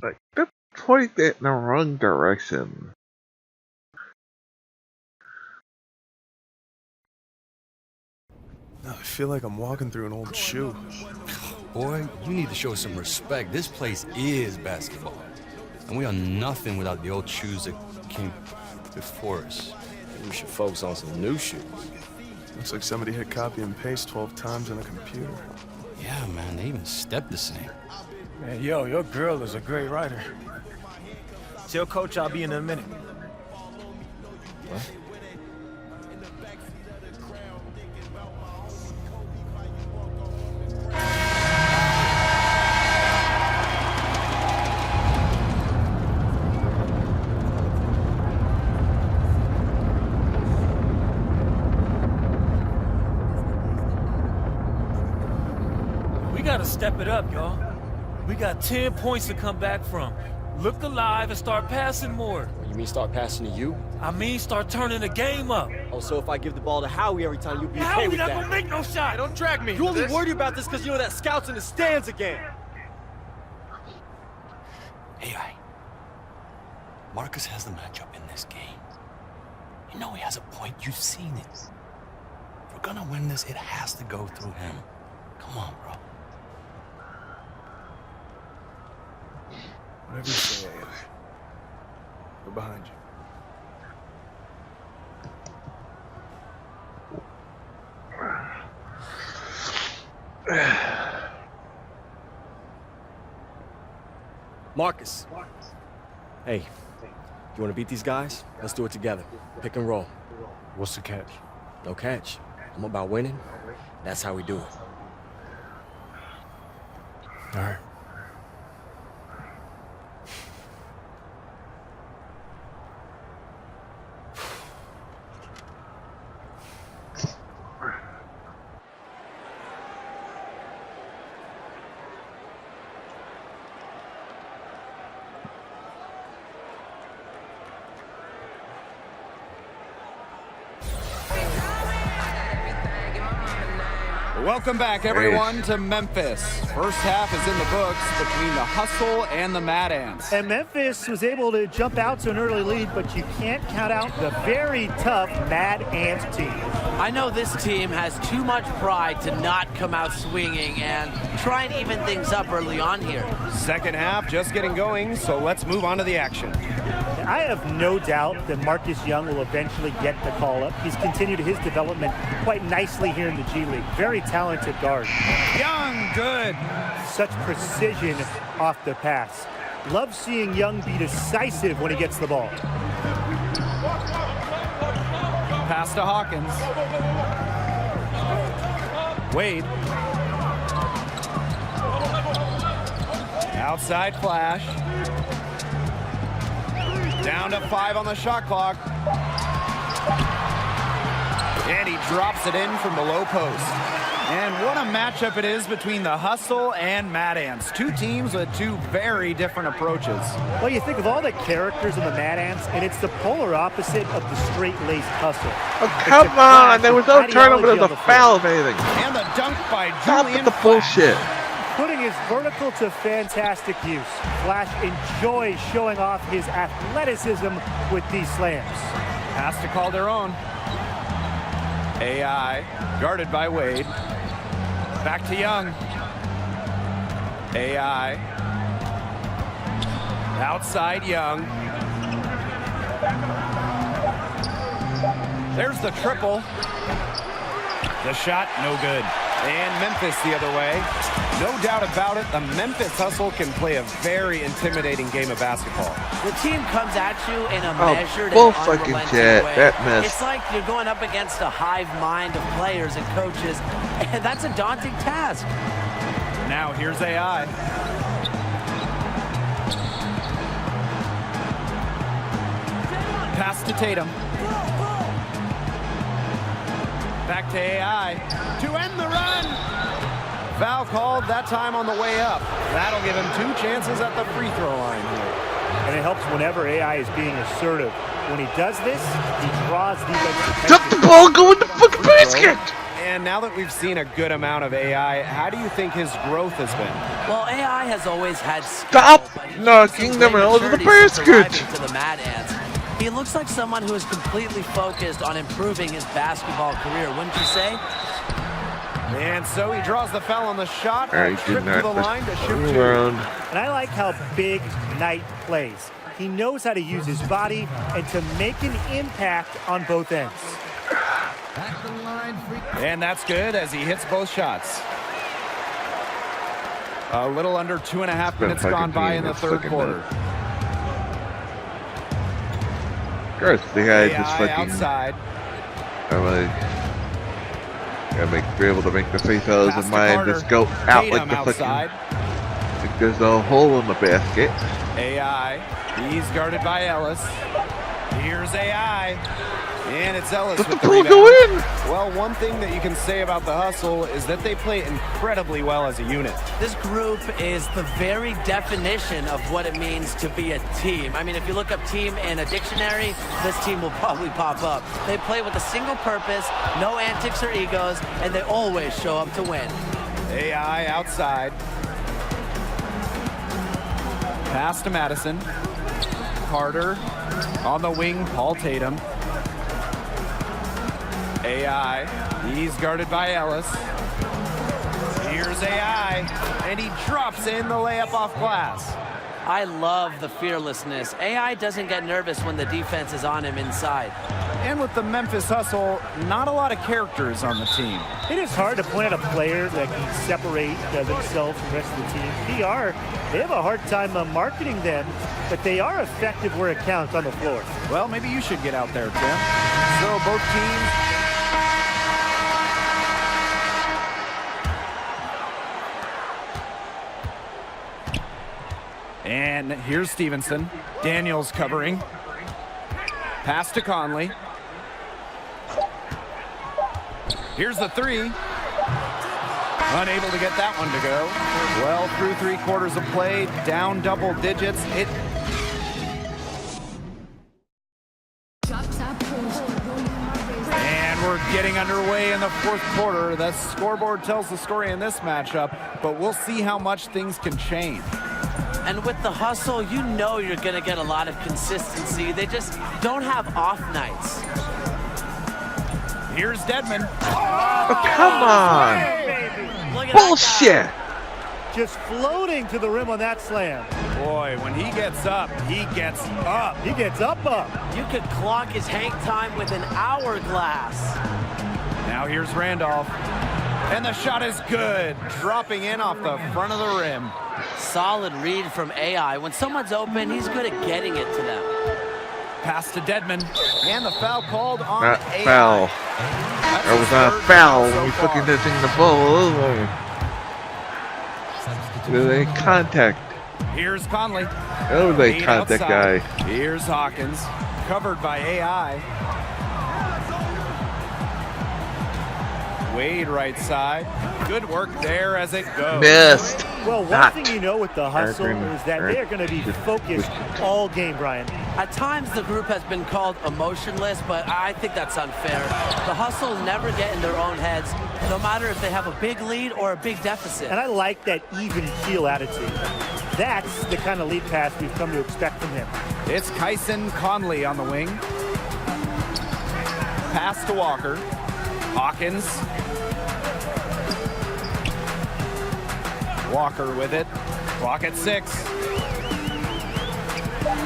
Like, don't point that in the wrong direction. I feel like I'm walking through an old shoe. Boy, you need to show some respect. This place is basketball. And we are nothing without the old shoes that came before us. Maybe we should focus on some new shoes. Looks like somebody hit copy and paste 12 times on a computer. Yeah, man, they even step the same. Man, yo, your girl is a great writer. Tell Coach I'll be in a minute. What? We gotta step it up, y'all. We got 10 points to come back from. Look alive and start passing more. You mean start passing to you? I mean start turning the game up. Oh, so if I give the ball to Howie every time, you'll be okay Howie with not that? gonna make no shot. Hey, don't drag me. You only worried about this because you know that scout's in the stands again. Hey, Marcus has the matchup in this game. You know he has a point. You've seen it. If we're gonna win this, it has to go through him. Come on, bro. Whatever you say, AI. We're behind you. Marcus. Hey, you want to beat these guys? Let's do it together. Pick and roll. What's the catch? No catch. I'm about winning. That's how we do it. All right. Welcome back, everyone, to Memphis. First half is in the books between the Hustle and the Mad Ants. And Memphis was able to jump out to an early lead, but you can't count out the very tough Mad Ants team. I know this team has too much pride to not come out swinging and try and even things up early on here. Second half just getting going, so let's move on to the action. I have no doubt that Marcus Young will eventually get the call up. He's continued his development quite nicely here in the G League. Very talented guard. Young, good. Such precision off the pass. Love seeing Young be decisive when he gets the ball. Pass to Hawkins. Wade. Outside flash. Down to 5 on the shot clock. And he drops it in from the low post. And what a matchup it is between the Hustle and Mad Ants. Two teams with two very different approaches. Well, you think of all the characters in the Mad Ants, and it's the polar opposite of the straight-laced Hustle. Oh, come on! There was no turnover, there was a foul of anything. And the dunk by Stop Julian with the bullshit. Putting his vertical to fantastic use. Flash enjoys showing off his athleticism with these slams. Pass to Calderon. AI, guarded by Wade. Back to Young. AI. Outside Young. There's the triple. The shot, no good. And Memphis the other way. No doubt about it, the Memphis Hustle can play a very intimidating game of basketball. The team comes at you in a Oh, measured bull and fucking unrelenting shit. way. That missed. It's like you're going up against a hive mind of players and coaches, and that's a daunting task. Now here's AI. Pass to Tatum. Back to AI to end the run. Foul called that time on the way up. That'll give him 2 chances at the free throw line here. And it helps whenever AI is being assertive. When he does this, he draws defense. Took the ball, go in the fucking basket. And now that we've seen a good amount of AI, how do you think his growth has been? Well, AI has always had skill, Stop but he's knocking seen them great out of the maturity since arriving basket. to the Mad Ants. He looks like someone who is completely focused on improving his basketball career, wouldn't you say? And so he draws the foul on the shot. All right, Trip good to the night. line to shoot 2. Around. And I like how Big Knight plays. He knows how to use his body and to make an impact on both ends. And that's good as he hits both shots. A little under 2.5 minutes gone by in the third quarter. Gross, the guy just AI fucking. outside. I'm like, be able to make the free throws Pass and to mine Carter. just go out Tatum like the outside. fucking. Like there's no hole in the basket. AI, he's guarded by Ellis. Here's AI, and it's Ellis Let with the the ball rebound. go in. Well, one thing that you can say about the Hustle is that they play incredibly well as a unit. This group is the very definition of what it means to be a team. I mean, if you look up team in a dictionary, this team will probably pop up. They play with a single purpose, no antics or egos, and they always show up to win. AI outside. Pass to Madison. Carter on the wing, Paul Tatum. AI, he's guarded by Ellis. Here's AI, and he drops in the layup off glass. I love the fearlessness. AI doesn't get nervous when the defense is on him inside. And with the Memphis Hustle, not a lot of characters on the team. It is hard to point out a player that can separate themselves from the rest of the team. They have a hard time marketing them, but they are effective where it counts on the floor. Well, maybe you should get out there, Tim. So both teams. And here's Stevenson. Daniels covering. Pass to Conley. Here's the 3. Unable to get that one to go. Well, through 3 quarters of play, down double digits. And we're getting underway in the 4th quarter. The scoreboard tells the story in this matchup, but we'll see how much things can change. And with the Hustle, you know you're going to get a lot of consistency. They just don't have off nights. Here's Dedman. Oh, come on. Look at Bullshit. Just floating to the rim on that slam. Boy, when he gets up, he gets up. He gets up. You could clock his hang time with an hourglass. Now here's Randolph. And the shot is good. Dropping in off the front of the rim. Solid read from AI. When someone's open, he's good at getting it to them. Pass to Dedman. And the foul called on Not AI. foul. That was not a foul when we fucking touching the ball. With a contact. Here's Conley. That was a Lead contact outside. guy. Here's Hawkins. Covered by AI. Wade right side. Good work there as it goes. Missed. Well, one thing you know with the Hustle is that they are going to be focused all game, Brian. At times, the group has been called emotionless, but I think that's unfair. The Hustle never get in their own heads, no matter if they have a big lead or a big deficit. And I like that even keel attitude. That's the kind of lead pass we've come to expect from him. It's Kyson Conley on the wing. Pass to Walker. Hawkins. Walker with it. Clock at 6.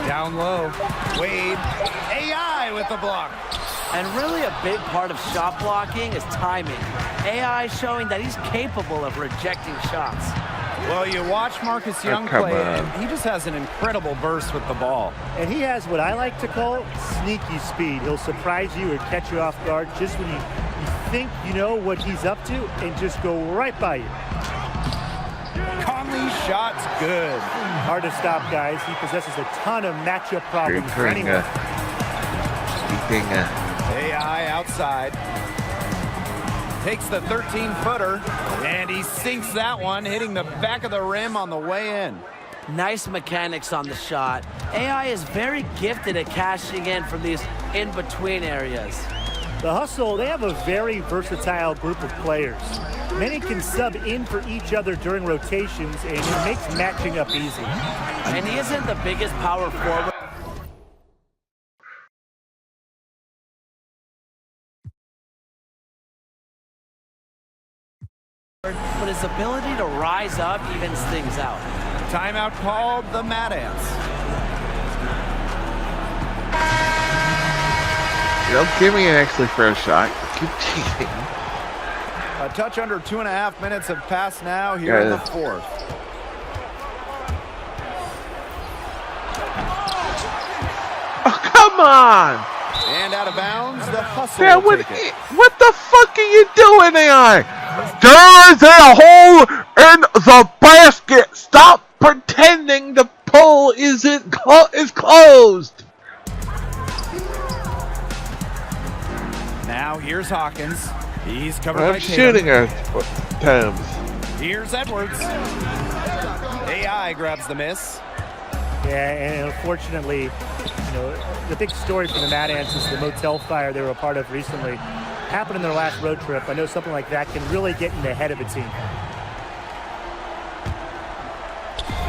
Down low. Wade. AI with the block. And really a big part of shot blocking is timing. AI showing that he's capable of rejecting shots. Well, you watch Marcus Young play, and he just has an incredible burst with the ball. And he has what I like to call sneaky speed. He'll surprise you or catch you off guard just when you think you know what he's up to and just go right by you. Conley's shot's good. Hard to stop, guys. He possesses a ton of matchup problems for anyone. AI outside. Takes the 13-footer, and he sinks that one, hitting the back of the rim on the way in. Nice mechanics on the shot. AI is very gifted at cashing in from these in-between areas. The Hustle, they have a very versatile group of players. Many can sub in for each other during rotations, and it makes matching up easy. And he isn't the biggest power forward. But his ability to rise up evens things out. Timeout called, the Mad Ants. You don't give me an actually fair shot. Keep cheating. A touch under 2.5 minutes have passed now here in the fourth. Oh, come on! And out of bounds, the Hustle Yeah, will take it. what the fuck are you doing, AI? There's a hole in the basket. Stop pretending the pull is closed. Now here's Hawkins. He's covered I'm by shooting Tatum. at times. Here's Edwards. AI grabs the miss. Yeah, and unfortunately, you know, the big story for the Mad Ants is the motel fire they were a part of recently. Happened in their last road trip. I know something like that can really get in the head of a team.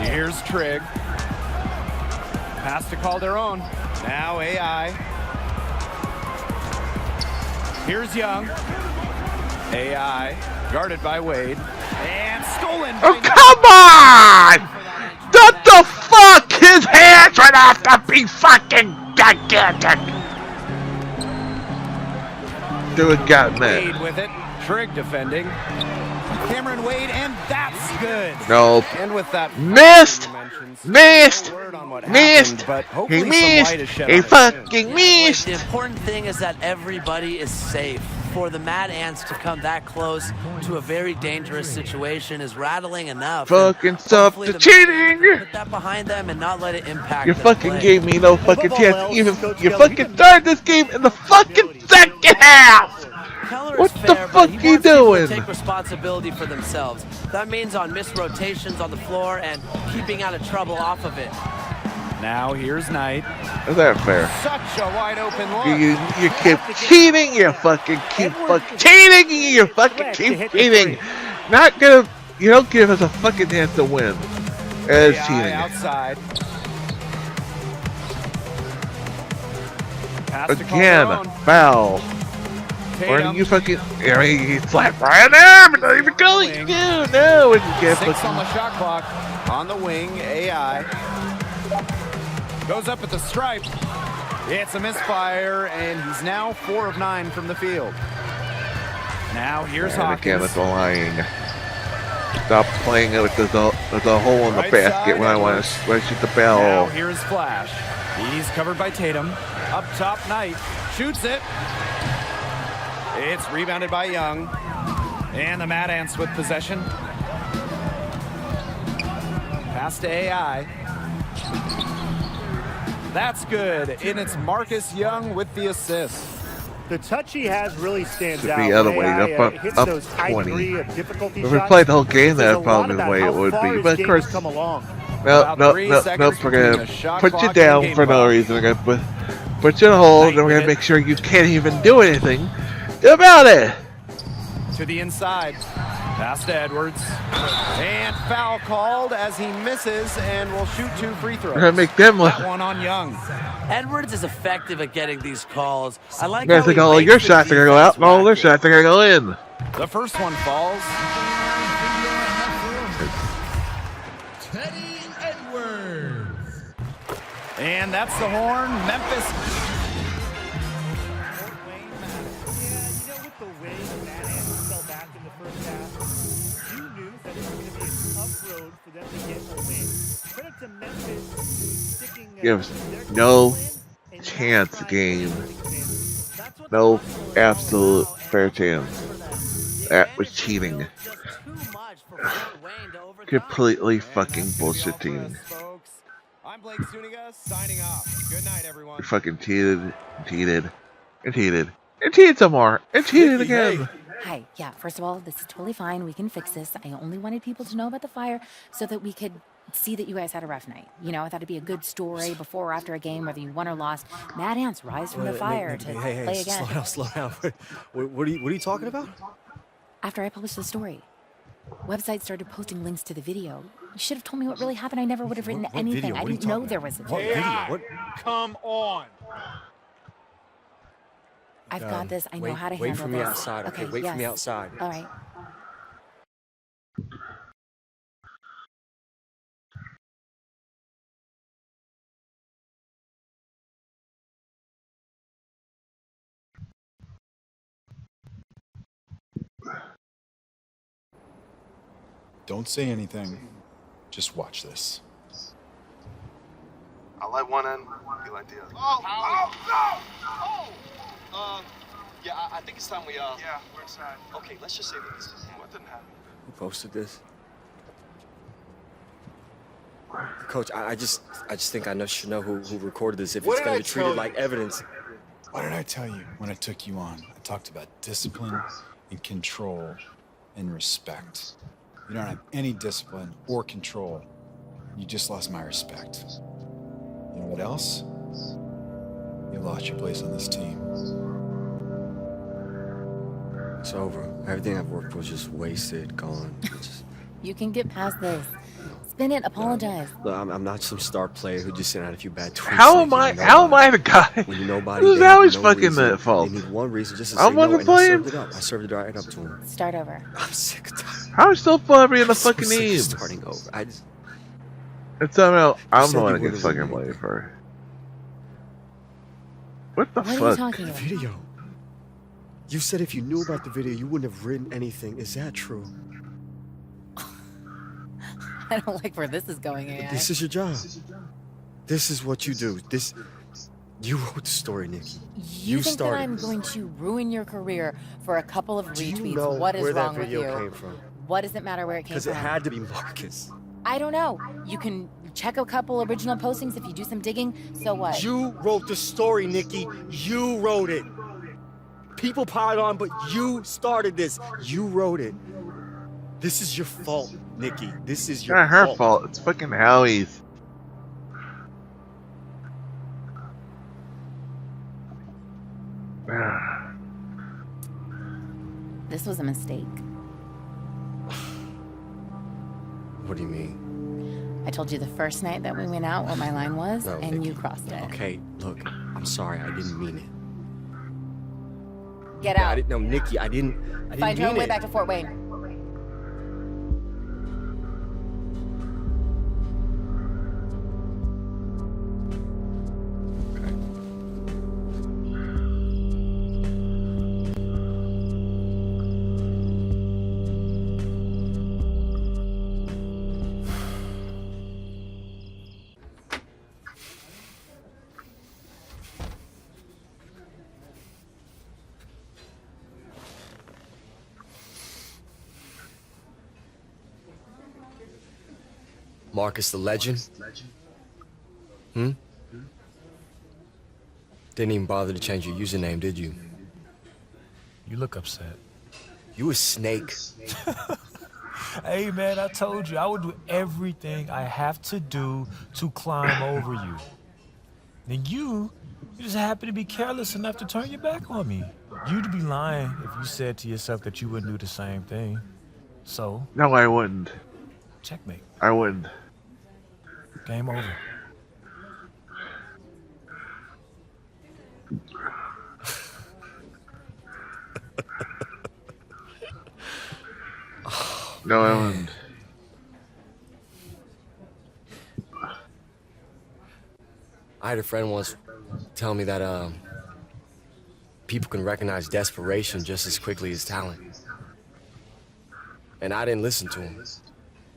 Here's Trigg. Pass to Calderon. Now AI. Here's Young. AI guarded by Wade. And stolen. Oh, come on! What the fuck? His hands would have to be fucking gigantic. Dude got Wade mad. with it. Trigg defending. Cameron Wade, and that's good. Nope. And with that Missed! Missed! Missed! But He hopefully some missed! light is shed He on it fucking soon. missed! The important thing is that everybody is safe. For the Mad Ants to come that close to a very dangerous situation is rattling enough. Fucking stop the cheating! Put that behind them and not let it impact You their fucking play. gave me no fucking chance. Even you fucking started this game in the fucking second half. Keller What is the fair, but fuck he you wants people doing? to take responsibility for themselves. That means on missed rotations on the floor and keeping out of trouble off of it. Now here's Knight. Is that fair? Such a wide open look. You keep cheating. You fucking keep fucking cheating. You fucking keep cheating. Not gonna. You don't give us a fucking chance to win. As AI cheating. outside. Pass to Again, Calderon. foul. Or Tatum. you fucking. I mean, he slapped right there, but not even going. Dude, no, we can get 6 on the shot clock. On the wing, AI. Goes up at the stripe. It's a misfire, and he's now 4 of 9 from the field. Now here's Again, Hawkins. it's lying. Stop playing it with there's a hole in the Right basket side, when I want Edwards. to shoot the Now bell. here's Flash. He's covered by Tatum. Up top, Knight. Shoots it. It's rebounded by Young. And the Mad Ants with possession. Pass to AI. That's good. And it's Marcus Young with the assist. The touch he has really stands Should out. be the other way, AI, up hits up those high 20. degree of difficulty If we shots. played the whole game, Says that's a lot probably the about way how it would far be. his But of game course, has come along. no, About 3 we're seconds gonna between the shot put you clock and down game for no clock. reason. We're gonna put you in a hole, Knight then we're with gonna it. make sure you can't even do anything about it. To the inside. Pass to Edwards. And foul called as he misses and will shoot 2 free throws. We're gonna make them look. That one on Young. Edwards is effective at getting these calls. I like You guys how think he all of makes your the shots are gonna go out, and all their shots are gonna go in. The first one falls. Teddy Edwards. And that's the horn. Memphis. for them to get a win. Credit to Memphis for sticking Gives their no plan and not chance trying game. to win. That's what No absolute fair chance. That was cheating. Completely fucking bullshit team. I'm Blake Suniga, signing off. Good night, everyone. We fucking cheated, and cheated some more, and cheated again. Hi, yeah, first of all, this is totally fine. We can fix this. I only wanted people to know about the fire so that we could see that you guys had a rough night. You know, I thought it'd be a good story before or after a game, whether you won or lost. Mad Ants rise from the fire to play again. Slow down. What are you talking about? After I published the story, websites started posting links to the video. You should have told me what really happened. I never would have written anything. Video? I didn't know there was a video. What video? What? Come on. I've got this. I know how to handle this. Wait for me outside, okay? Wait for me outside. All right. Don't say anything. Just watch this. I like one end, you like the other. Yeah, I think it's time we, Yeah, we're inside. Okay, let's just say this. What didn't happen? Who posted this? Coach, I just think I should know who recorded this if What it's did gonna I be treated tell like evidence. What did I tell you when I took you on? I talked about discipline and control and respect. You don't have any discipline or control. You just lost my respect. You know what else? You lost your place on this team. It's over. Everything I've worked for was just wasted, gone. You can get past this. Spin it, apologize. Look, I'm not some star player who just sent out a few bad tweets. How am I the guy who's always fucking the fault? They need one reason just to I'm say no, on the and plane. I served it right up to him. Start over. I'm sick of time. How is still Flubbery in the So fucking sick of need? starting over. And somehow I'm said the one you that gets would've fucking blamed for it. What the What are you fuck? talking about? Video. You said if you knew about the video, you wouldn't have written anything. Is that true? I don't like where this is going, AI. This is your job. This is what you do. You wrote the story, Nikki. You think that started I'm this. going to ruin your career for a couple of Do retweets? you know What is where wrong that with video you? came from? What does it matter where it came Because from? it had to be Marcus. I don't know. You can check a couple original postings if you do some digging. So what? You wrote the story, Nikki. You wrote it. People piled on, but you started this. You wrote it. This is your fault, Nikki. This is It's your not her fault. It's fucking Howie's. This was a mistake. What do you mean? I told you the first night that we went out what my line was, No, and Nikki. you crossed it. Okay, look, I'm sorry. I didn't mean it. Get Yeah, out. No, Nikki, I didn't Find your own mean way it. back to Fort Wayne. Marcus the Legend? Didn't even bother to change your username, did you? You look upset. You a snake. Hey, man, I told you I would do everything I have to do to climb over you. Then you just happen to be careless enough to turn your back on me. You'd be lying if you said to yourself that you wouldn't do the same thing. So, No, I wouldn't. checkmate. I wouldn't. Game over. No, I wouldn't. I had a friend once tell me that people can recognize desperation just as quickly as talent. And I didn't listen to him.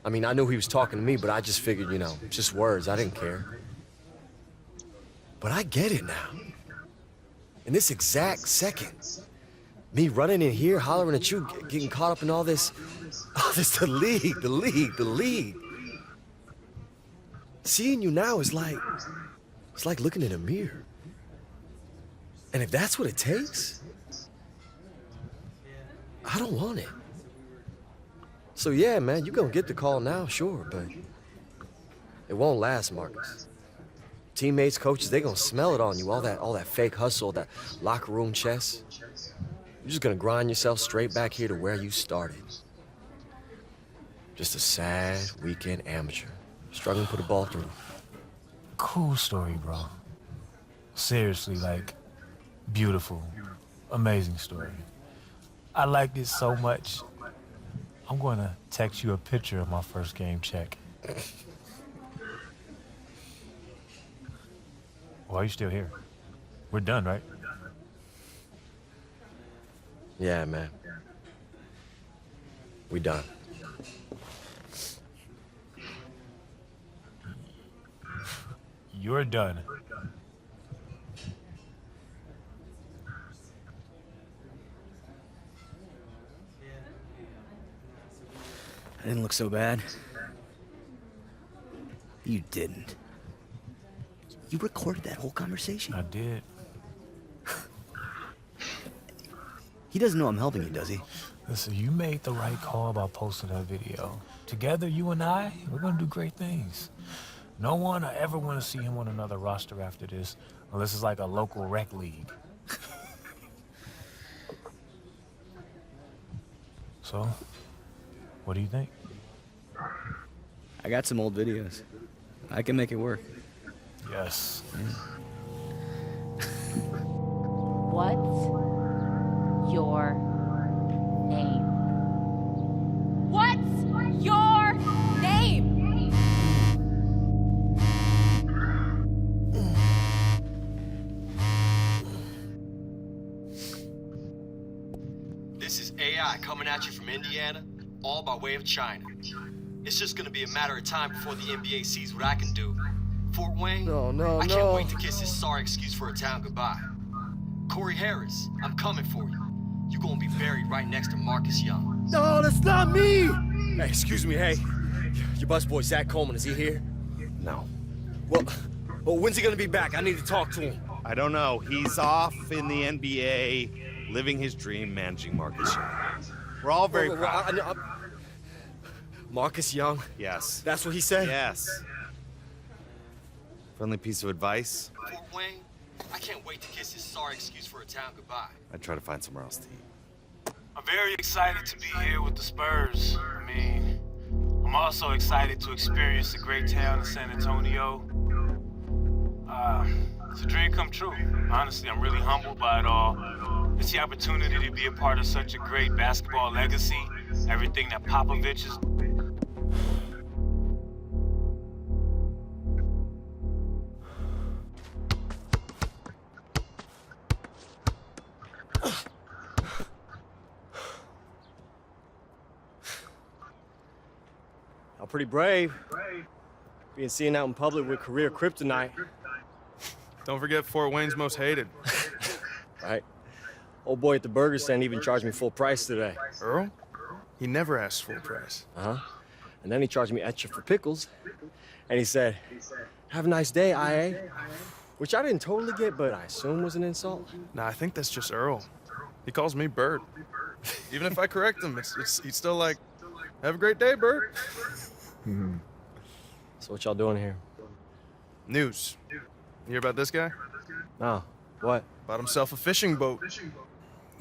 I mean, I knew he was talking to me, but I just figured, you know, just words. I didn't care. But I get it now. In this exact second, me running in here, hollering at you, getting caught up in all this, the league. Seeing you now is like, it's like looking in a mirror. And if that's what it takes, I don't want it. So yeah, man, you're gonna get the call now, sure, but it won't last, Marcus. Teammates, coaches, they gonna smell it on you, all that fake hustle, that locker room chess. You're just gonna grind yourself straight back here to where you started. Just a sad weekend amateur, struggling to put a ball through. Cool story, bro. Seriously, like, beautiful, amazing story. I liked it so much. I'm going to text you a picture of my first game check. Why are you still here? We're done, right? Yeah, man. We done. You're done. I didn't look so bad. You didn't. You recorded that whole conversation? I did. He doesn't know I'm helping you, does he? Listen, you made the right call by posting that video. Together, you and I, we're gonna do great things. No one I ever want to see him on another roster after this, unless it's like a local rec league. So, what do you think? I got some old videos. I can make it work. Yes. What's your name? What's your name? This is AI coming at you from Indiana, all by way of China. It's just gonna be a matter of time before the NBA sees what I can do. Fort Wayne, I can't wait to kiss this sorry excuse for a town goodbye. Corey Harris, I'm coming for you. You're gonna be buried right next to Marcus Young. No, that's not me! Hey, excuse me, hey. Your busboy, Zach Coleman, is he here? No. Well, when's he gonna be back? I need to talk to him. I don't know. He's off in the NBA, living his dream, managing Marcus Young. We're all very proud. Marcus Young? Yes. That's what he said? Yes. Friendly piece of advice. Fort Wayne, I can't wait to kiss this sorry excuse for a town goodbye. I'd try to find somewhere else to eat. I'm very excited to be here with the Spurs. I mean, I'm also excited to experience the great town of San Antonio. It's a dream come true. Honestly, I'm really humbled by it all. It's the opportunity to be a part of such a great basketball legacy. Everything that Popovich is. I'm pretty brave. Being seen out in public with career kryptonite. Don't forget Fort Wayne's most hated. Right. Old boy at the burger stand even charged me full price today. Earl? He never asked full price. Uh-huh. And then he charged me extra for pickles. And he said, "Have a nice day, IA." Which I didn't totally get, but I assume was an insult. Nah, I think that's just Earl. He calls me Bert. Even if I correct him, he's still like, "Have a great day, Bert." So what y'all doing here? News. You hear about this guy? No. What? Bought himself a fishing boat.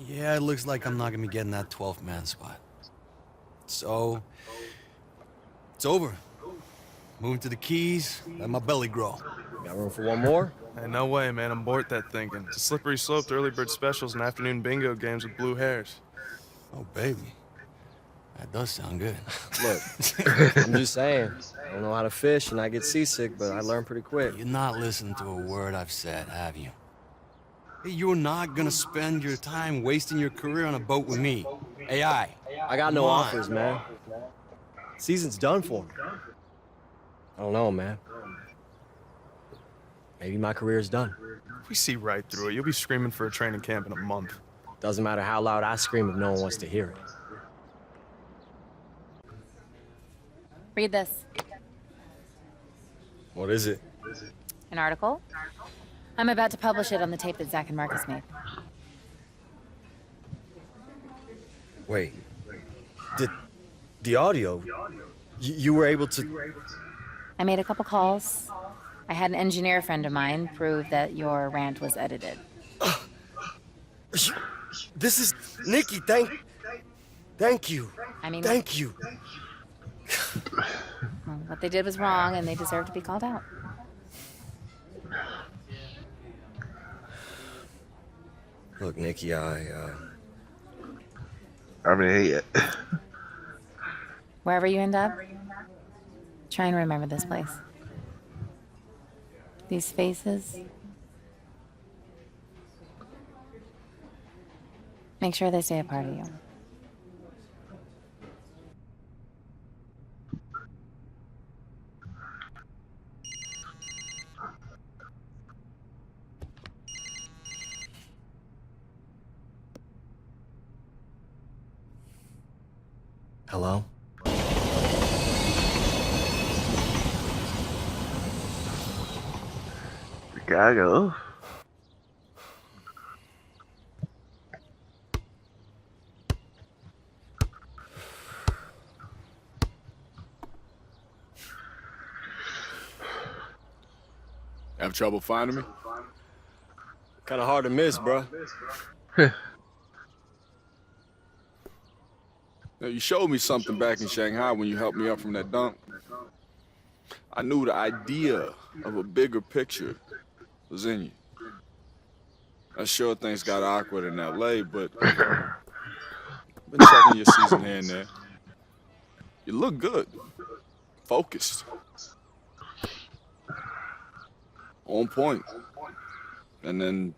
Yeah, it looks like I'm not gonna be getting that 12-man spot. So, it's over. Moving to the Keys, let my belly grow. Got room for one more? Hey, no way, man. I'm bored that thinking. It's a slippery slope to early bird specials and afternoon bingo games with blue hairs. Oh, baby. That does sound good. Look, I'm just saying. I don't know how to fish and I get seasick, but I learn pretty quick. You're not listening to a word I've said, have you? Hey, you're not gonna spend your time wasting your career on a boat with me. AI. I got no offers, man. Season's done for me. I don't know, man. Maybe my career's done. We see right through it. You'll be screaming for a training camp in a month. Doesn't matter how loud I scream if no one wants to hear it. Read this. What is it? An article. I'm about to publish it on the tape that Zach and Marcus made. Wait. The audio? You were able to... I made a couple calls. I had an engineer friend of mine prove that your rant was edited. This is... Nikki, thank you. I mean... Thank you. Well, what they did was wrong, and they deserve to be called out. Look, Nikki, I hate it. Wherever you end up, try and remember this place. These faces. Make sure they stay a part of you. Hello? Chicago. Have trouble finding me? Kind of hard to miss, bro. Now, you showed me something back in Shanghai when you helped me up from that dump. I knew the idea of a bigger picture was in you. I'm sure things got awkward in LA, but been checking your season here and there. You look good. Focused. On point. And then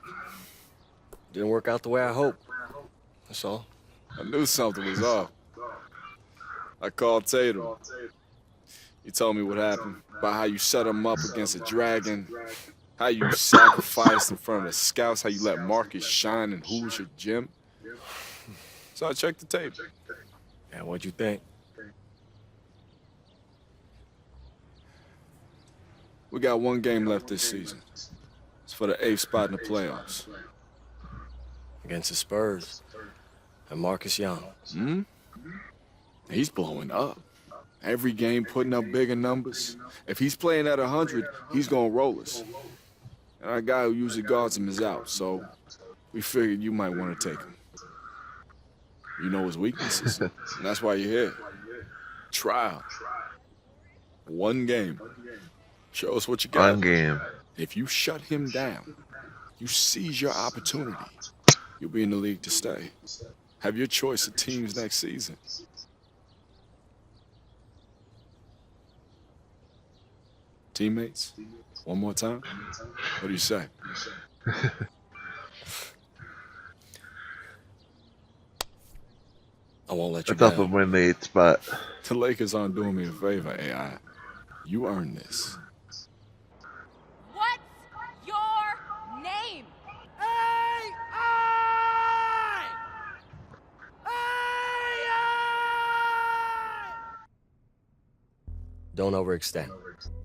didn't work out the way I hoped. That's all. I knew something was off. I called Tatum. He told me what happened, about how you set him up against a dragon, how you sacrificed in front of the scouts, how you let Marcus shine in Hoosier Gym. So I checked the tape. Yeah, what'd you think? We got one game left this season. It's for the 8th spot in the playoffs. Against the Spurs and Marcus Young. Hmm? He's blowing up. Every game putting up bigger numbers. If he's playing at 100, he's gonna roll us. And our guy who usually guards him is out, so we figured you might want to take him. You know his weaknesses, and that's why you're here. Trial. One game. Show us what you got. One game. If you shut him down, you seize your opportunity, you'll be in the league to stay. Have your choice of teams next season. Teammates? One more time? What do you say? I won't let you Let's help down. him win the 8th spot. The Lakers aren't doing me a favor, AI. You earned this. What's your name? Don't overextend.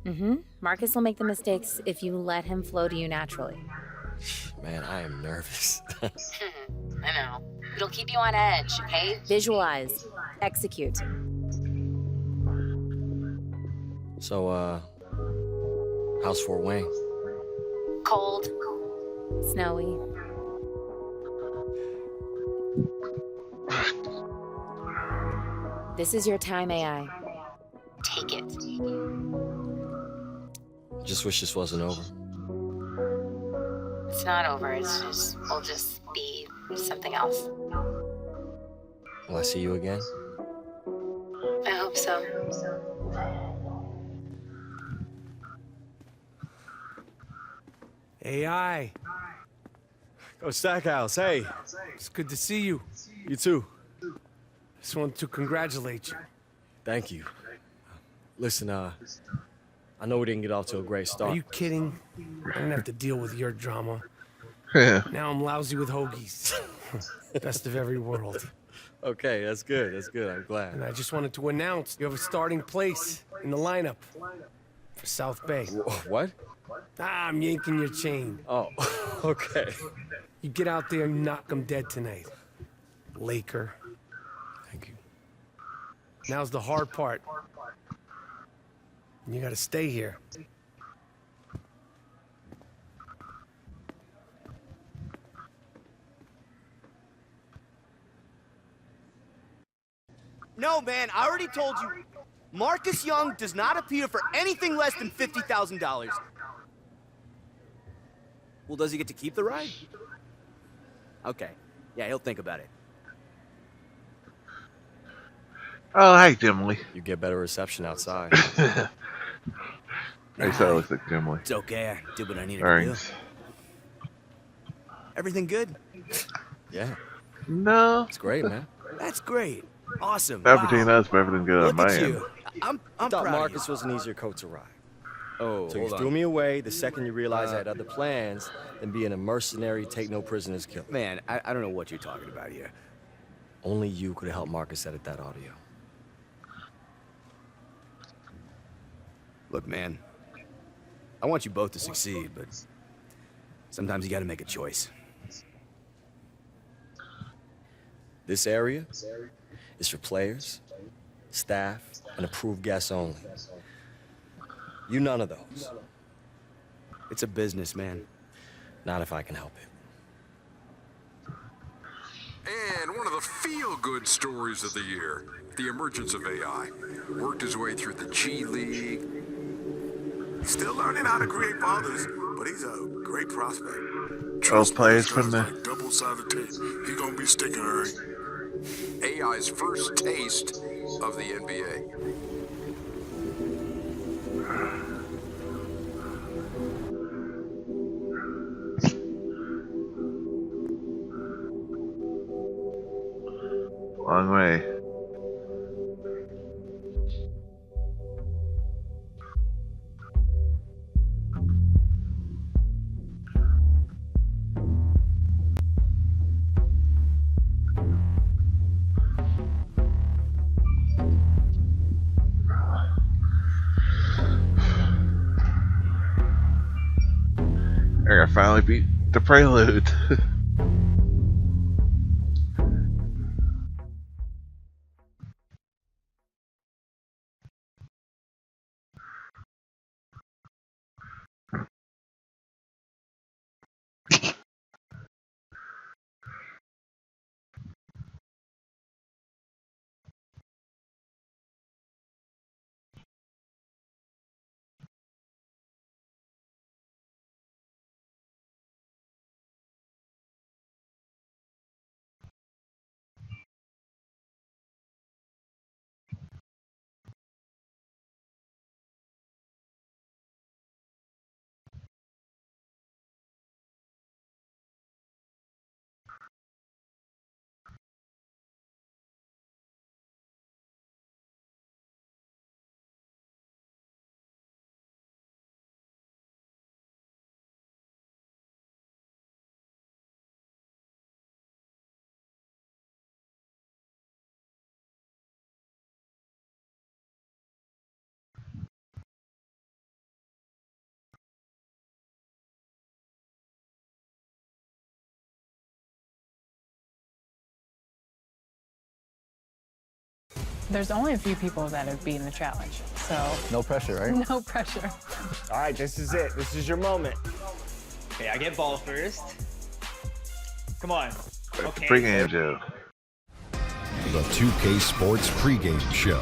Mm-hmm. Marcus will make the mistakes if you let him flow to you naturally. Man, I am nervous. I know. It'll keep you on edge, okay? Visualize. Execute. So, how's Fort Wayne? Cold. Snowy. This is your time, AI. Take it. Just wish this wasn't over. It's not over. We'll just be something else. Will I see you again? I hope so. AI. Go Stackhouse, hey. It's good to see you. You too. Just wanted to congratulate you. Thank you. Listen, I know we didn't get off to a great start. Are you kidding? I didn't have to deal with your drama. Yeah. Now I'm lousy with hoagies. Best of every world. Okay, that's good. That's good. I'm glad. And I just wanted to announce you have a starting place in the lineup for South Bay. What? I'm yanking your chain. Oh, okay. You get out there and knock them dead tonight. Laker. Thank you. Now's the hard part. You gotta stay here. No, man, I already told you. Marcus Young does not appear for anything less than $50,000. Well, does he get to keep the ride? Okay. Yeah, he'll think about it. Oh, hi, Dimly. You get better reception outside. I said it looks like Dimly. It's okay. I did what I needed Earnings. to do. Everything good? Yeah. No. It's great, man. That's great. Awesome. Everything Wow. else, but everything good on Look my at end. you. I'm I thought proud Marcus of you. was an easier coat to ride. Oh, So you hold threw on. me away the second you realized I had other plans than being a mercenary, take no prisoners killer. Man, I don't know what you're talking about here. Only you could have helped Marcus edit that audio. Look, man, I want you both to succeed, but sometimes you gotta make a choice. This area is for players, staff, and approved guests only. You none of those. It's a business, man. Not if I can help it. And one of the feel-good stories of the year, the emergence of AI. Worked his way through the G League. Still learning how to create fathers, but he's a great prospect. All players from the Double-sided tape. He gonna be sticking, Harry. AI's first taste of the NBA. long way. I finally beat the Prelude. There's only a few people that have beaten the challenge, so... No pressure, right? No pressure. All right, this is it. This is your moment. Okay, I get ball first. Come on. Okay. Pre-game joke. The 2K Sports pregame show.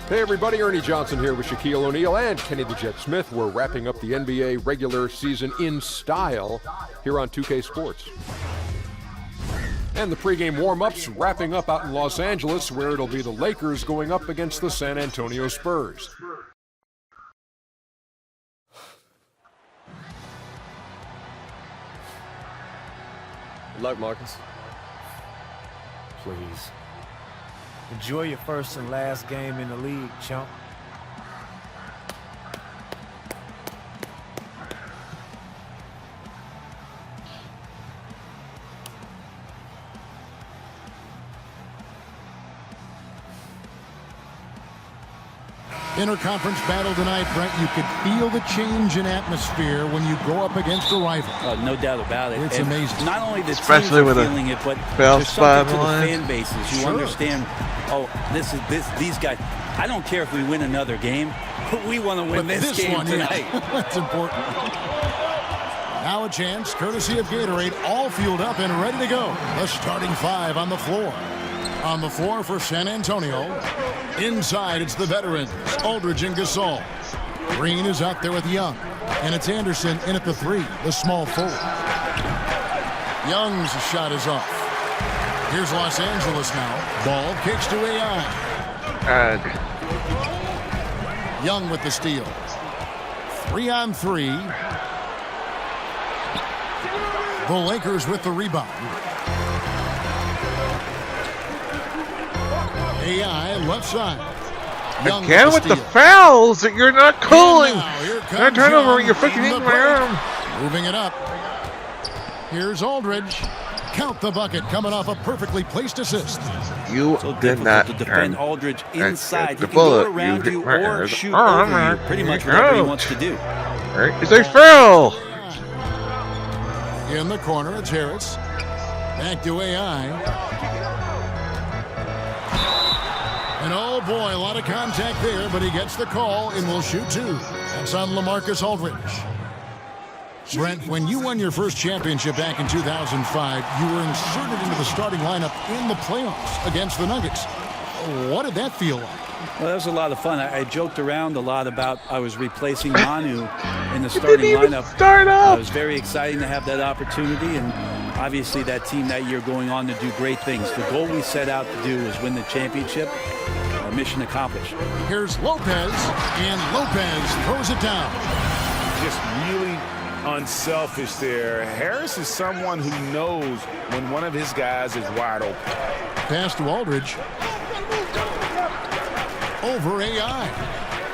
Hey everybody, Ernie Johnson here with Shaquille O'Neal and Kenny the Jet Smith. We're wrapping up the NBA regular season in style here on 2K Sports. And the pregame warm-ups wrapping up out in Los Angeles, where it'll be the Lakers going up against the San Antonio Spurs. Good luck, Marcus. Please. Enjoy your first and last game in the league, chump. Interconference battle tonight, Brent. You could feel the change in atmosphere when you go up against a rival. No doubt about it. It's amazing. Not only the Especially teams with are feeling it, but Bell there's something to the line. fan bases. You understand, these guys. I don't care if we win another game, but we want to win this game one, tonight. Yeah. That's important. Now a chance, courtesy of Gatorade, all fueled up and ready to go. The starting five on the floor. On the floor for San Antonio. Inside, it's the veterans, Aldridge and Gasol. Green is out there with Young. And it's Anderson in at the three, the small forward. Young's shot is off. Here's Los Angeles now. Ball kicks to AI. Young with the steal. 3-on-3. The Lakers with the rebound. AI left side. Young Again with the fouls that you're not calling. That turnover, you're fucking hitting my arm. Moving it up. Here's Aldridge. Count the bucket coming off a perfectly placed assist. You did not to defend Aldridge inside. the He can go bullet. around you hit my or arm. shoot Oh, over you. Pretty much whatever he wants to do. Right. It's a foul. In the corner, it's Harris. Back to AI. And oh boy, a lot of contact there, but he gets the call and will shoot two. That's on LaMarcus Aldridge. Brent, when you won your first championship back in 2005, you were inserted into the starting lineup in the playoffs against the Nuggets. What did that feel like? Well, that was a lot of fun. I joked around a lot about I was replacing Manu in the starting lineup. It was very exciting to have that opportunity, and obviously that team that year going on to do great things. The goal we set out to do was win the championship. Mission accomplished. Here's Lopez, and Lopez throws it down. Just really unselfish there. Harris is someone who knows when one of his guys is wide open. Pass to Aldridge. Over AI.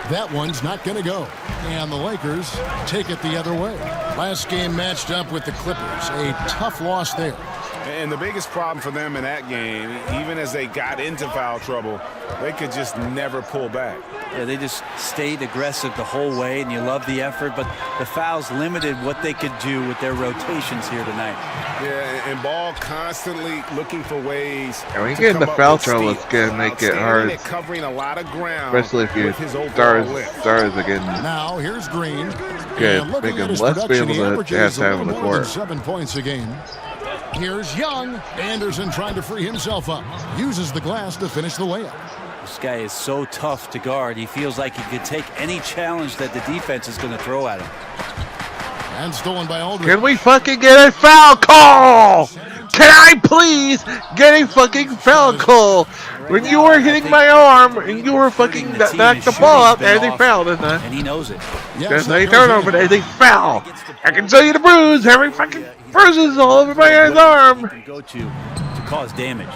That one's not going to go. And the Lakers take it the other way. Last game matched up with the Clippers. A tough loss there. And the biggest problem for them in that game, even as they got into foul trouble, they could just never pull back. Yeah, they just stayed aggressive the whole way, and you love the effort, but the fouls limited what they could do with their rotations here tonight. Yeah, and Ball constantly looking for ways. And when you get into foul trouble, it's going to make it hard. Covering a lot of ground, especially if you stars again. Now here's Green. Okay, make him less be able to have time on the court. 7 points a game. Here's Young. Anderson trying to free himself up. Uses the glass to finish the layup. This guy is so tough to guard. He feels like he could take any challenge that the defense is going to throw at him. And stolen by Aldridge. Can we fucking get a foul call? Can I please get a fucking foul call? When you were hitting my arm and you were fucking back the ball up, there's a foul, isn't there? And he knows it. There's a turnover, there's a foul. I can show you the bruise. Every fucking bruises all over my arm. Can go to cause damage.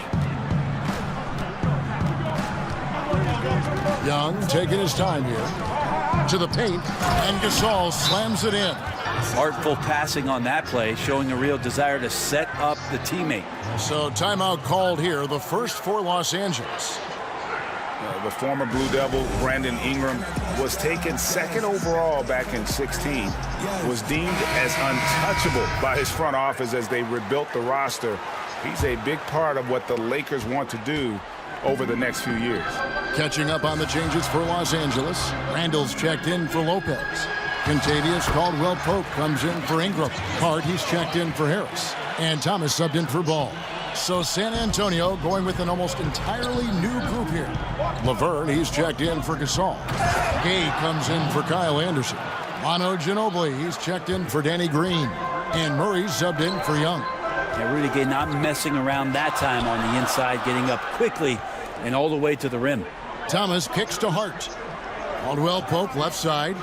Young taking his time here. To the paint, and Gasol slams it in. Artful passing on that play, showing a real desire to set up the teammate. So timeout called here, the first for Los Angeles. The former Blue Devil, Brandon Ingram, was taken second overall back in 16, was deemed as untouchable by his front office as they rebuilt the roster. He's a big part of what the Lakers want to do over the next few years. Catching up on the changes for Los Angeles, Randall's checked in for Lopez. Contavious Caldwell-Pope comes in for Ingram. Hart, he's checked in for Harris. And Thomas subbed in for Ball. So San Antonio going with an almost entirely new group here. Laverne, he's checked in for Gasol. Gay comes in for Kyle Anderson. Manu Ginobili, he's checked in for Danny Green. And Murray's subbed in for Young. Yeah, Rudy Gay not messing around that time on the inside, getting up quickly and all the way to the rim. Thomas kicks to Hart. Caldwell-Pope left side.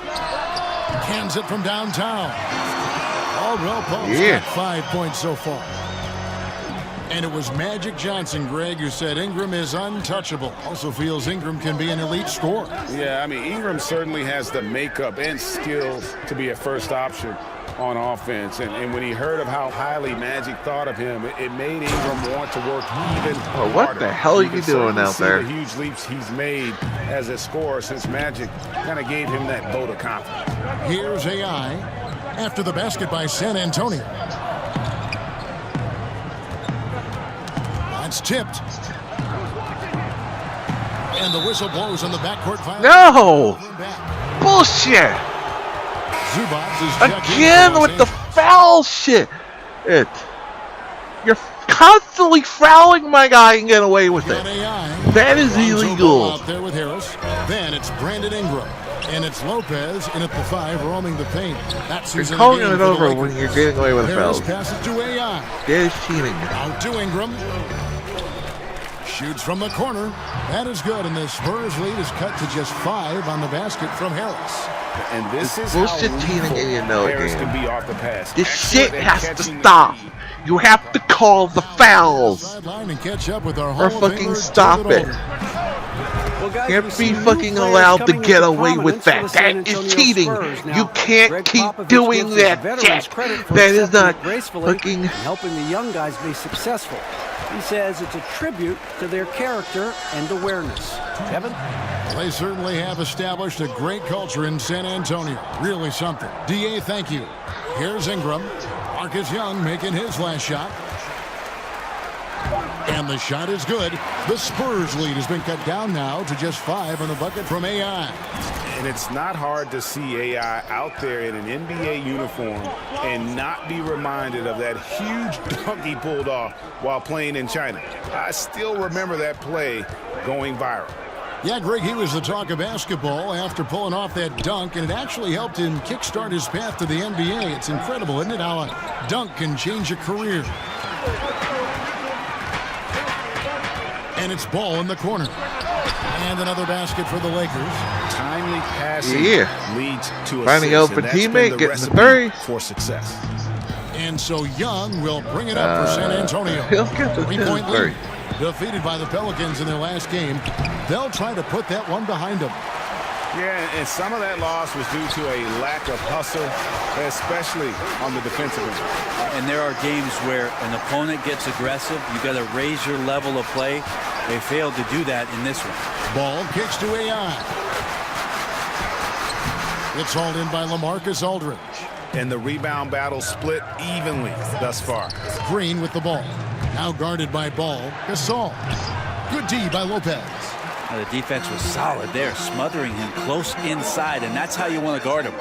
Cans it from downtown. Caldwell-Pope's got 5 points so far. And it was Magic Johnson, Greg, who said Ingram is untouchable. Also feels Ingram can be an elite scorer. Yeah, I mean, Ingram certainly has the makeup and skills to be a first option on offense. And when he heard of how highly Magic thought of him, it made Ingram want to work even harder. What the hell are you doing out there? The huge leaps he's made as a scorer since Magic kind of gave him that vote of confidence. Here's AI after the basket by San Antonio. That's tipped. And the whistle blows on the backcourt violation. No! Bullshit! Zubats is again with the foul shit. You're constantly fouling my guy and get away with it. That is illegal. Out there with Harris. Then it's Brandon Ingram. And it's Lopez in at the 5, roaming the paint. That's you're calling it over when you're getting away with Harris fouls. Passes to AI. That is cheating. Out to Ingram. Shoots from the corner. That is good, and the Spurs lead is cut to just 5 on the basket from Harris. And this is bullshit how cheating and you know it, Harris can be off the pass. This shit has to stop. You have to call the fouls. Sideline and catch up with our or Hall of fucking Famer, stop David it. Alder. You can't be fucking allowed to get away with that. That is cheating. You can't keep doing that shit. That is not fucking helping the young guys be successful. He says it's a tribute to their character and awareness. Kevin? They certainly have established a great culture in San Antonio. Really something. DA, thank you. Here's Ingram. Marcus Young making his last shot. And the shot is good. The Spurs lead has been cut down now to just 5 on the bucket from AI. And it's not hard to see AI out there in an NBA uniform and not be reminded of that huge dunk he pulled off while playing in China. I still remember that play going viral. Yeah, Greg, he was the talk of basketball after pulling off that dunk, and it actually helped him kickstart his path to the NBA. It's incredible, isn't it, how a dunk can change a career. And it's Ball in the corner. And another basket for the Lakers. Timely passing leads to finding out for teammate, getting the 30 for success. And so Young will bring it up for San Antonio. He'll get the 3-point lead. Defeated by the Pelicans in their last game. They'll try to put that one behind them. Yeah, and some of that loss was due to a lack of hustle, especially on the defensive end. And there are games where an opponent gets aggressive. You got to raise your level of play. They failed to do that in this one. Ball kicks to AI. It's hauled in by LaMarcus Aldridge. And the rebound battle split evenly thus far. Green with the ball. Now guarded by Ball. Gasol. Good D by Lopez. Now the defense was solid there, smothering him close inside, and that's how you want to guard him.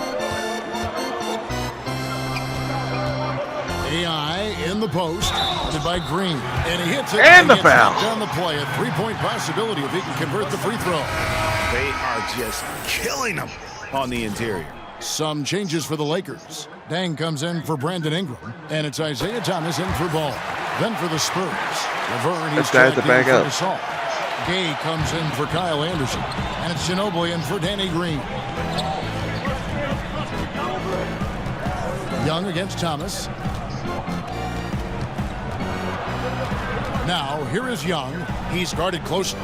AI in the post, guarded by Green. And he hits it. And the foul. Down the play. A 3-point possibility if he can convert the free throw. They are just killing them on the interior. Some changes for the Lakers. Dang comes in for Brandon Ingram. And it's Isaiah Thomas in for Ball. Then for the Spurs. Laverne, he's tried to back up. Assault. Gay comes in for Kyle Anderson. And it's Ginobili in for Danny Green. Young against Thomas. Now, here is Young. He's guarded closely.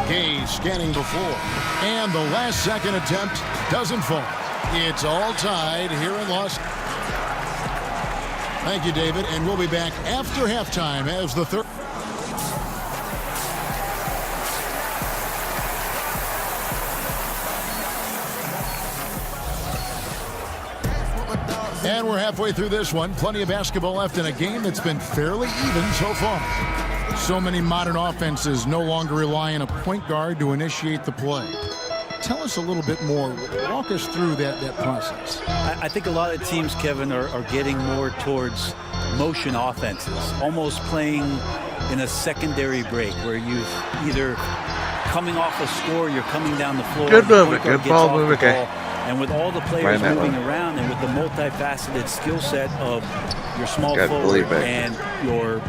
Gay scanning before. And the last second attempt doesn't fall. It's all tied here in Los Angeles. Thank you, David. And we'll be back after halftime as the third. And we're halfway through this one. Plenty of basketball left in a game that's been fairly even so far. So many modern offenses no longer rely on a point guard to initiate the play. Tell us a little bit more. Walk us through that process. I think a lot of teams, Kevin, are getting more towards motion offenses, almost playing in a secondary break where you've either coming off a score, you're coming down the floor. Good movement, good ball movement. And with all the players moving around and with the multifaceted skill set of your small forward and your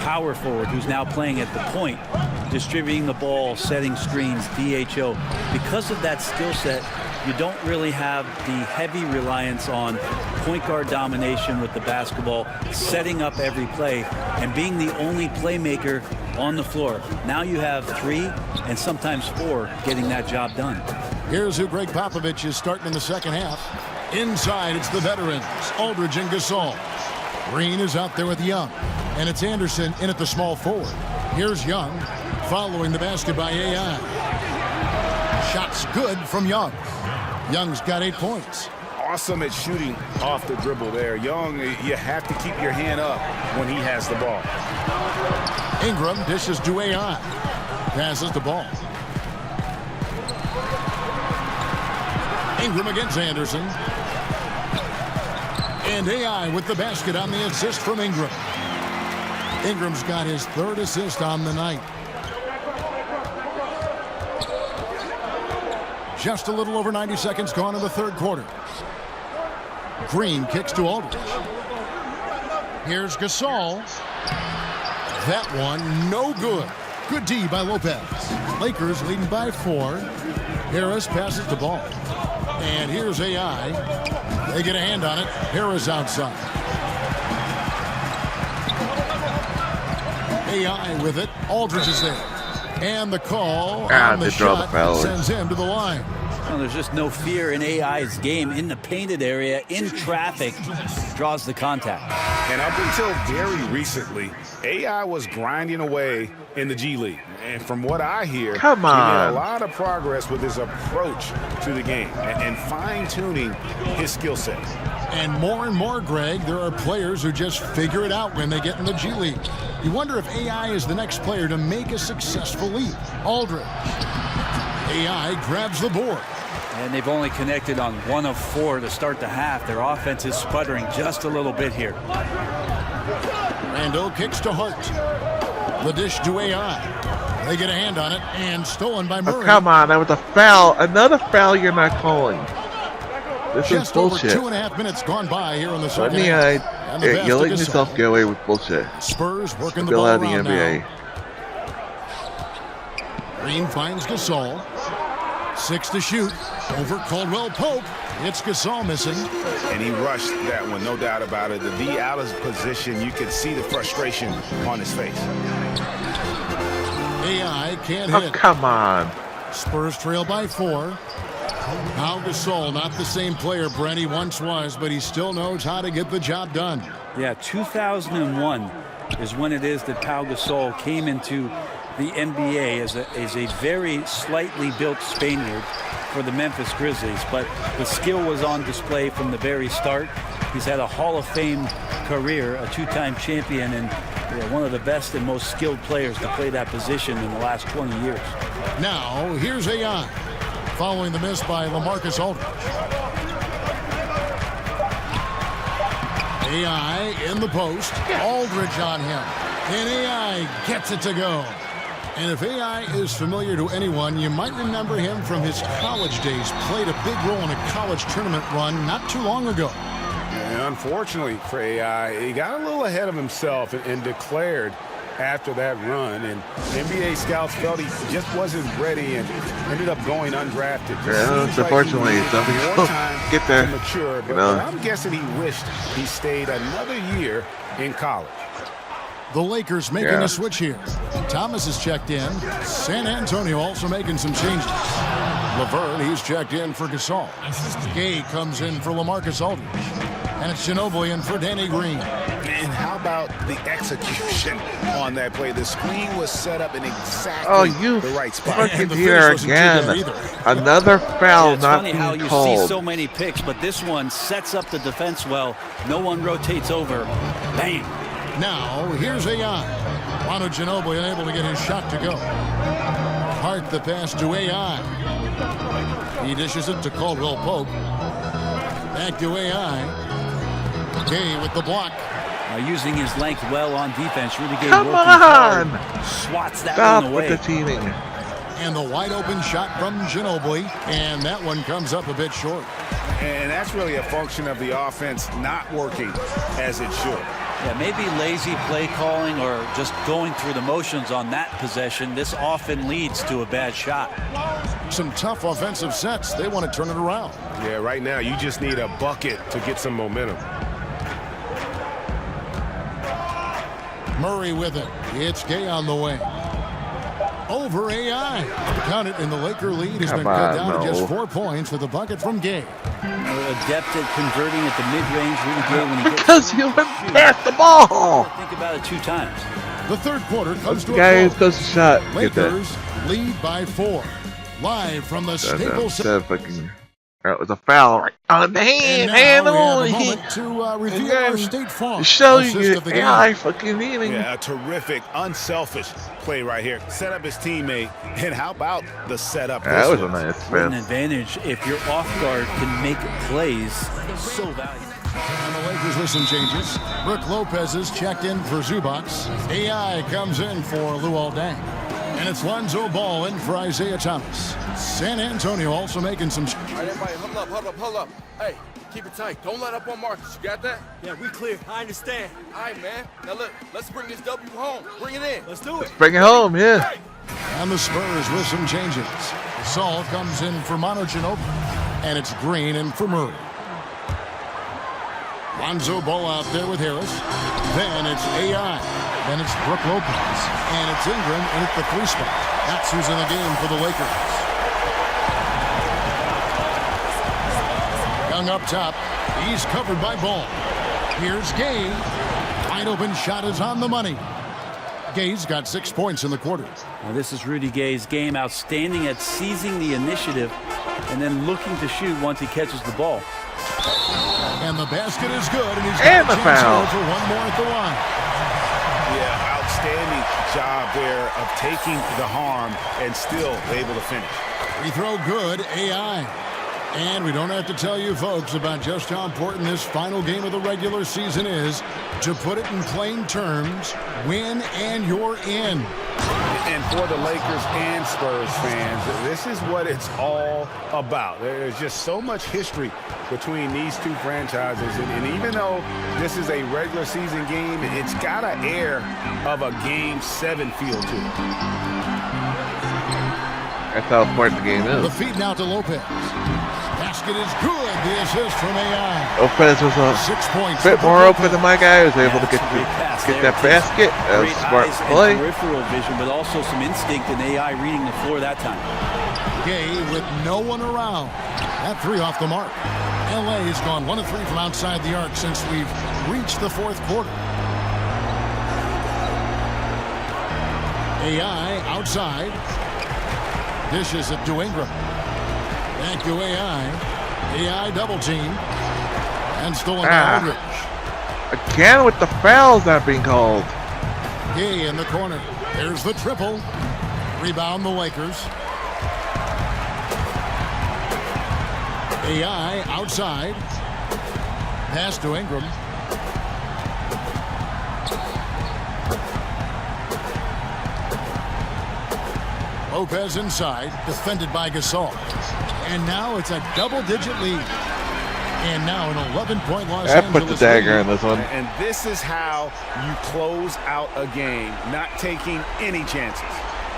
power forward who's now playing at the point, distributing the ball, setting screens, DHO. Because of that skill set, you don't really have the heavy reliance on point guard domination with the basketball, setting up every play, and being the only playmaker on the floor. Now you have 3 and sometimes 4 getting that job done. Here's who Greg Popovich is starting in the second half. Inside, it's the veterans, Aldridge and Gasol. Green is out there with Young, and it's Anderson in at the small forward. Here's Young, following the basket by AI. Shots good from Young. Young's got 8 points. Awesome at shooting off the dribble there. Young, you have to keep your hand up when he has the ball. Ingram dishes to AI. Passes the ball. Ingram against Anderson. And AI with the basket on the assist from Ingram. Ingram's got his 3rd assist on the night. Just a little over 90 seconds gone in the 3rd quarter. Green kicks to Aldridge. Here's Gasol. That one, no good. Good D by Lopez. Lakers leading by 4. Harris passes the ball. And here's AI. They get a hand on it. Harris outside. AI with it. Aldridge is there. And the call on the shot sends him to the line. Well, there's just no fear in AI's game. In the painted area, in traffic, draws the contact. And up until very recently, AI was grinding away in the G League. And from what I hear, Come he made on. a lot of progress with his approach to the game and fine-tuning his skill set. And more, Greg, there are players who just figure it out when they get in the G League. You wonder if AI is the next player to make a successful leap. Aldridge. AI grabs the board. And they've only connected on 1 of 4 to start the half. Their offense is sputtering just a little bit here. Randall kicks to Hart. The dish to AI. They get a hand on it and stolen by Murray. Oh, come on, that was a foul. Another foul you're not calling. This is Just over bullshit. 2.5 minutes gone by here in the second Funny, half. And the pass you're to letting Gasol. yourself get away with bullshit. Spurs working the Still ball out of the around NBA. now. Green finds Gasol. 6 to shoot. Over Caldwell Pope. It's Gasol missing. And he rushed that one, no doubt about it. The D out of position, you could see the frustration on his face. AI can't Oh, hit. come on. Spurs trail by 4. Now Gasol, not the same player Brent he once was, but he still knows how to get the job done. Yeah, 2001 is when it is that Pau Gasol came into the NBA as a very slightly built Spaniard for the Memphis Grizzlies, but the skill was on display from the very start. He's had a Hall of Fame career, a 2-time champion, and one of the best and most skilled players to play that position in the last 20 years. Now, here's AI, following the miss by LaMarcus Aldridge. AI in the post, Aldridge on him, and AI gets it to go. And if AI is familiar to anyone, you might remember him from his college days. Played a big role in a college tournament run not too long ago. And unfortunately for AI, he got a little ahead of himself and declared after that run. And NBA scouts felt he just wasn't ready and ended up going undrafted. Yeah, Seems unfortunately, like he some needed people more time get there, to mature, you but know. I'm guessing he wished he stayed another year in college. The Lakers making Yeah. a switch here. Thomas is checked in. San Antonio also making some changes. Laverne, he's checked in for Gasol. Gay comes in for LaMarcus Aldridge. And it's Ginobili in for Danny Green. And how about the execution on that play? The screen was set up in exactly the right spot. Fucking here again. Another foul It's not funny how being you called. see so many picks, but this one sets up the defense well. No one rotates over. Bang. Now, here's AI. Manu Ginobili unable to get his shot to go. Hart the pass to AI. He dishes it to Caldwell Pope. Back to AI. Gay with the block. Using his length well on defense. Really good. Come working on! hard. Swats that Stop one away. with the cheating. And the wide open shot from Ginobili. And that one comes up a bit short. And that's really a function of the offense not working as it should. Yeah, maybe lazy play calling or just going through the motions on that possession. This often leads to a bad shot. some tough offensive sets. They want to turn it around. Yeah, right now you just need a bucket to get some momentum. Murray with it. It's Gay on the wing. Over AI. Count it, and the Laker lead has been cut down to just 4 points with a bucket from Gay. Adept at converting at the mid-range, really good when he gets because he went past the ball. Think about it 2 times. The third quarter comes to a guy who's close. close to shot. Lakers lead by 4. Live from the Staples Center. That was a foul right on the hand. And now we have a moment to review our State Farm show assist you of the game. AI fucking meaning. Yeah, a terrific, unselfish play right here. Set up his teammate, and how about the setup? That was a nice What an pass. advantage if your off guard can make plays. So valuable. And the Lakers with some changes. Brook Lopez is checked in for Zubac. AI comes in for Luol Deng. And it's Lonzo Ball in for Isaiah Thomas. San Antonio also making some... All right, everybody, hold up. Hey, keep it tight. Don't let up on Marcus. You got that? Yeah, we clear. I understand. All right, man. Now look, let's bring this W home. Bring it in. Let's do it. Bring it home, yeah. And the Spurs with some changes. Saul comes in for Manu Ginobili. And it's Green in for Murray. Lonzo Ball out there with Harris. Then it's AI. Then it's Brook Lopez. And it's Ingram in at the 3 spot. That's who's in the game for the Lakers. Young up top. He's covered by Ball. Here's Gay. Wide open shot is on the money. Gay's got 6 points in the quarter. Now, this is Rudy Gay's game. Outstanding at seizing the initiative and then looking to shoot once he catches the ball. And the basket is good, and he's and got the a chance foul for one more at the line. Yeah, outstanding job there of taking the harm and still able to finish. Free throw good, AI. And we don't have to tell you folks about just how important this final game of the regular season is. To put it in plain terms, win and you're in. And for the Lakers and Spurs fans, this is what it's all about. There's just so much history between these two franchises. And even though this is a regular season game, it's got an air of a Game 7 feel to it. That's how important the game is. The feed now to Lopez. Basket is good. The assist from AI. Lopez was a 6 points. bit more open than my guy. He was able to get that basket. That was a smart play. Peripheral vision, but also some instinct in AI reading the floor that time. Gay with no one around. That 3 off the mark. LA has gone 1 of 3 from outside the arc since we've reached the 4th quarter. AI outside. Dishes it to Ingram. Back to AI. AI double team. And stolen by Aldridge. Again with the fouls not being called. Gay in the corner. There's the triple. Rebound the Lakers. AI outside. Pass to Ingram. Lopez inside, defended by Gasol. And now it's a double-digit lead. And now an 11-point Los Angeles put the dagger in this one. And this is how you close out a game, not taking any chances.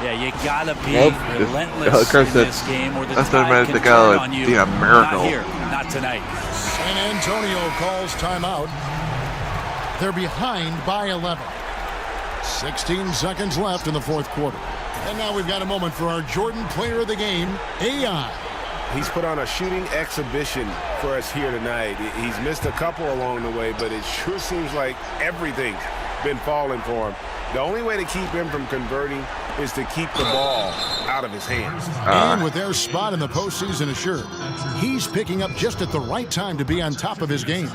Yeah, you gotta be relentless in this game, or the less tide than a minute can to go. turn on you. Be a miracle. Not here, not tonight. San Antonio calls timeout. They're behind by 11. 16 seconds left in the 4th quarter. And now we've got a moment for our Jordan player of the game, AI. He's put on a shooting exhibition for us here tonight. He's missed a couple along the way, but it sure seems like everything's been falling for him. The only way to keep him from converting is to keep the ball out of his hands. And with their spot in the postseason assured, he's picking up just at the right time to be on top of his game.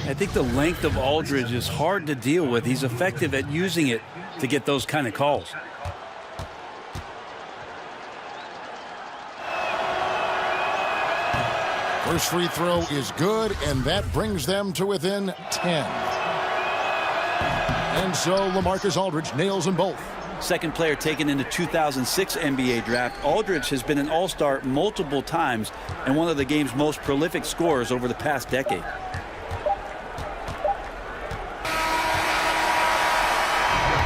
I think the length of Aldridge is hard to deal with. He's effective at using it to get those kind of calls. First free throw is good, and that brings them to within 10. And so LaMarcus Aldridge nails them both. Second player taken in the 2006 NBA draft, Aldridge has been an all-star multiple times and one of the game's most prolific scorers over the past decade.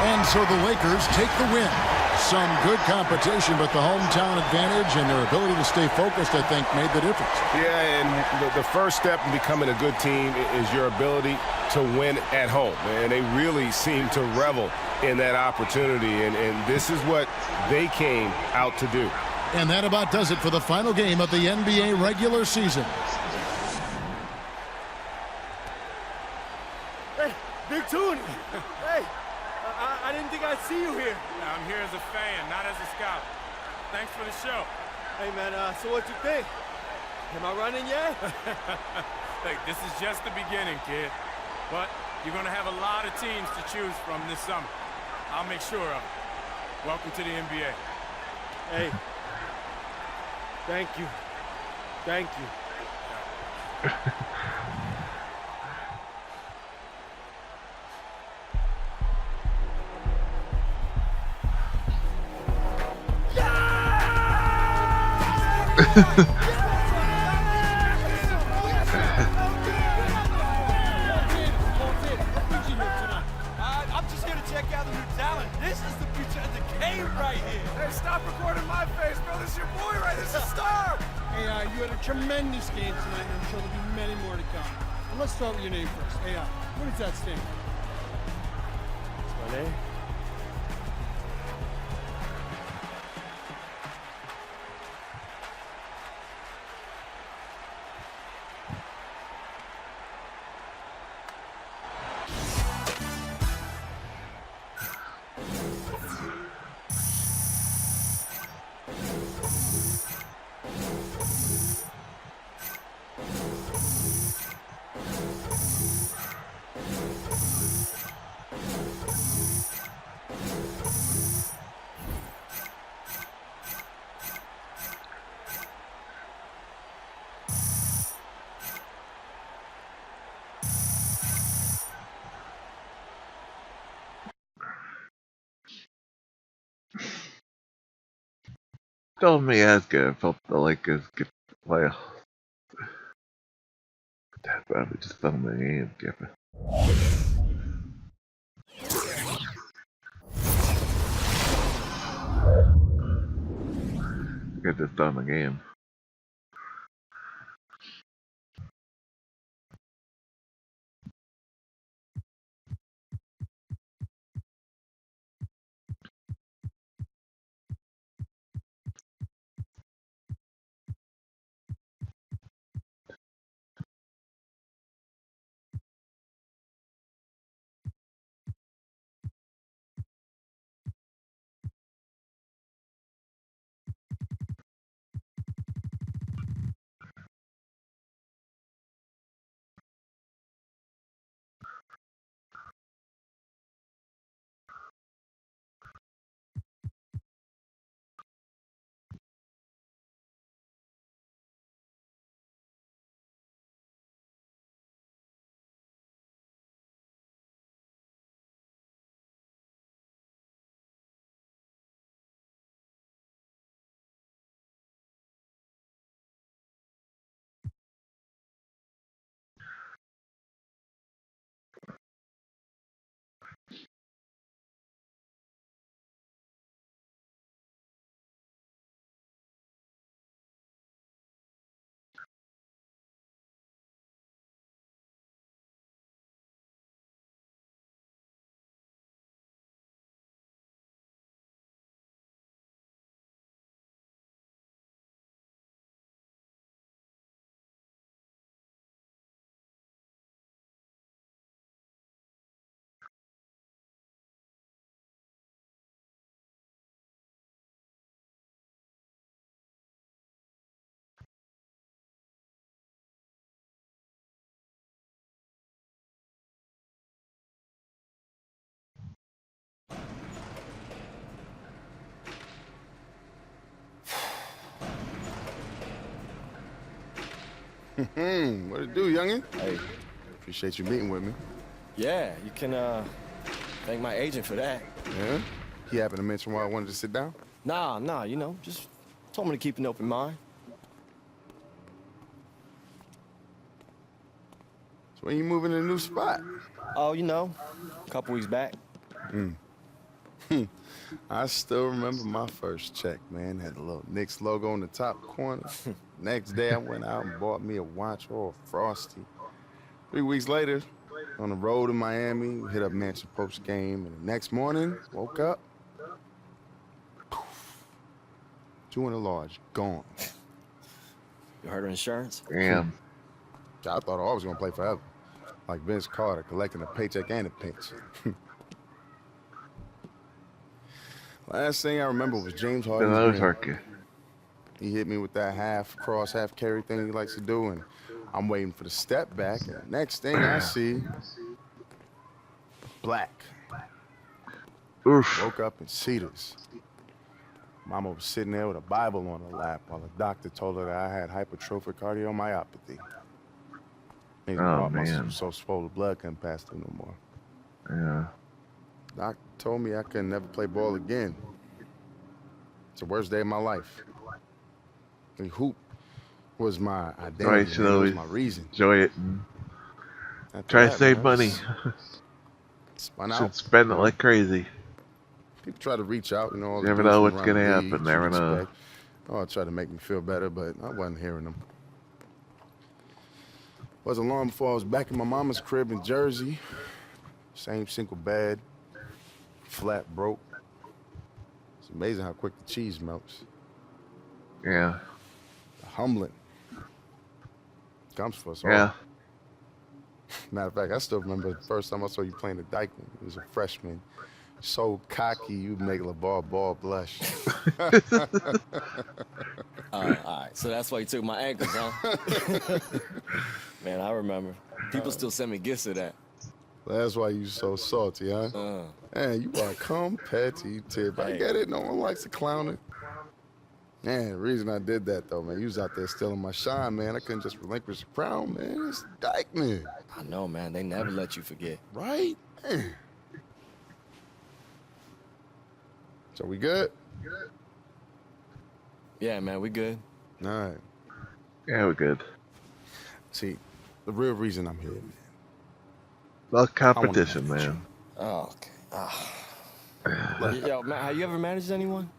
And so the Lakers take the win. Some good competition, but the hometown advantage and their ability to stay focused, I think, made the difference. Yeah, and the first step in becoming a good team is your ability to win at home. And they really seem to revel in that opportunity, and this is what they came out to do. And that about does it for the final game of the NBA regular season. Hey, Big Tune! Hey, I didn't think I'd see you here. I'm here as a fan, not as a scout. Thanks for the show. Hey, man, so what you think? Am I running yet? Hey, this is just the beginning, kid. But you're going to have a lot of teams to choose from this summer. I'll make sure of it. Welcome to the NBA. Hey. Thank you. Thank you. I'm just here to check out the new talent. This is the future of the game right here. Hey, stop recording my face, bro. This is your boy, right? This is a star. Hey, you had a tremendous game tonight, and I'm sure there'll be many more to come. And let's start with your name first. Hey, what does that stand for? What's my name? Told me as good. I felt the Lakers get the playoffs. That probably just throw me in, Gipper. Get this done again. What it do, youngin'? Hey, appreciate you meeting with me. Yeah, you can thank my agent for that. Yeah? He happened to mention why I wanted to sit down? Nah, you know, just told me to keep an open mind. So when you moving to a new spot? Oh, you know, a couple weeks back. I still remember my first check, man. Had a little Knicks logo on the top corner. Next day, I went out and bought me a watch or a Frosty. 3 weeks later, on the road in Miami, we hit up Mansion post game, and the next morning, woke up. Poof, 200 large, gone. You heard of insurance? Damn. I thought I was gonna play forever, like Vince Carter, collecting a paycheck and a pinch. Last thing I remember was James Harden. He hit me with that half cross, half carry thing he likes to do, and I'm waiting for the step back. And the next thing I see, black. Oof. Woke up in Cedars. Mama was sitting there with a Bible on her lap while the doctor told her that I had hypertrophic cardiomyopathy. Oh, man. Was so swollen, blood couldn't pass through no more. Yeah. Doc told me I could never play ball again. It's the worst day of my life. The hoop was my identity. Right, should it was always my reason. enjoy it and try to save money. Should spend it like crazy. People try to reach out, you know. All You never know what's gonna happen. Never know. Oh, try to make me feel better, but I wasn't hearing them. Wasn't long before I was back in my mama's crib in Jersey. Same single bed, flat broke. It's amazing how quick the cheese melts. Yeah. Humbling. Comes for us all. Yeah. Matter of fact, I still remember the first time I saw you playing the Dykeman. You was a freshman. So cocky, you'd make LeVar Ball blush. All right. So that's why you took my ankles, huh? Man, I remember. People still send me gifts of that. That's why you so salty, huh? Man, you are competitive. I get it. No one likes to clown it. Man, the reason I did that, though, man, you was out there stealing my shine, man. I couldn't just relinquish the crown, man. It's Dykeman. I know, man. They never let you forget. Right? Man. So we good? Yeah, man, we good. All right. Yeah, we're good. See, the real reason I'm here, man. Well, competition, man. Oh, okay. Yo, man, have you ever managed anyone?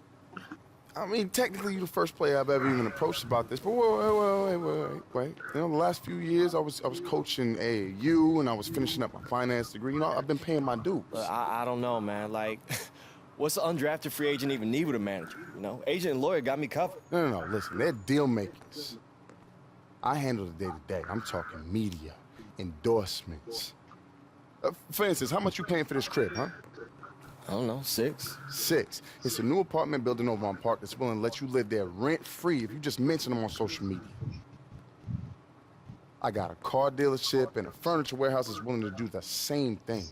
I mean, technically, you're the first player I've ever even approached about this. But wait. You know, the last few years, I was coaching AAU, and I was finishing up my finance degree. You know, I've been paying my dues. I don't know, man. Like, what's an undrafted free agent even need with a manager? You know, agent and lawyer got me covered. No. Listen, they're deal makers. I handle the day-to-day. I'm talking media, endorsements. For instance, how much you paying for this crib, huh? I don't know, 6. 6. It's a new apartment building over on Park that's willing to let you live there rent-free if you just mention them on social media. I got a car dealership and a furniture warehouse that's willing to do the same thing.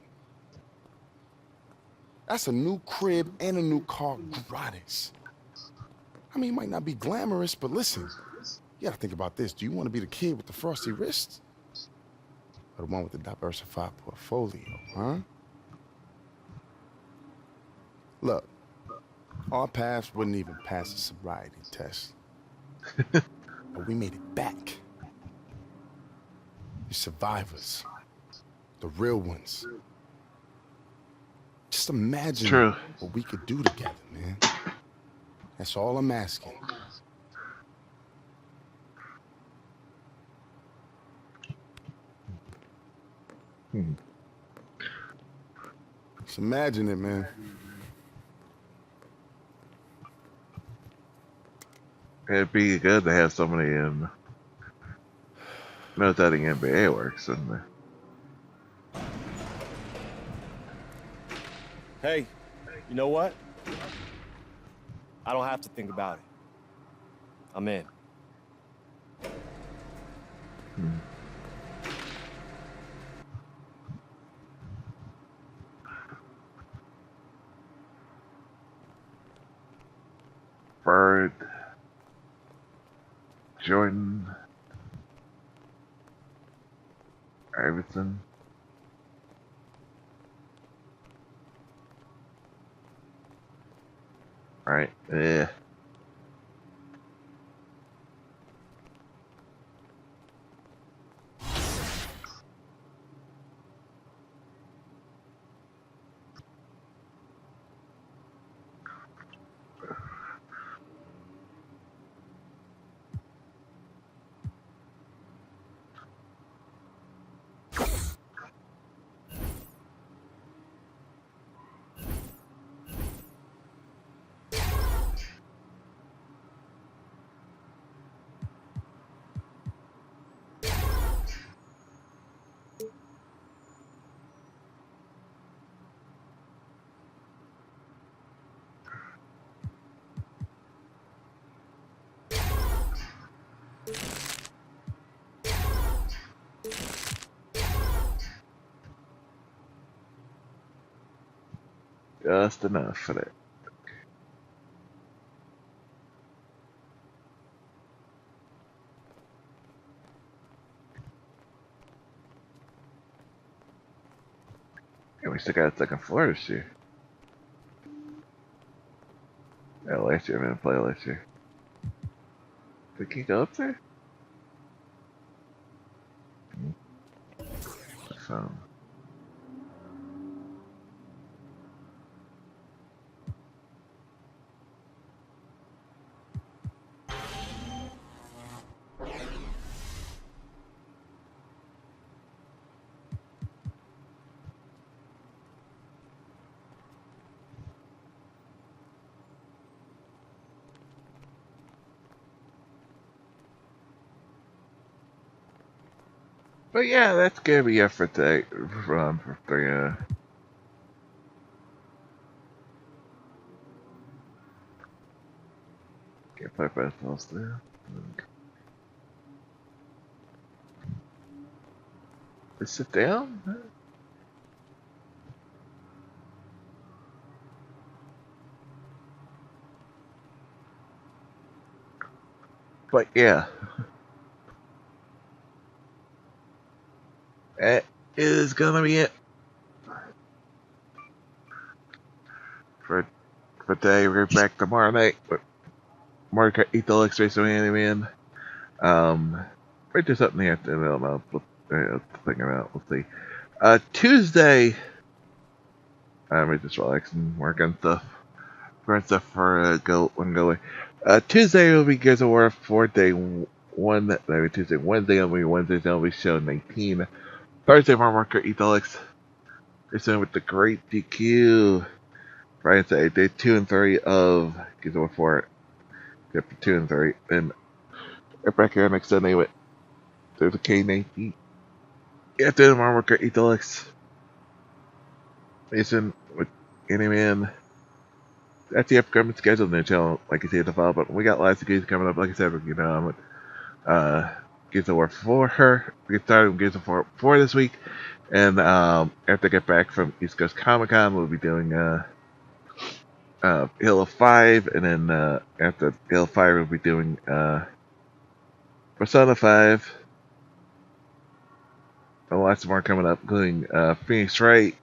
That's a new crib and a new car gratis. I mean, it might not be glamorous, but listen, you gotta think about this. Do you want to be the kid with the frosty wrists? Or the one with the diversified portfolio, huh? Look, our paths wouldn't even pass the sobriety test. But we made it back. You're survivors. The real ones. Just imagine what we could do together, man. That's all I'm asking. Just imagine it, man. It'd be good to have somebody in knows how the NBA works, isn't it? Hey, you know what? I don't have to think about it. I'm in. Bird, Jordan, Iverson. Right, yeah. Just enough for that. Yeah, we still got a second floor this year. Yeah, last year I didn't play last year. We can go up there? So. But yeah, that's gonna be it for today. Can't play basketball still. Let's sit down. But yeah. That is gonna be it for today. We're back tomorrow night with more Ethel X-Race and Anime. Might do something here. I don't know. We'll think about. We'll see. Tuesday, I'm just relaxing, working stuff for go away. Tuesday will be Gears of War 4 day 1. Maybe Tuesday, Wednesday will be Wednesday. That'll be show 19. Thursday, Farm Worker Ethelix. We're with the Great DQ. Friday, day 2 and 3 of Gears of War 4. Chapter 2 and 3. And right back here next Sunday with there's a K19. After the Farm Worker Ethelix. Mason with Anyman. That's the upcoming schedule in the channel, like you see at the file button. We got lots of games coming up, like I said, you know, I'm with Gears of War 4. We get started with Gears of War 4 this week. And after I get back from East Coast Comic Con, we'll be doing Halo 5. And then after Halo 5, we'll be doing Persona 5. And lots more coming up, including Phoenix Wright,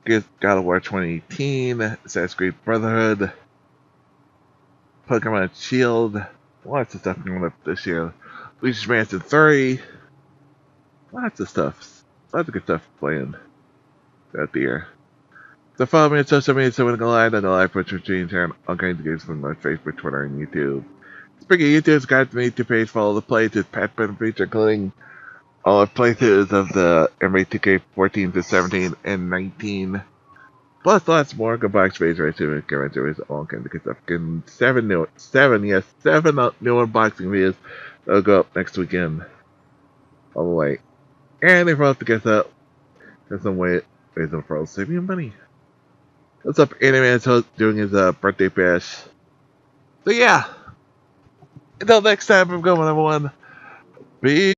God of War 2018, Assassin's Creed Brotherhood, Pokemon Shield, lots of stuff coming up this year. Luigi's Mansion 3, lots of stuff. Lots of good stuff playing throughout the year. So follow me on social media, so when I go live, I go live for Twitch and share all kinds of games from my Facebook, Twitter, and YouTube. Speaking of YouTube, subscribe to my YouTube page, follow the playthroughs, Pat Ben feature, including all the playthroughs of the NBA 2K 14 to 17 and 19. Plus lots more. Go box phase right to it. All kinds of good stuff. Getting 7 new unboxing videos that'll go up next weekend. All the way. And if I have to get that, there's some ways for save you money. What's up, Animan's doing his birthday bash. So yeah. Until next time, I'm going, everyone. Be